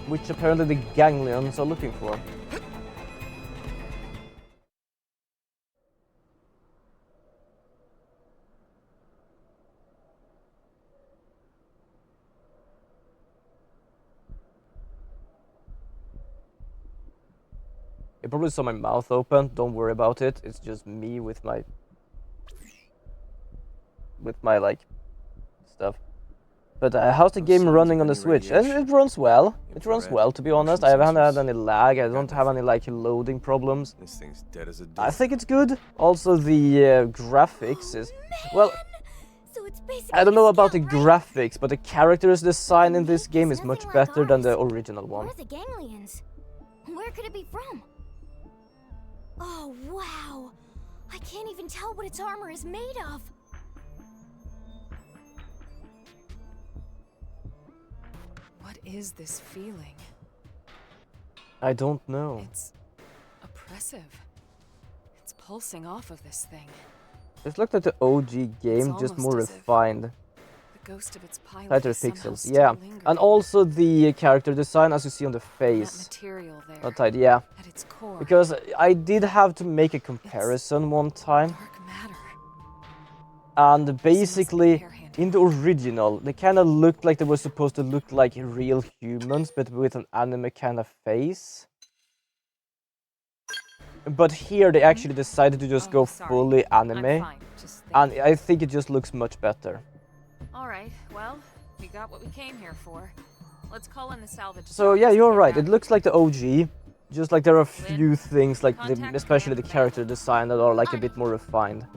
Which apparently the ganglions are looking for. You probably saw my mouth open, don't worry about it. It's just me with my like stuff. But how's the game running on the Switch? It runs well. It runs well, to be honest. I haven't had any lag. I don't have any like loading problems. This thing's dead as a I think it's good. Also, the graphics is well. I don't know about the graphics, but the characters design in this game is much better than the original one. Where are the ganglions? Where could it be from? Oh, wow. I can't even tell what its armor is made of. What is this feeling? I don't know. It's oppressive. It's pulsing off of this thing. It's looked like the OG game, just more refined. The ghost of its pilot Tighter is somehow pixels, still yeah. lingering. And also the character design, as you see on the face. That material there. Not tight, yeah. At its core. Because I did have to make a comparison one time. Dark matter. And basically, in the original, they kind of looked like they were supposed to look like real humans, but with an anime kind of face. But here they actually decided to just go fully anime, and I think it just looks much better. All right, well, we got what we came here for. Let's call in the salvage. So yeah, you're right. It looks like the OG, just like there are a few things, like especially the character design, that are like a bit more refined.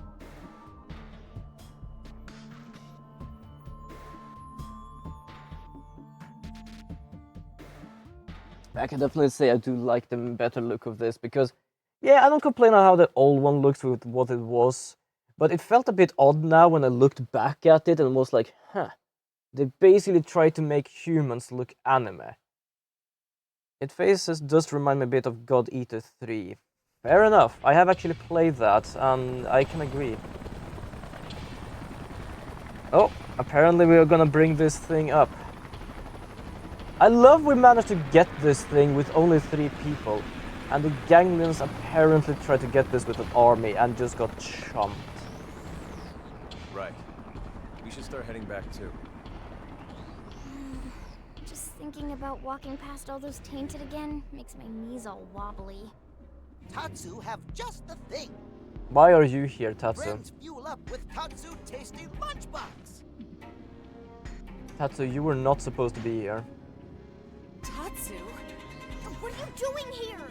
I can definitely say I do like the better look of this, because yeah, I don't complain on how the old one looks with what it was, but it felt a bit odd now when I looked back at it and was like, huh, They basically try to make humans look anime. It faces does remind me a bit of God Eater 3. Fair enough, I have actually played that, and I can agree. Oh, apparently we are gonna bring this thing up. I love we managed to get this thing with only 3 people, and the ganglions apparently tried to get this with an army and just got chomped. Right. We should start heading back too. Just thinking about walking past all those tainted again makes my knees all wobbly. Tatsu have just the thing. Why are you here, Tatsu? Friends fuel up with Tatsu tasty lunchbox. Tatsu, you were not supposed to be here. Tatsu? What are you doing here?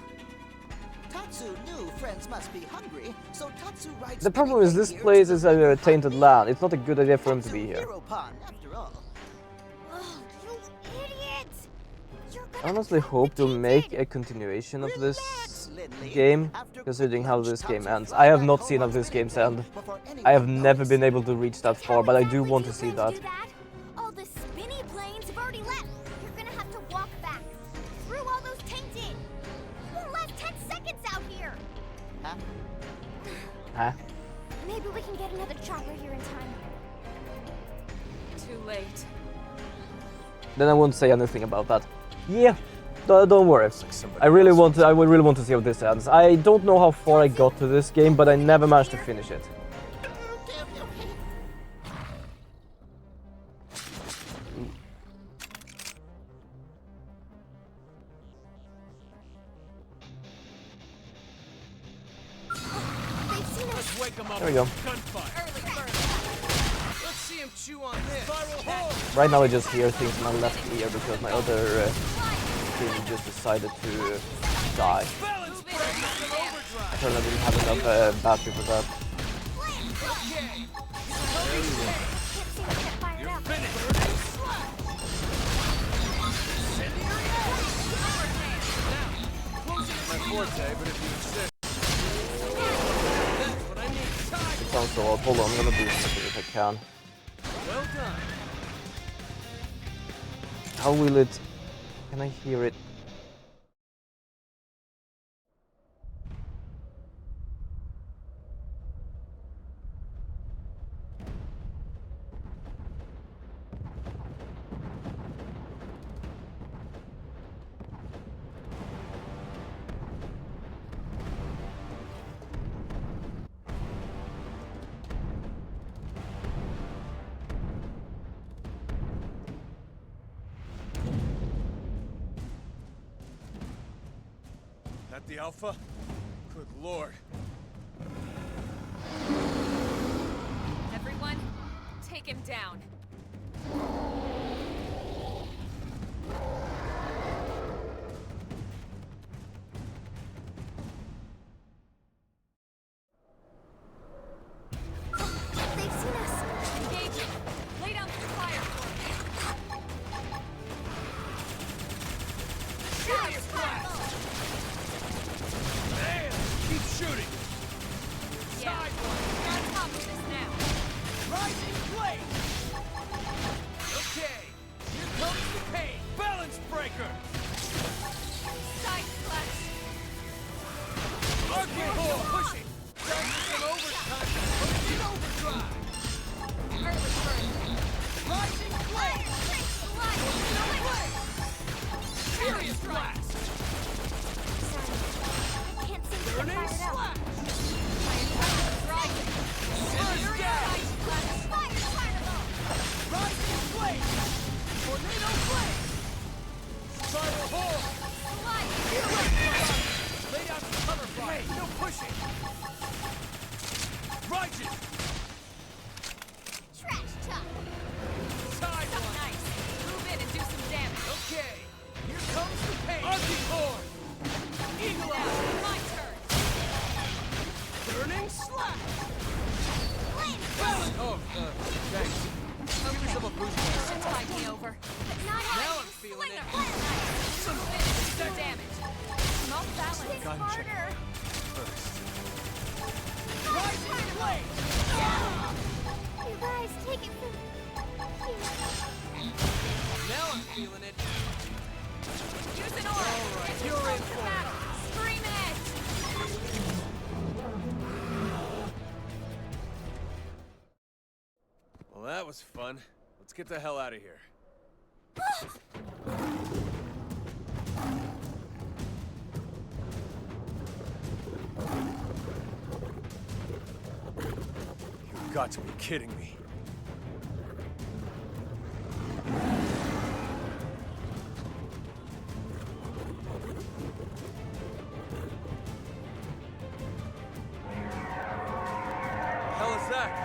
Tatsu knew friends must be hungry, so Tatsu rides The problem is this place is a tainted land. It's not a good idea for him to be here. After all. Oh, you idiot! I honestly hope they'll make a continuation of this game, considering how this game ends. I have not seen how this game ends. I have never been able to reach that far, but I do want to see that. All the spinny planes have already left. You're gonna have to walk back through all those tainted. You won't last 10 seconds out here. Huh? Maybe we can get another chopper here in time. Too late. Then I won't say anything about that. Yeah, don't worry. I really want to. I would really want to see how this ends. I don't know how far I got to this game, but I never managed to finish it. Let's wake him up. There we go. Gunfire. Let's see him chew on this. Spiral hole. Right now I just hear things in my left ear because my other thing just decided to die. Apparently I didn't have enough battery for that. You're finished. My forte, but if you insist. That's what I need. It sounds so odd. Hold on, I'm gonna do something if I can. Well done. How will it... Can I hear it? That the Alpha? Good lord. Everyone, take him down. They've seen us. Engage him. Lay down the fire for Furious blast! Damn! Keep shooting! Yeah, Side one! you're on top of this now. Rising blade! Okay, here comes the pain! Balance breaker! Side slash. Arcade hole! Pushing! Time for some overtime! Push in overdrive! Early bird. Rising blade! Tornado blade! Furious blast! Can't seem to get Burning fired up. slash! Rising. Burst down! Fire carnival! Rising blade! Tornado blade! Spiral hole! Lay down some cover fire! No pushing! Rising! Trash chuck! Side one! Nice. Move in and do some damage. Okay, here comes the pain! Arctic horn! Eagle Now, eye! my turn. Burning slash! Flame! Balance! Oh, thanks. Give yourself a boost. Should tide me over. But not Now I'm feeling it. Some finish, some damage. Not balance. Gun check. Harder! Rising blade! You guys, take it from here. Well, that was fun. Let's get the hell out of here. You've got to be kidding me. Hell is that?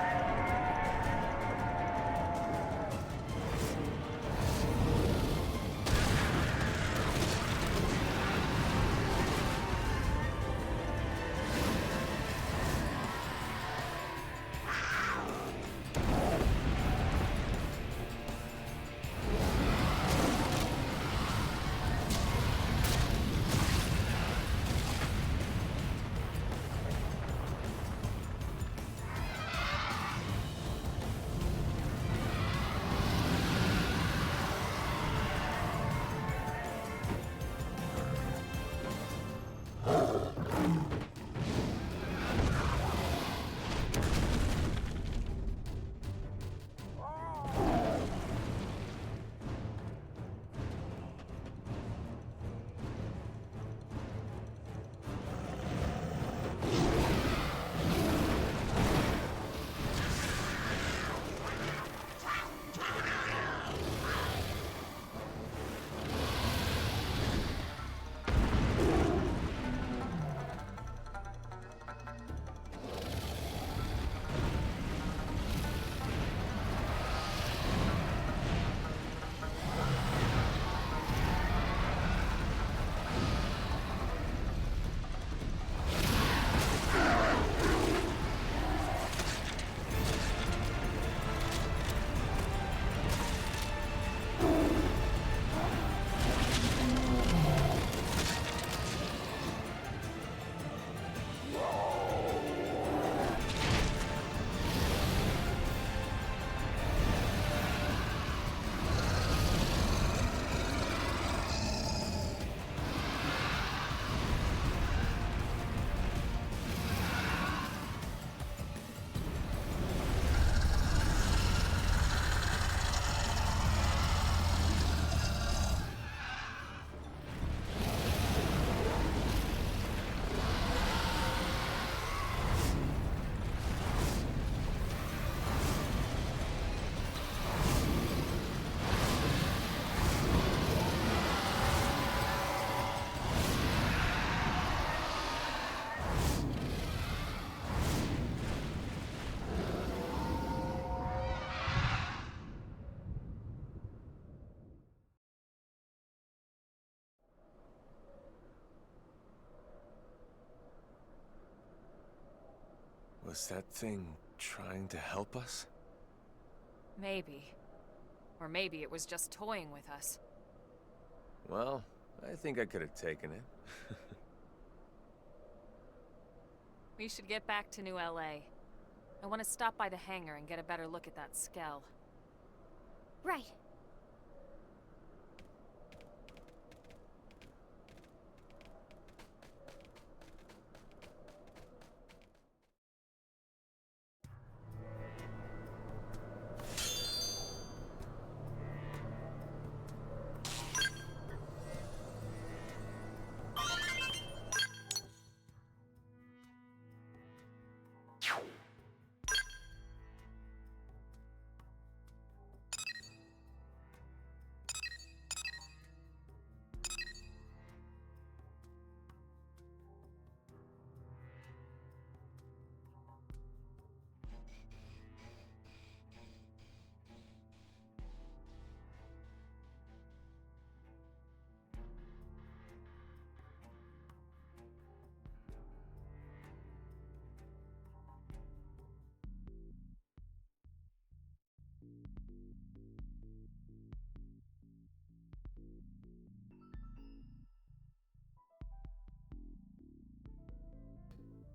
Was that thing trying to help us? Maybe. Or maybe it was just toying with us. Well, I think I could have taken it. We should get back to New LA. I want to stop by the hangar and get a better look at that skell. Right.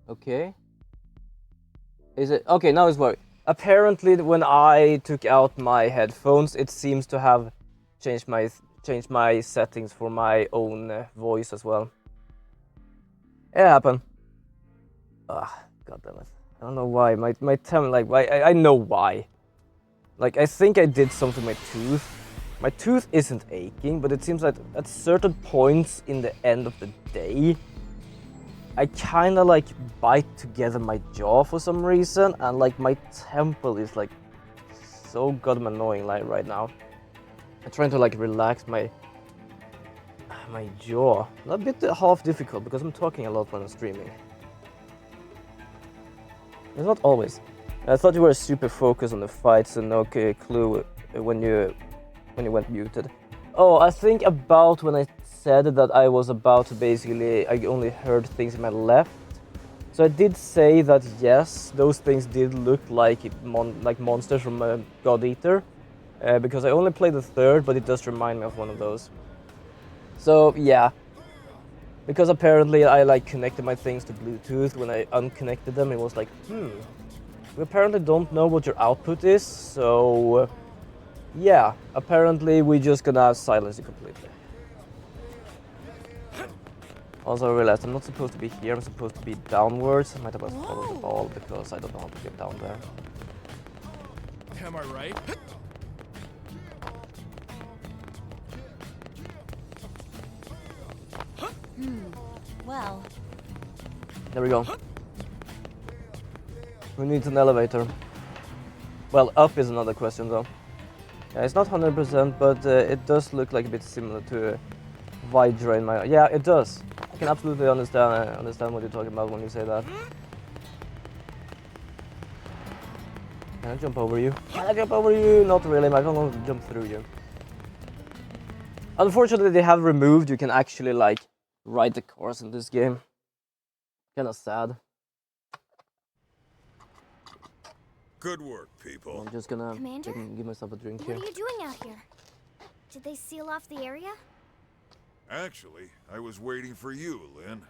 Okay. Is it okay? Now it's working. Apparently, when I took out my headphones, it seems to have changed my settings for my own voice as well. It happened. Ah, god damn it! I don't know why. My tell like I know why. Like, I think I did something to my tooth. My tooth isn't aching, but it seems like at certain points in the end of the day, I kind of like bite together my jaw for some reason, and like my temple is like so goddamn annoying like right now. I'm trying to like relax my jaw. A bit half difficult because I'm talking a lot when I'm streaming. It's not always. I thought you were super focused on the fights and no clue when you went muted. Oh, I think about when I said that I was about to basically, I only heard things in my left. So I did say that yes, those things did look like monsters from God Eater, because I only played the third, but it does remind me of one of those. So yeah, because apparently I like connected my things to Bluetooth. When I unconnected them, it was like, we apparently don't know what your output is, so yeah, apparently we're just gonna silence it completely. Also, I realized I'm not supposed to be here, I'm supposed to be downwards. I might have to follow the ball because I don't know how to get down there. Am I right? Well. There we go. We need an elevator. Well, up is another question though. Yeah, it's not 100%, but it does look like a bit similar to Vidra in my... Yeah, it does. I can absolutely understand what you're talking about when you say that. Can I jump over you? Can I jump over you? Not really, I can jump through you. Unfortunately, they have removed, you can actually like ride the cars in this game. Kinda sad. Good work, people. I'm just gonna Commander? give myself a drink What here. are you doing out here? Did they seal off the area? Actually, I was waiting for you, Lynn.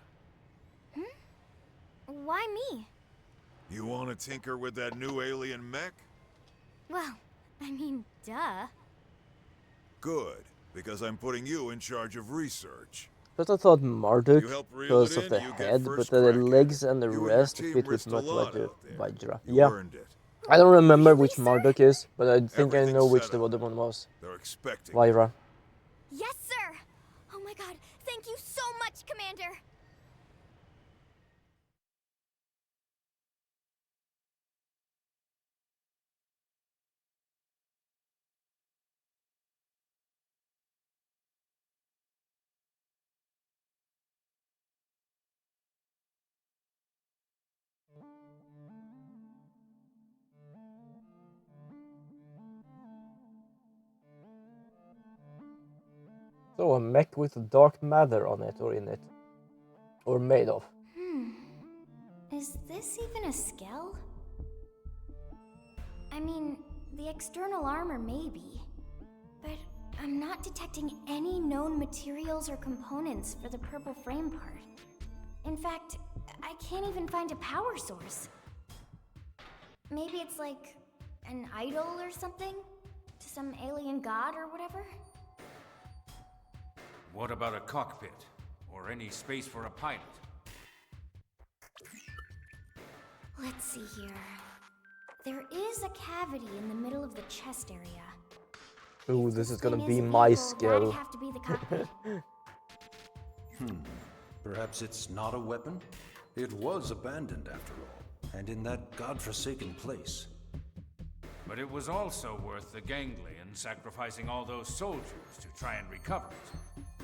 Why me? You want to tinker with that new alien mech? Well, I mean, duh. Good, because I'm putting you in charge of research. First I thought Marduk You help reel because it of the in, you get head, but first the crack at legs it. and the You and your rest team fit with risked a lot Vajra. out there. You Yeah. earned it. I don't remember Really, which sir? Marduk is, but I think I Everything's know which set the up. other one was. They're expecting Vajra. Yes, sir! Oh my god, thank you so much, Commander! So a mech with dark matter on it, or in it. Or made of. Is this even a Skell? I mean, the external armor maybe, but I'm not detecting any known materials or components for the purple frame part. In fact, I can't even find a power source. Maybe it's like an idol or something? To some alien god or whatever? What about a cockpit? Or any space for a pilot? Let's see here. There is a cavity in the middle of the chest area. Ooh, this is gonna Thing be is my evil, skill. that'd have to be the cockpit. Perhaps it's not a weapon? It was abandoned after all, and in that godforsaken place. But it was also worth the ganglion sacrificing all those soldiers to try and recover it.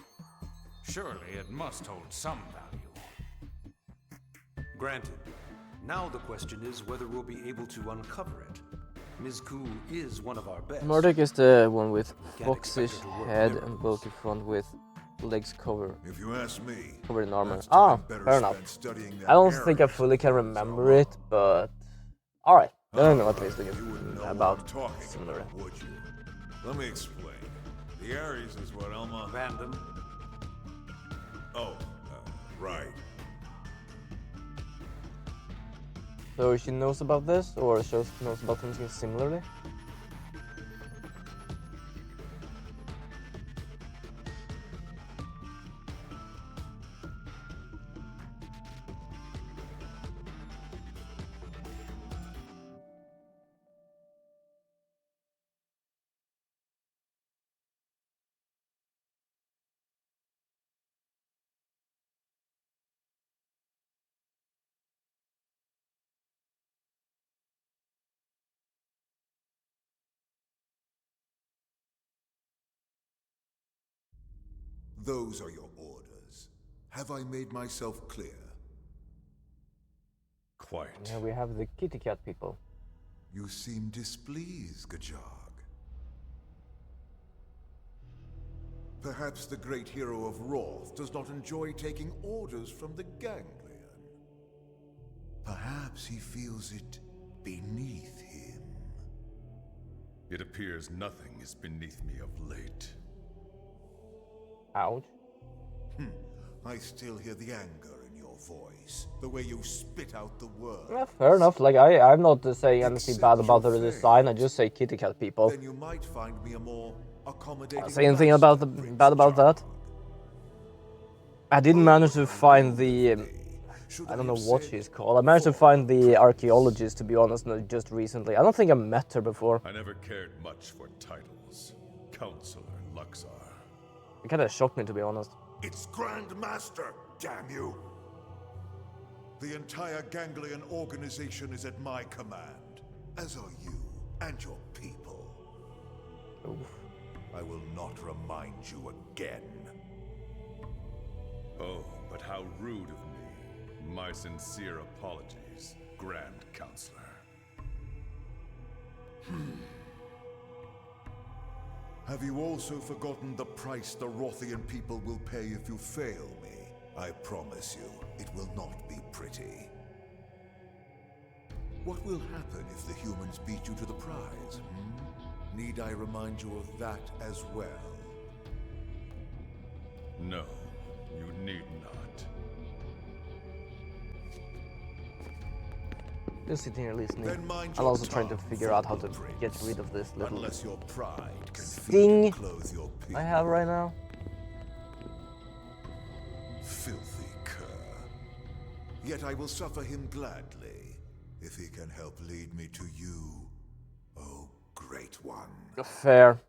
Surely it must hold some value. Granted. Now the question is whether we'll be able to uncover it. Ms. Ku is one of our best. Marduk is the one with Can't foxish expect her to work head miracles. and bulky front with legs covered. If you ask me, Covered in armor. that's Ah, time better fair enough. spent studying that I don't think I area fully can as remember a it, but alright. Then I know at Alright, least you wouldn't know what about I'm talking similar. about, would you? Let me explain. The Ares is what Elma... Random. Oh, right. So she knows about this, or she knows about something similarly? Those are your orders. Have I made myself clear? Quite. Here we have the kitty cat people. You seem displeased, Gajag. Perhaps the great hero of Roth does not enjoy taking orders from the Ganglion. Perhaps he feels it beneath him. It appears nothing is beneath me of late. Ouch. I still hear the anger in your voice, the way you spit out the words. Yeah, fair enough. Like I'm not saying anything bad about the design. I just say kitty cat people. Then you might find me a more accommodating. Say anything about the bad about that? I didn't manage to find the. I don't know what she's called. I managed to find the archaeologist, to be honest, just recently. I don't think I met her before. I never cared much for titles. Counselor Luxar. It kind of shocked me, to be honest. It's Grand Master, damn you! The entire Ganglion organization is at my command, as are you and your people. Oof. I will not remind you again. Oh, but how rude of me. My sincere apologies, Grand Counselor. Have you also forgotten the price the Rothian people will pay if you fail me? I promise you, it will not be pretty. What will happen if the humans beat you to the prize? Need I remind you of that as well? No, you need not. Just sitting here listening. Then mind I'm your also trying to tongue, figure out how to footprints. get rid of this little Unless your pride can feed sting and clothe your people. I have right now. Filthy cur. Yet I will suffer him gladly, if he can help lead me to you, oh great one. Fair.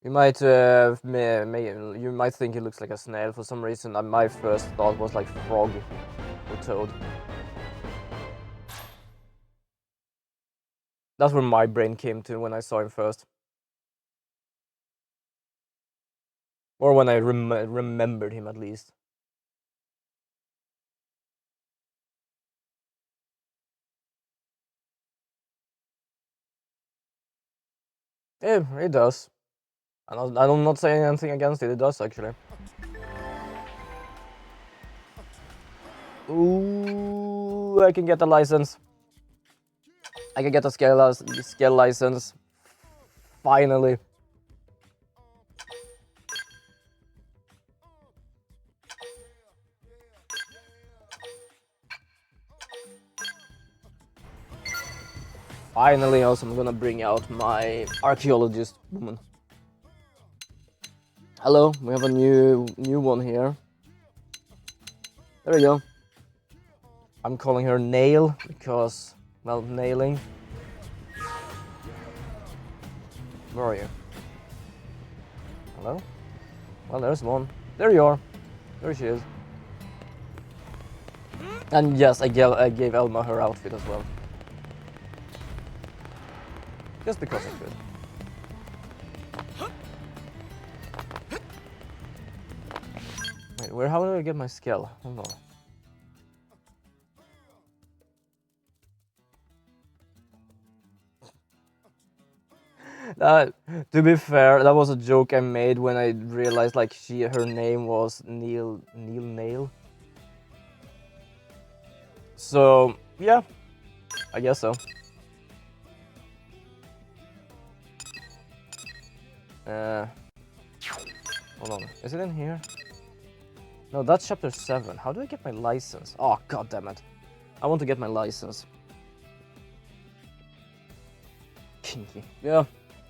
You might you might think he looks like a snail for some reason. My first thought was like frog or toad. That's where my brain came to when I saw him first. Or when I remembered him, at least. Yeah, it does. I'm not saying anything against it. It does, actually. Ooh, I can get a license. I can get a scale license. Finally. Finally, also, I'm gonna bring out my archaeologist woman. Hello, we have a new one here. There we go. I'm calling her Nail because, well, nailing. Where are you? Hello? Well, there's one. There you are. There she is. And yes, I gave Elma her outfit as well. Just because I could. Wait, how do I get my skill? Hold on. To be fair, that was a joke I made when I realized like her name was Neil Nail. So yeah, I guess so. Hold on, is it in here? No, that's chapter 7. How do I get my license? Oh, god damn it. I want to get my license. Kinky. Yeah,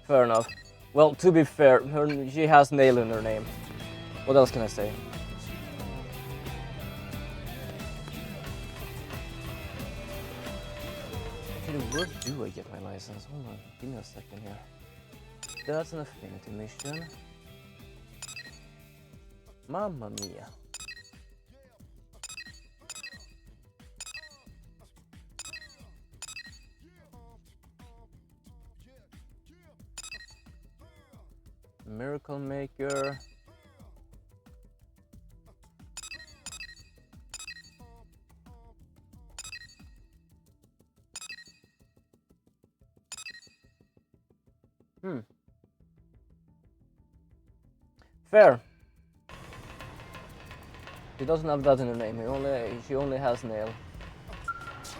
fair enough. Well, to be fair, she has Nail in her name. What else can I say? Okay, where do I get my license? Hold on, give me a second here. That's an affinity mission. Mamma mia. Miracle Maker. Fair. He doesn't have that in the name. She only has Nail.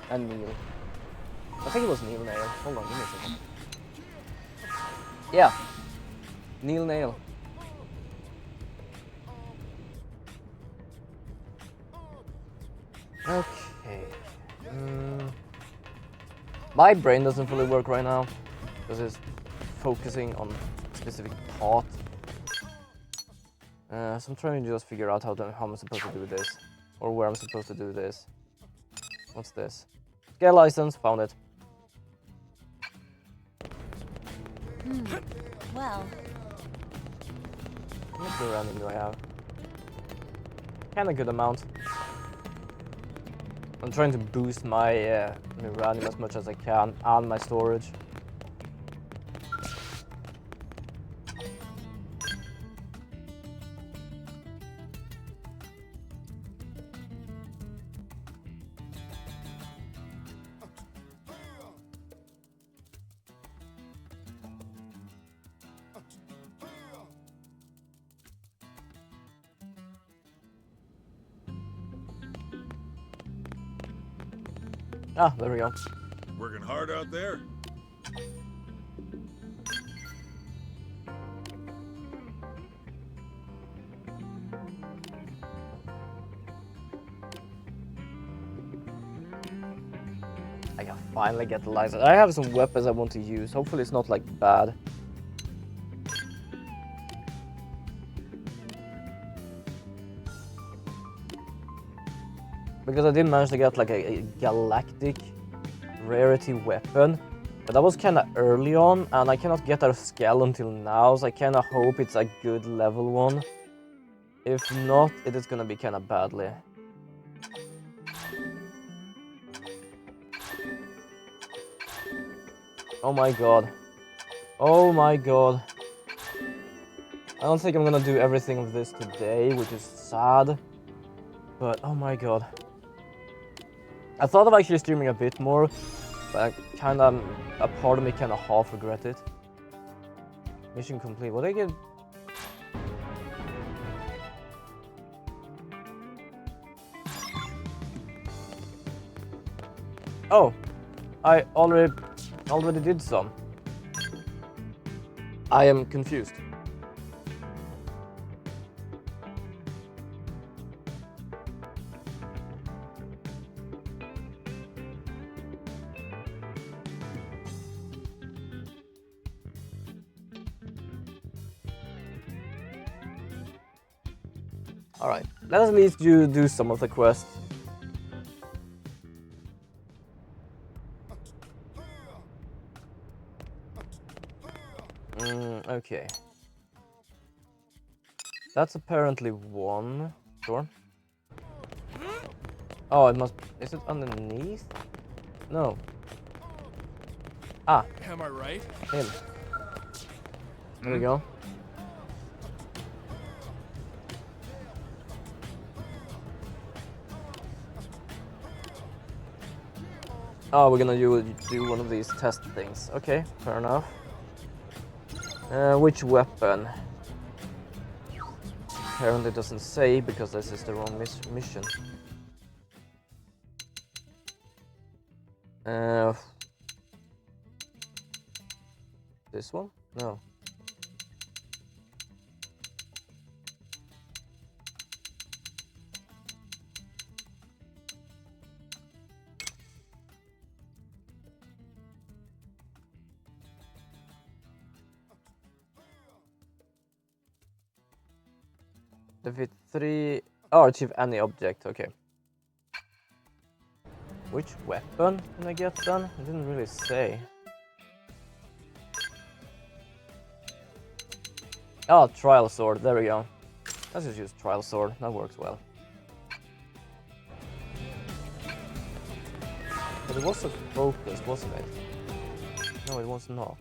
And Neil. I think it was Neil Nail. Hold on, give me a second. Yeah. Neil Nail. Okay. My brain doesn't fully work right now because it's focusing on a specific part. So I'm trying to just figure out how I'm supposed to do this, or where I'm supposed to do this. What's this? Scale license, found it. Well, How much uranium do I have? Kinda good amount. I'm trying to boost my uranium as much as I can and my storage. Ah, there we go. Working hard out there? I can finally get the license. I have some weapons I want to use. Hopefully it's not like bad. Because I did manage to get like a galactic rarity weapon. But that was kinda early on, and I cannot get that scale until now, so I kinda hope it's a good level one. If not, it is gonna be kinda badly. Oh my god. Oh my god. I don't think I'm gonna do everything of this today, which is sad. But oh my god. I thought of actually streaming a bit more, but a part of me kinda half regret it. Mission complete. What did I get? Oh, I already did some. I am confused. Alright, let us at least do some of the quests. Okay. That's apparently one. Sure. Oh, it must... Is it underneath? No. Ah. Am I right? Him. There we go. Oh, we're gonna do one of these test things. Okay, fair enough. Which weapon? Apparently doesn't say, because this is the wrong mission. This one? No. Defeat 3... Oh, achieve any object, okay. Which weapon can I get then? It didn't really say. Oh, trial sword, there we go. Let's just use trial sword, that works well. But it was a focus, wasn't it? No, it was not.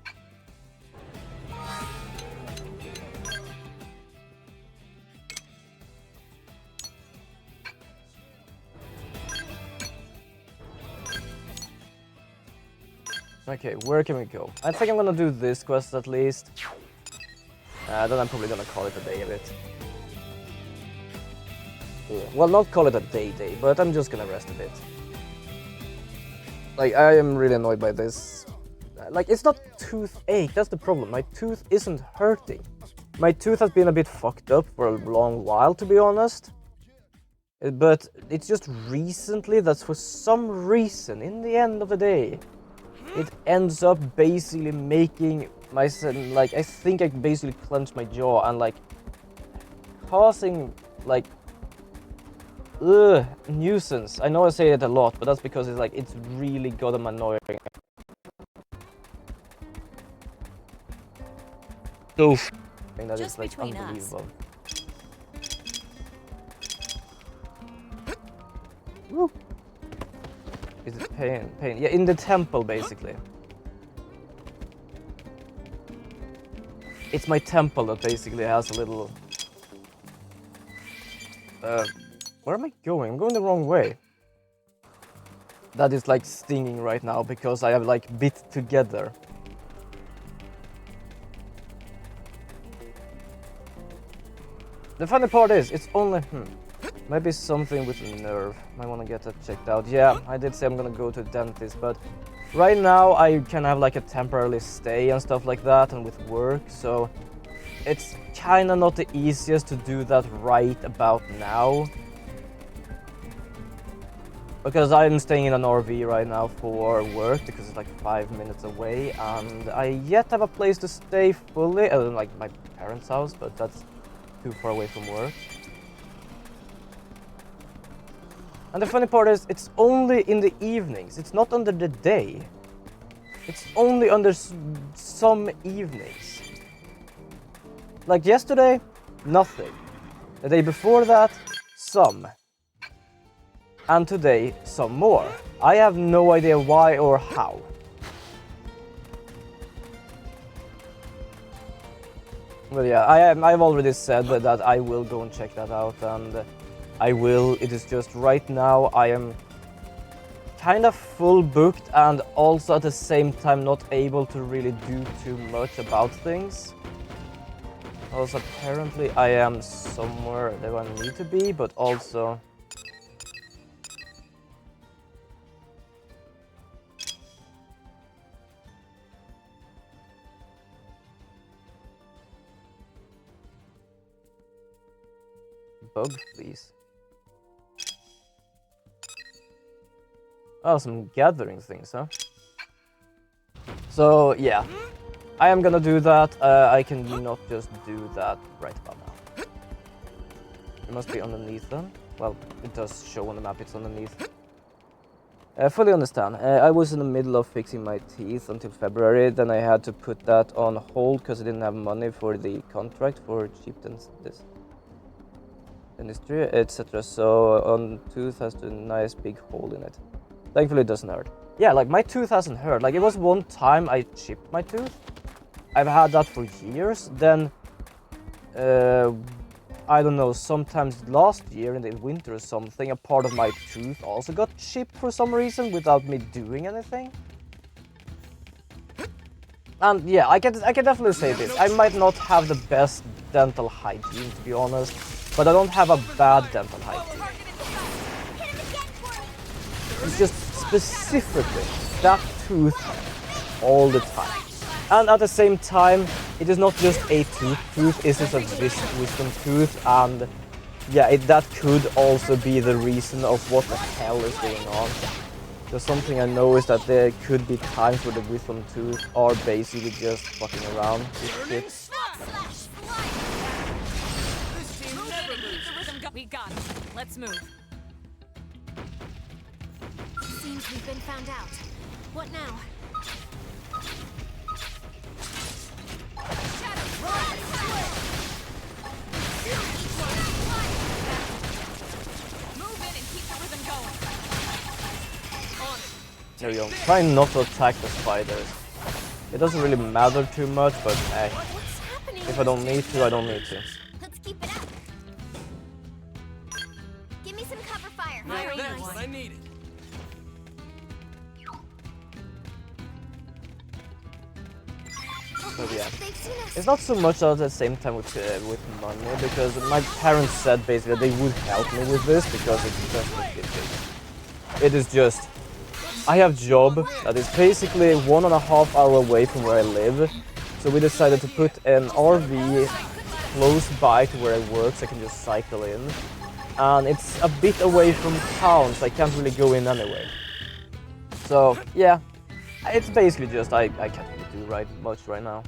Okay, where can we go? I think I'm gonna do this quest at least. Then I'm probably gonna call it a day of it. Yeah. Well, not call it a day, but I'm just gonna rest a bit. Like, I am really annoyed by this. Like, it's not toothache, that's the problem. My tooth isn't hurting. My tooth has been a bit fucked up for a long while, to be honest. But it's just recently that for some reason, in the end of the day, it ends up basically making my, like, I think I basically clenched my jaw and, like, causing, like, nuisance. I know I say it a lot, but that's because it's, like, it's really goddamn annoying. Oof. I think that is, like, unbelievable. Woo. Is it pain? Pain. Yeah, in the temple, basically. It's my temple that basically has a little... where am I going? I'm going the wrong way. That is, like, stinging right now because I have, like, bit together. The funny part is, it's only... maybe something with the nerve. Might want to get that checked out. Yeah, I did say I'm gonna go to the dentist, but right now I can have like a temporary stay and stuff like that, and with work, so it's kind of not the easiest to do that right about now. Because I'm staying in an RV right now for work, because it's like 5 minutes away, and I yet have a place to stay fully, other than like my parents' house, but that's too far away from work. And the funny part is, it's only in the evenings, it's not under the day. It's only under some evenings. Like yesterday, nothing. The day before that, some. And today, some more. I have no idea why or how. Well, yeah, I've already said that I will go and check that out, and I will. It is just right now I am kind of full booked and also at the same time not able to really do too much about things. Also, apparently I am somewhere that I need to be, but also... bug fleas. Oh, some gathering things, huh? So, yeah. I am gonna do that. I can not just do that right about now. It must be underneath then. Well, it does show on the map it's underneath. I fully understand. I was in the middle of fixing my teeth until February. Then I had to put that on hold because I didn't have money for the contract for cheap dentistry, etc. So on tooth has a nice big hole in it. Thankfully it doesn't hurt. Yeah, like my tooth hasn't hurt. Like it was one time I chipped my tooth. I've had that for years. Then I don't know, sometimes last year in the winter or something, a part of my tooth also got chipped for some reason without me doing anything. And yeah, I can definitely say this. I might not have the best dental hygiene, to be honest, but I don't have a bad dental hygiene. It's just specifically that tooth all the time. And at the same time, it is not just a tooth, it is a wisdom tooth, and yeah, that could also be the reason of what the hell is going on. So something I know is that there could be times where the wisdom tooth are basically just fucking around with shit. We got it. Let's move. Seems we've been found out. What now? Move in and keep the rhythm going. There we go. Try not to attack the spiders. It doesn't really matter too much, but if I don't need to, I don't need to. Let's keep it up. Give me some cover fire. That's what I needed. But yeah, it's not so much at the same time with money, because my parents said basically they would help me with this because it's just ridiculous. It is just, I have job that is basically 1.5 hour away from where I live, so we decided to put an RV close by to where I work so I can just cycle in, and it's a bit away from town, so I can't really go in anyway. So yeah, it's basically just I can't really do much right now.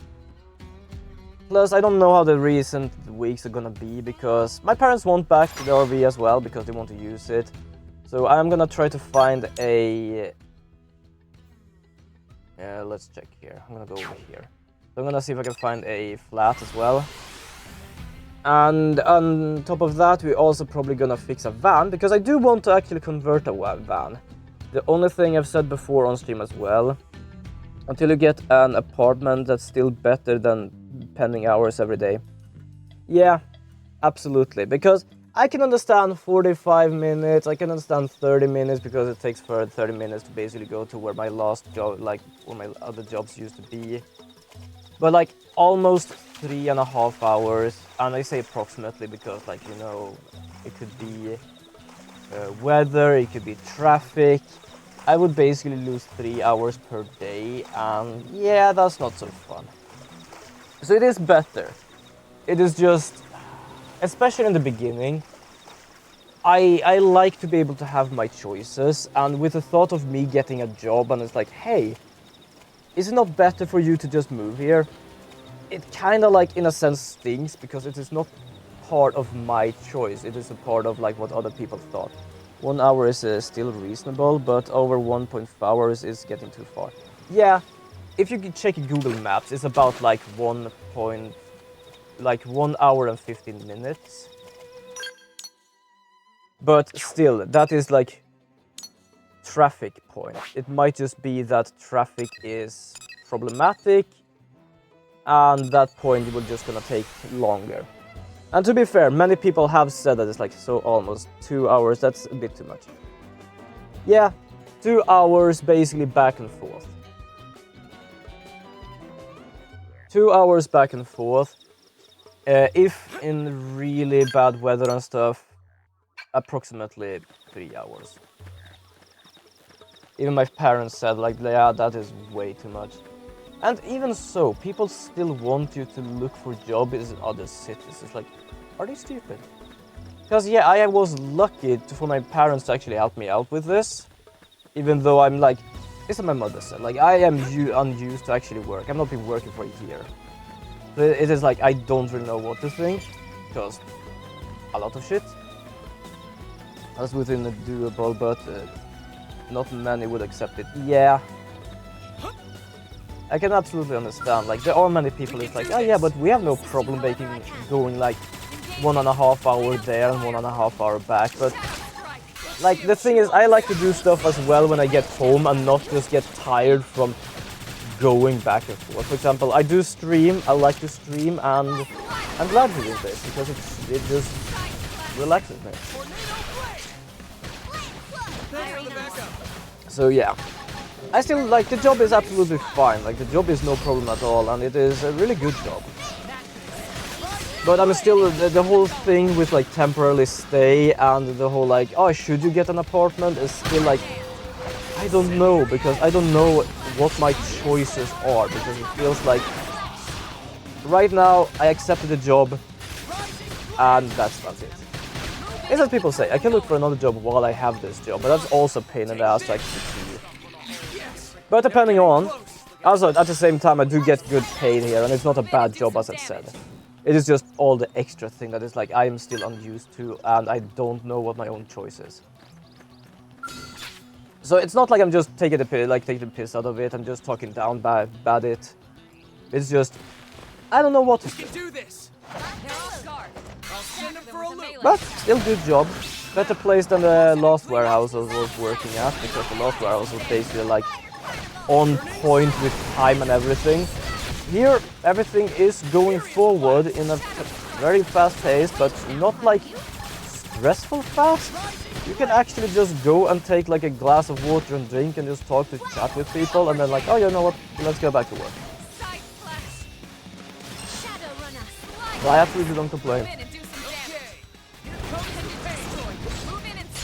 Plus, I don't know how the recent weeks are gonna be, because my parents want back the RV as well because they want to use it. So I'm gonna try to find a... let's check here. I'm gonna go over here. So I'm gonna see if I can find a flat as well. And on top of that, we're also probably gonna fix a van, because I do want to actually convert a van. The only thing I've said before on stream as well, until you get an apartment that's still better than pending hours every day. Yeah, absolutely, because I can understand 45 minutes, I can understand 30 minutes, because it takes for 30 minutes to basically go to where my last job, like where my other jobs used to be. But like almost 3.5 hours, and I say approximately because, like, you know, it could be weather, it could be traffic. I would basically lose 3 hours per day, and yeah, that's not so fun. So it is better. It is just, especially in the beginning, I like to be able to have my choices, and with the thought of me getting a job and it's like, hey, is it not better for you to just move here? It kind of like in a sense stings, because it is not part of my choice, it is a part of like what other people thought. 1 hour is still reasonable, but over 1.5 hours is getting too far. Yeah, if you check Google Maps, it's about like 1 hour and 15 minutes. But still, that is like traffic point. It might just be that traffic is problematic, and that point will just gonna take longer. And to be fair, many people have said that it's like, so almost 2 hours, that's a bit too much. Yeah, 2 hours basically back and forth. 2 hours back and forth. If in really bad weather and stuff, approximately 3 hours. Even my parents said like, yeah, that is way too much. And even so, people still want you to look for jobs in other cities. It's like, are they stupid? Because yeah, I was lucky for my parents to actually help me out with this. Even though I'm like, this is what my mother said, like I am unused to actually work. I've not been working for a year. So it is like, I don't really know what to think. Because a lot of shit. That's within the doable, but not many would accept it. Yeah. I can absolutely understand, like, there are many people who's like, oh yeah, but we have no problem going like 1.5 hour there and 1.5 hour back, but like, the thing is, I like to do stuff as well when I get home and not just get tired from going back and forth. For example, I do stream, I like to stream, and I'm glad to do this, because it just relaxes me. So yeah. I still, like, the job is absolutely fine, like, the job is no problem at all, and it is a really good job. But I'm still, the whole thing with, like, temporarily stay and the whole, like, oh, should you get an apartment is still, like, I don't know, because I don't know what my choices are, because it feels like, right now, I accepted the job, and that's it. It's as people say, I can look for another job while I have this job, but that's also a pain in the ass to actually do. But depending on, also at the same time I do get good paid here, and it's not a bad job as I said. It is just all the extra thing that is like I am still unused to, and I don't know what my own choice is. So it's not like I'm just taking the piss out of it and just talking down bad it. It's just, I don't know what to do. But still good job. Better place than the last warehouse I was working at, because the last warehouse was basically like on point with time and everything. Here, everything is going forward in a very fast pace, but not like stressful fast. You can actually just go and take like a glass of water and drink and just talk to chat with people, and then like, oh, you know what, let's go back to work. I absolutely don't complain.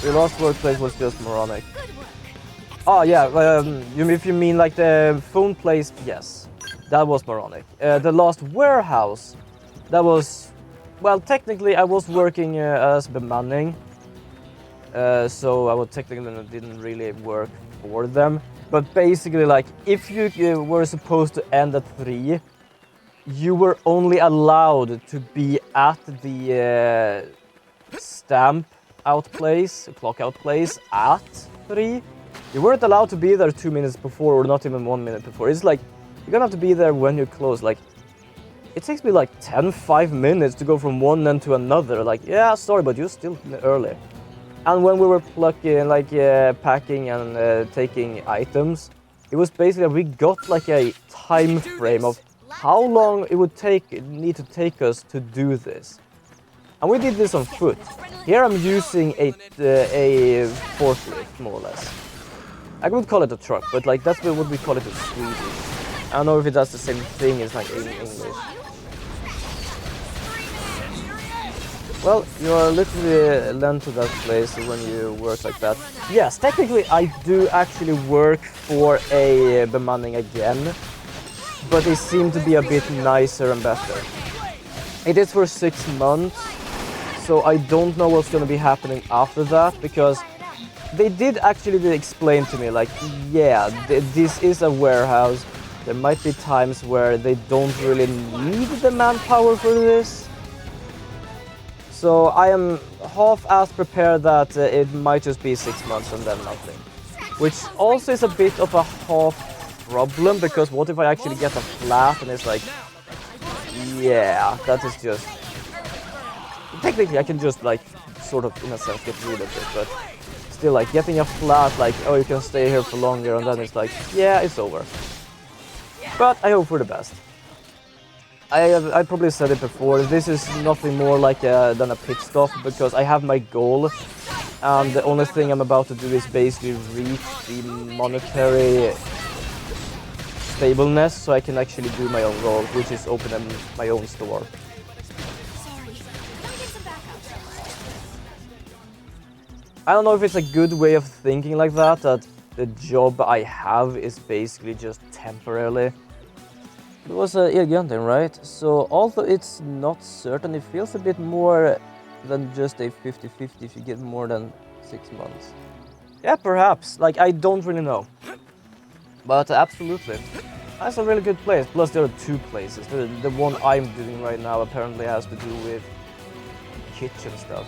The last workplace was just moronic. Oh yeah, if you mean like the phone place, yes, that was moronic. The last warehouse, that was, well, technically I was working as bemanning, so I technically didn't really work for them. But basically, like, if you were supposed to end at 3, you were only allowed to be at the stamp out place, clock out place at 3. You weren't allowed to be there 2 minutes before or not even 1 minute before. It's like, you're gonna have to be there when you close. Like, it takes me like 5 minutes to go from one end to another. Like, yeah, sorry, but you're still early. And when we were plucking, like, packing and taking items, it was basically, we got like a time frame of how long it would need to take us to do this. And we did this on foot. Here I'm using a forklift, more or less. I would call it a truck, but like that's what we call it in Swedish. I don't know if it does the same thing as like in English. Well, you are literally lent to that place when you work like that. Yes, technically I do actually work for a bemanning again, but they seem to be a bit nicer and better. It is for 6 months, so I don't know what's going to be happening after that, because they did actually explain to me, like, yeah, this is a warehouse. There might be times where they don't really need the manpower for this. So I am half-assed prepared that it might just be 6 months and then nothing. Which also is a bit of a half problem, because what if I actually get a flat and it's like, yeah, that is just... Technically I can just like, sort of in a sense get rid of it, but still like getting a flat like, oh, you can stay here for longer, and then it's like, yeah, it's over. But I hope for the best. I probably said it before, this is nothing more like than a pit stop, because I have my goal, and the only thing I'm about to do is basically reach the monetary stableness, so I can actually do my own goal, which is open my own store. I don't know if it's a good way of thinking like that the job I have is basically just temporarily. It was a Gundam, right? So although it's not certain, it feels a bit more than just a 50-50 if you get more than 6 months. Yeah, perhaps. Like, I don't really know. But absolutely. That's a really good place. Plus there are 2 places. The one I'm doing right now apparently has to do with kitchen stuff.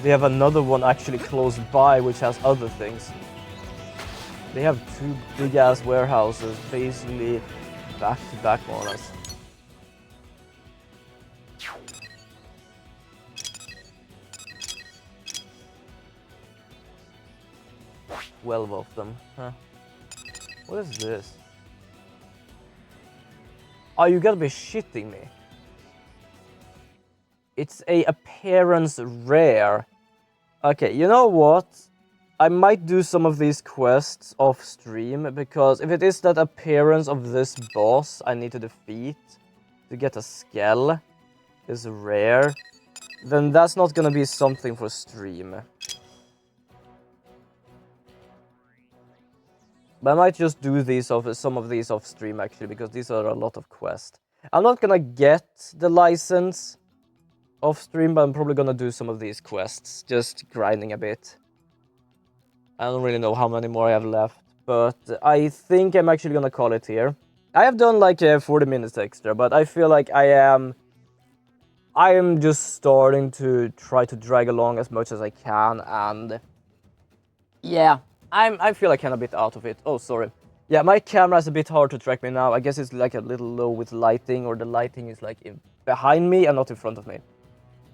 They have another one actually close by which has other things. They have 2 big-ass warehouses basically back to back more or less. Twelve of them, huh? What is this? Oh, you gotta be shitting me. It's a appearance rare. Okay, you know what? I might do some of these quests off stream, because if it is that appearance of this boss I need to defeat to get a skell is rare, then that's not gonna be something for stream. But I might just do some of these off stream actually, because these are a lot of quests. I'm not gonna get the license off stream, but I'm probably gonna do some of these quests, just grinding a bit. I don't really know how many more I have left, but I think I'm actually gonna call it here. I have done like 40 minutes extra, but I feel like I am just starting to try to drag along as much as I can, and yeah, I feel like kind of a bit out of it. Oh, sorry. Yeah, my camera is a bit hard to track me now. I guess it's like a little low with lighting, or the lighting is like behind me and not in front of me.